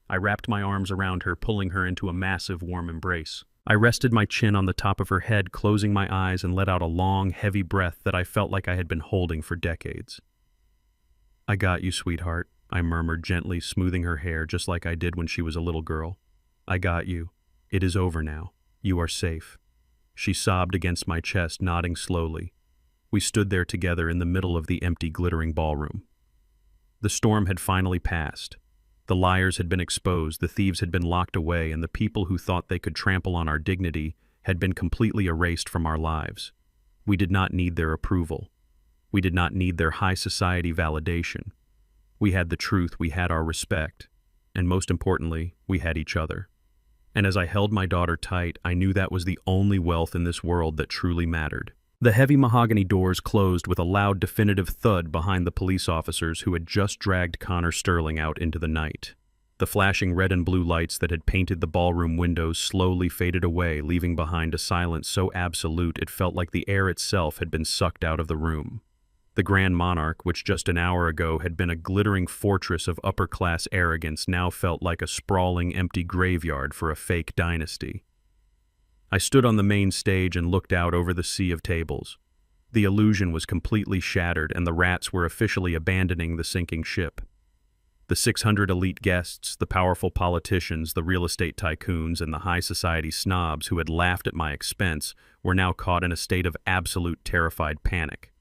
I wrapped my arms around her, pulling her into a massive, warm embrace. I rested my chin on the top of her head, closing my eyes, and let out a long, heavy breath that I felt like I had been holding for decades. "I got you, sweetheart," I murmured gently, smoothing her hair just like I did when she was a little girl. "I got you. It is over now. You are safe." She sobbed against my chest, nodding slowly. We stood there together in the middle of the empty, glittering ballroom. The storm had finally passed. The liars had been exposed, the thieves had been locked away, and the people who thought they could trample on our dignity had been completely erased from our lives. We did not need their approval. We did not need their high society validation. We had the truth, we had our respect, and most importantly, we had each other. And as I held my daughter tight, I knew that was the only wealth in this world that truly mattered. The heavy mahogany doors closed with a loud, definitive thud behind the police officers who had just dragged Connor Sterling out into the night. The flashing red and blue lights that had painted the ballroom windows slowly faded away, leaving behind a silence so absolute it felt like the air itself had been sucked out of the room. The Grand Monarch, which just an hour ago had been a glittering fortress of upper-class arrogance, now felt like a sprawling, empty graveyard for a fake dynasty. I stood on the main stage and looked out over the sea of tables. The illusion was completely shattered, and the rats were officially abandoning the sinking ship. The 600 elite guests, the powerful politicians, the real estate tycoons, and the high society snobs who had laughed at my expense were now caught in a state of absolute terrified panic.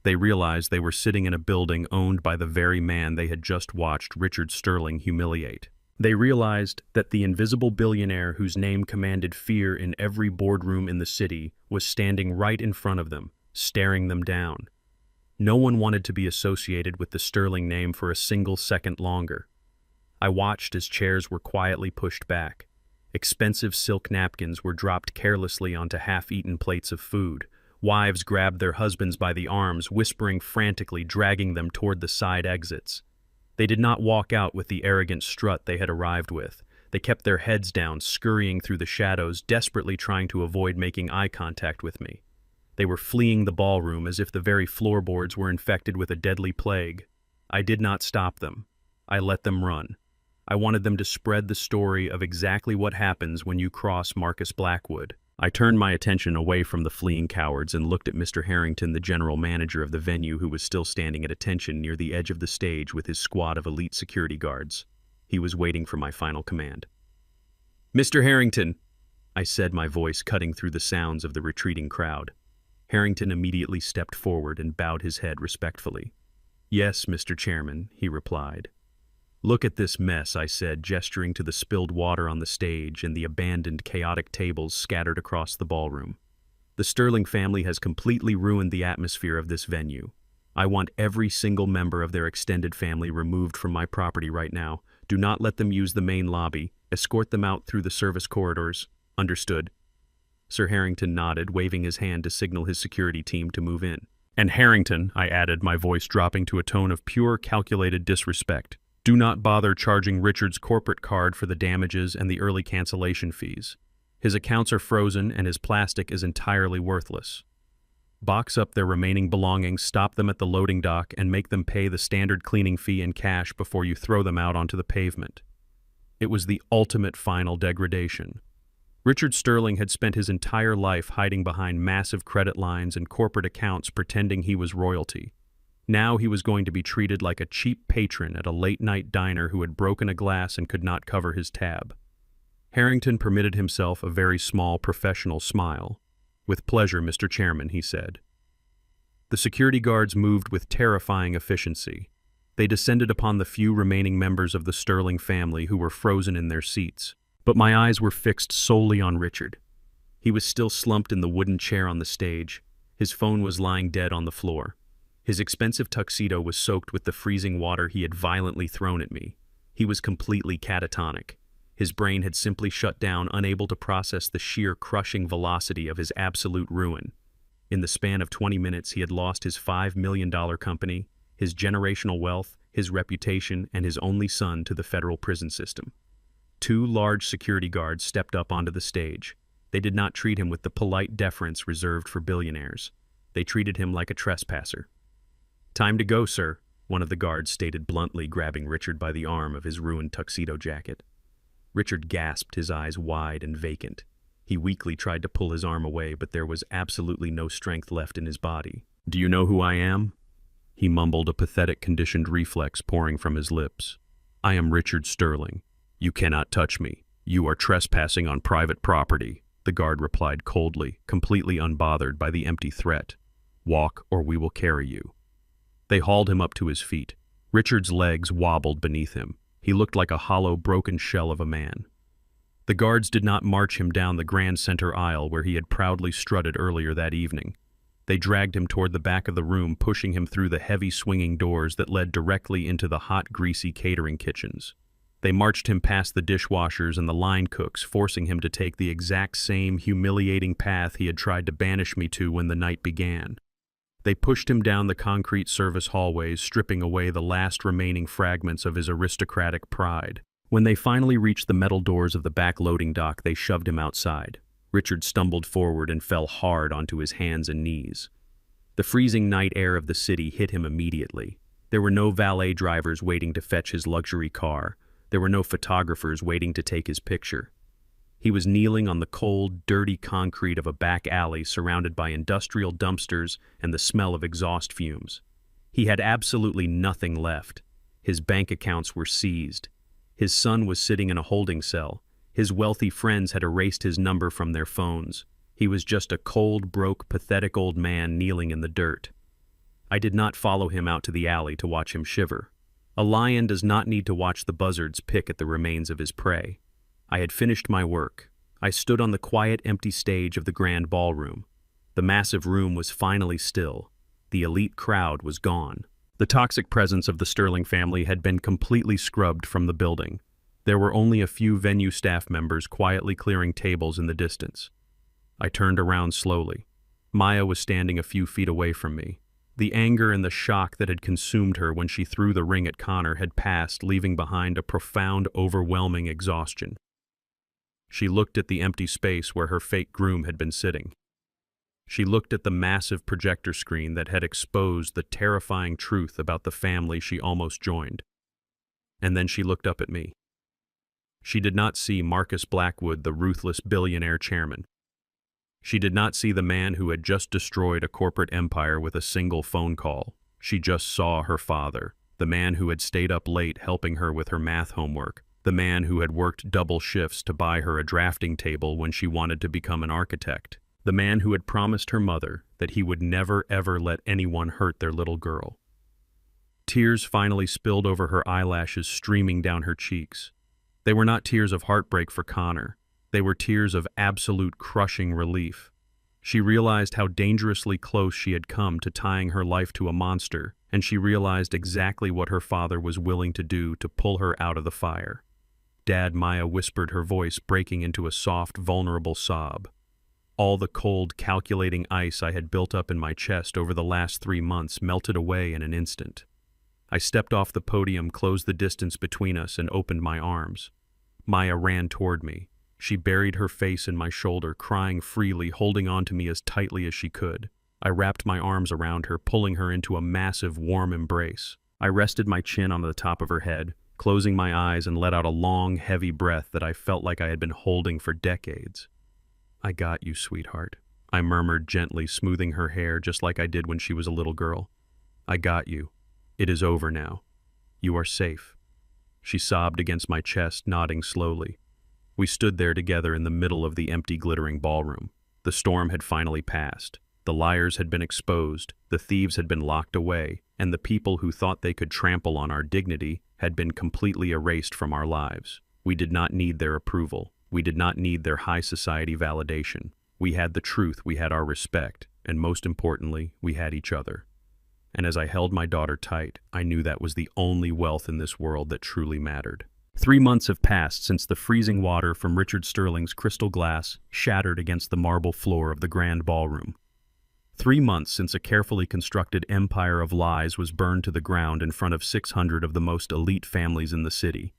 They realized they were sitting in a building owned by the very man they had just watched Richard Sterling humiliate. They realized that the invisible billionaire whose name commanded fear in every boardroom in the city was standing right in front of them, staring them down. No one wanted to be associated with the Sterling name for a single second longer. I watched as chairs were quietly pushed back. Expensive silk napkins were dropped carelessly onto half-eaten plates of food. Wives grabbed their husbands by the arms, whispering frantically, dragging them toward the side exits. They did not walk out with the arrogant strut they had arrived with. They kept their heads down, scurrying through the shadows, desperately trying to avoid making eye contact with me. They were fleeing the ballroom as if the very floorboards were infected with a deadly plague. I did not stop them. I let them run. I wanted them to spread the story of exactly what happens when you cross Marcus Blackwood. I turned my attention away from the fleeing cowards and looked at Mr. Harrington, the general manager of the venue, who was still standing at attention near the edge of the stage with his squad of elite security guards. He was waiting for my final command. "Mr. Harrington," I said, my voice cutting through the sounds of the retreating crowd. Harrington immediately stepped forward and bowed his head respectfully. "Yes, Mr. Chairman," he replied. "Look at this mess," I said, gesturing to the spilled water on the stage and the abandoned, chaotic tables scattered across the ballroom. "The Sterling family has completely ruined the atmosphere of this venue. I want every single member of their extended family removed from my property right now. Do not let them use the main lobby. Escort them out through the service corridors." "Understood." Sir Harrington nodded, waving his hand to signal his security team to move in. "And Harrington," I added, my voice dropping to a tone of pure, calculated disrespect, "do not bother charging Richard's corporate card for the damages and the early cancellation fees. His accounts are frozen and his plastic is entirely worthless. Box up their remaining belongings, stop them at the loading dock, and make them pay the standard cleaning fee in cash before you throw them out onto the pavement." It was the ultimate final degradation. Richard Sterling had spent his entire life hiding behind massive credit lines and corporate accounts, pretending he was royalty. Now he was going to be treated like a cheap patron at a late-night diner who had broken a glass and could not cover his tab. Harrington permitted himself a very small professional smile. "With pleasure, Mr. Chairman," he said. The security guards moved with terrifying efficiency. They descended upon the few remaining members of the Sterling family who were frozen in their seats. But my eyes were fixed solely on Richard. He was still slumped in the wooden chair on the stage. His phone was lying dead on the floor. His expensive tuxedo was soaked with the freezing water he had violently thrown at me. He was completely catatonic. His brain had simply shut down, unable to process the sheer crushing velocity of his absolute ruin. In the span of 20 minutes, he had lost his $5 million company, his generational wealth, his reputation, and his only son to the federal prison system. 2 large security guards stepped up onto the stage. They did not treat him with the polite deference reserved for billionaires. They treated him like a trespasser. "Time to go, sir," one of the guards stated bluntly, grabbing Richard by the arm of his ruined tuxedo jacket. Richard gasped, his eyes wide and vacant. He weakly tried to pull his arm away, but there was absolutely no strength left in his body. "Do you know who I am?" He mumbled, a pathetic conditioned reflex pouring from his lips. "I am Richard Sterling. You cannot touch me. You are trespassing on private property," the guard replied coldly, completely unbothered by the empty threat. "Walk, or we will carry you." They hauled him up to his feet. Richard's legs wobbled beneath him. He looked like a hollow, broken shell of a man. The guards did not march him down the grand center aisle where he had proudly strutted earlier that evening. They dragged him toward the back of the room, pushing him through the heavy swinging doors that led directly into the hot, greasy catering kitchens. They marched him past the dishwashers and the line cooks, forcing him to take the exact same humiliating path he had tried to banish me to when the night began. They pushed him down the concrete service hallways, stripping away the last remaining fragments of his aristocratic pride. When they finally reached the metal doors of the back loading dock, they shoved him outside. Richard stumbled forward and fell hard onto his hands and knees. The freezing night air of the city hit him immediately. There were no valet drivers waiting to fetch his luxury car. There were no photographers waiting to take his picture. He was kneeling on the cold, dirty concrete of a back alley surrounded by industrial dumpsters and the smell of exhaust fumes. He had absolutely nothing left. His bank accounts were seized. His son was sitting in a holding cell. His wealthy friends had erased his number from their phones. He was just a cold, broke, pathetic old man kneeling in the dirt. I did not follow him out to the alley to watch him shiver. A lion does not need to watch the buzzards pick at the remains of his prey. I had finished my work. I stood on the quiet, empty stage of the grand ballroom. The massive room was finally still. The elite crowd was gone. The toxic presence of the Sterling family had been completely scrubbed from the building. There were only a few venue staff members quietly clearing tables in the distance. I turned around slowly. Maya was standing a few feet away from me. The anger and the shock that had consumed her when she threw the ring at Connor had passed, leaving behind a profound, overwhelming exhaustion. She looked at the empty space where her fake groom had been sitting. She looked at the massive projector screen that had exposed the terrifying truth about the family she almost joined. And then she looked up at me. She did not see Marcus Blackwood, the ruthless billionaire chairman. She did not see the man who had just destroyed a corporate empire with a single phone call. She just saw her father, the man who had stayed up late helping her with her math homework, the man who had worked double shifts to buy her a drafting table when she wanted to become an architect, the man who had promised her mother that he would never ever let anyone hurt their little girl. Tears finally spilled over her eyelashes, streaming down her cheeks. They were not tears of heartbreak for Connor. They were tears of absolute crushing relief. She realized how dangerously close she had come to tying her life to a monster, and she realized exactly what her father was willing to do to pull her out of the fire. "Dad," Maya whispered, her voice breaking into a soft, vulnerable sob. All the cold, calculating ice I had built up in my chest over the last 3 months melted away in an instant. I stepped off the podium, closed the distance between us, and opened my arms. Maya ran toward me. She buried her face in my shoulder, crying freely, holding on to me as tightly as she could. I wrapped my arms around her, pulling her into a massive, warm embrace. I rested my chin on the top of her head, closing my eyes, and let out a long, heavy breath that I felt like I had been holding for decades. "I got you, sweetheart," I murmured gently, smoothing her hair just like I did when she was a little girl. "I got you. It is over now. You are safe." She sobbed against my chest, nodding slowly. We stood there together in the middle of the empty, glittering ballroom. The storm had finally passed. The liars had been exposed, the thieves had been locked away, and the people who thought they could trample on our dignity had been completely erased from our lives. We did not need their approval. We did not need their high society validation. We had the truth, we had our respect, and most importantly, we had each other. And as I held my daughter tight, I knew that was the only wealth in this world that truly mattered. 3 months have passed since the freezing water from Richard Sterling's crystal glass shattered against the marble floor of the grand ballroom. 3 months since a carefully constructed empire of lies was burned to the ground in front of 600 of the most elite families in the city.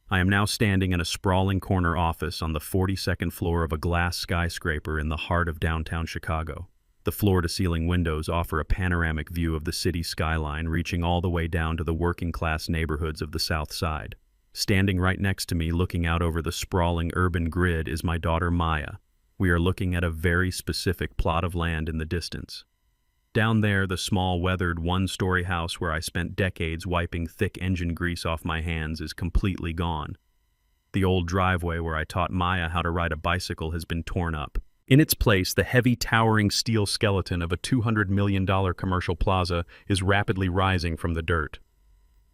I am now standing in a sprawling corner office on the 42nd floor of a glass skyscraper in the heart of downtown Chicago. The floor-to-ceiling windows offer a panoramic view of the city skyline, reaching all the way down to the working-class neighborhoods of the South Side. Standing right next to me, looking out over the sprawling urban grid, is my daughter Maya. We are looking at a very specific plot of land in the distance. Down there, the small, weathered, one-story house where I spent decades wiping thick engine grease off my hands is completely gone. The old driveway where I taught Maya how to ride a bicycle has been torn up. In its place, the heavy, towering steel skeleton of a $200 million commercial plaza is rapidly rising from the dirt.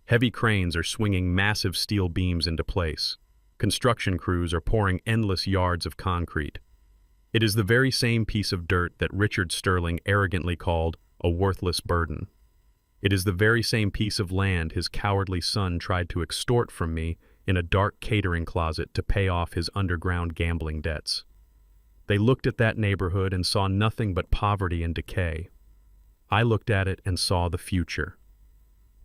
Heavy cranes are swinging massive steel beams into place. Construction crews are pouring endless yards of concrete. It is the very same piece of dirt that Richard Sterling arrogantly called a worthless burden. It is the very same piece of land his cowardly son tried to extort from me in a dark catering closet to pay off his underground gambling debts. They looked at that neighborhood and saw nothing but poverty and decay. I looked at it and saw the future.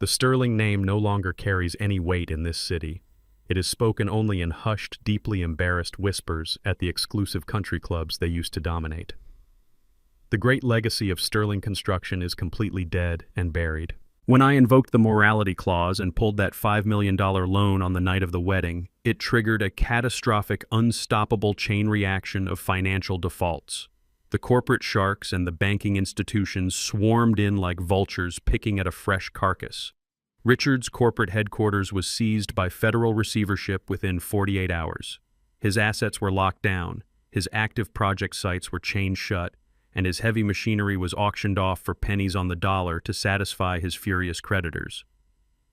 The Sterling name no longer carries any weight in this city. It is spoken only in hushed, deeply embarrassed whispers at the exclusive country clubs they used to dominate. The great legacy of Sterling construction is completely dead and buried. When I invoked the morality clause and pulled that $5 million loan on the night of the wedding, it triggered a catastrophic, unstoppable chain reaction of financial defaults. The corporate sharks and the banking institutions swarmed in like vultures picking at a fresh carcass. Richard's corporate headquarters was seized by federal receivership within 48 hours. His assets were locked down, his active project sites were chained shut, and his heavy machinery was auctioned off for pennies on the dollar to satisfy his furious creditors.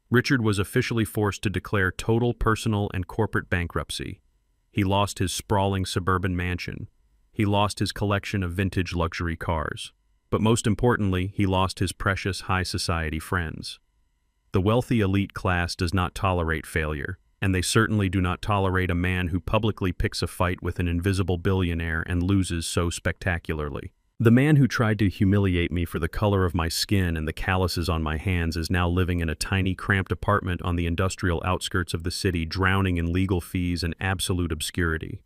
Richard was officially forced to declare total personal and corporate bankruptcy. He lost his sprawling suburban mansion. He lost his collection of vintage luxury cars. But most importantly, he lost his precious high society friends. The wealthy elite class does not tolerate failure, and they certainly do not tolerate a man who publicly picks a fight with an invisible billionaire and loses so spectacularly. The man who tried to humiliate me for the color of my skin and the calluses on my hands is now living in a tiny, cramped apartment on the industrial outskirts of the city, drowning in legal fees and absolute obscurity.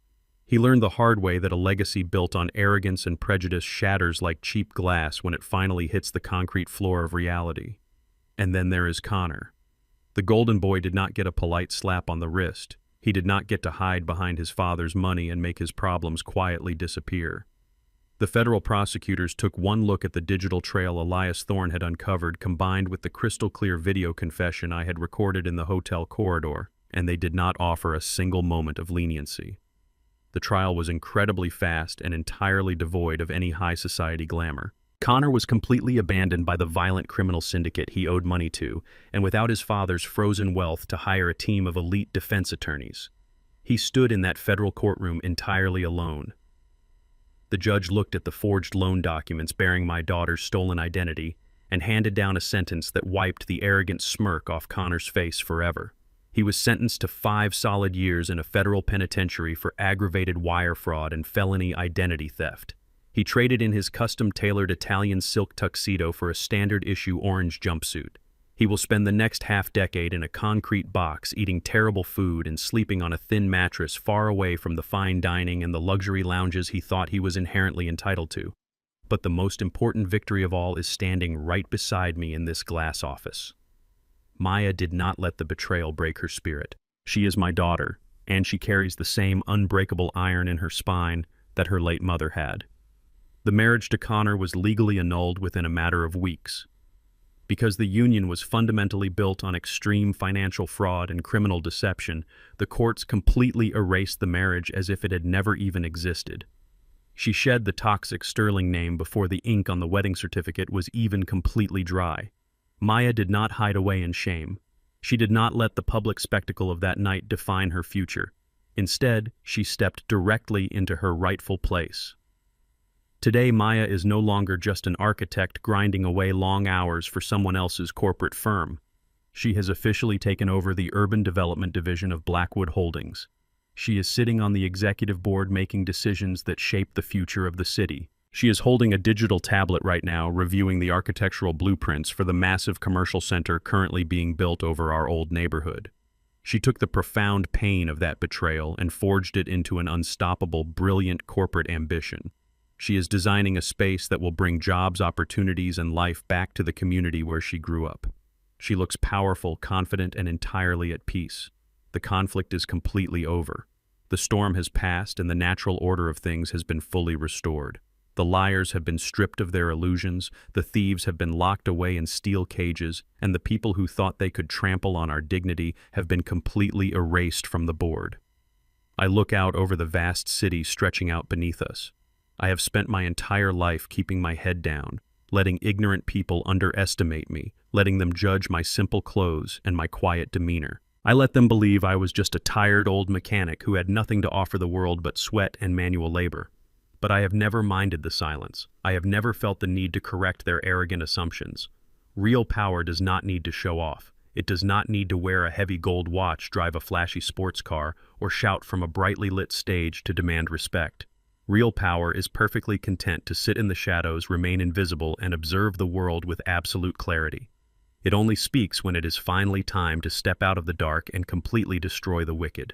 He learned the hard way that a legacy built on arrogance and prejudice shatters like cheap glass when it finally hits the concrete floor of reality. And then there is Connor. The golden boy did not get a polite slap on the wrist. He did not get to hide behind his father's money and make his problems quietly disappear. The federal prosecutors took one look at the digital trail Elias Thorne had uncovered, combined with the crystal-clear video confession I had recorded in the hotel corridor, and they did not offer a single moment of leniency. The trial was incredibly fast and entirely devoid of any high society glamour. Connor was completely abandoned by the violent criminal syndicate he owed money to, and without his father's frozen wealth to hire a team of elite defense attorneys. He stood in that federal courtroom entirely alone. The judge looked at the forged loan documents bearing my daughter's stolen identity and handed down a sentence that wiped the arrogant smirk off Connor's face forever. He was sentenced to 5 solid years in a federal penitentiary for aggravated wire fraud and felony identity theft. He traded in his custom-tailored Italian silk tuxedo for a standard-issue orange jumpsuit. He will spend the next half-decade in a concrete box, eating terrible food and sleeping on a thin mattress far away from the fine dining and the luxury lounges he thought he was inherently entitled to. But the most important victory of all is standing right beside me in this glass office. Maya did not let the betrayal break her spirit. She is my daughter, and she carries the same unbreakable iron in her spine that her late mother had. The marriage to Connor was legally annulled within a matter of weeks. Because the union was fundamentally built on extreme financial fraud and criminal deception, the courts completely erased the marriage as if it had never even existed. She shed the toxic Sterling name before the ink on the wedding certificate was even completely dry. Maya did not hide away in shame. She did not let the public spectacle of that night define her future. Instead, she stepped directly into her rightful place. Today, Maya is no longer just an architect grinding away long hours for someone else's corporate firm. She has officially taken over the urban development division of Blackwood Holdings. She is sitting on the executive board making decisions that shape the future of the city. She is holding a digital tablet right now, reviewing the architectural blueprints for the massive commercial center currently being built over our old neighborhood. She took the profound pain of that betrayal and forged it into an unstoppable, brilliant corporate ambition. She is designing a space that will bring jobs, opportunities, and life back to the community where she grew up. She looks powerful, confident, and entirely at peace. The conflict is completely over. The storm has passed, and the natural order of things has been fully restored. The liars have been stripped of their illusions, the thieves have been locked away in steel cages, and the people who thought they could trample on our dignity have been completely erased from the board. I look out over the vast city stretching out beneath us. I have spent my entire life keeping my head down, letting ignorant people underestimate me, letting them judge my simple clothes and my quiet demeanor. I let them believe I was just a tired old mechanic who had nothing to offer the world but sweat and manual labor. But I have never minded the silence. I have never felt the need to correct their arrogant assumptions. Real power does not need to show off. It does not need to wear a heavy gold watch, drive a flashy sports car, or shout from a brightly lit stage to demand respect. Real power is perfectly content to sit in the shadows, remain invisible, and observe the world with absolute clarity. It only speaks when it is finally time to step out of the dark and completely destroy the wicked.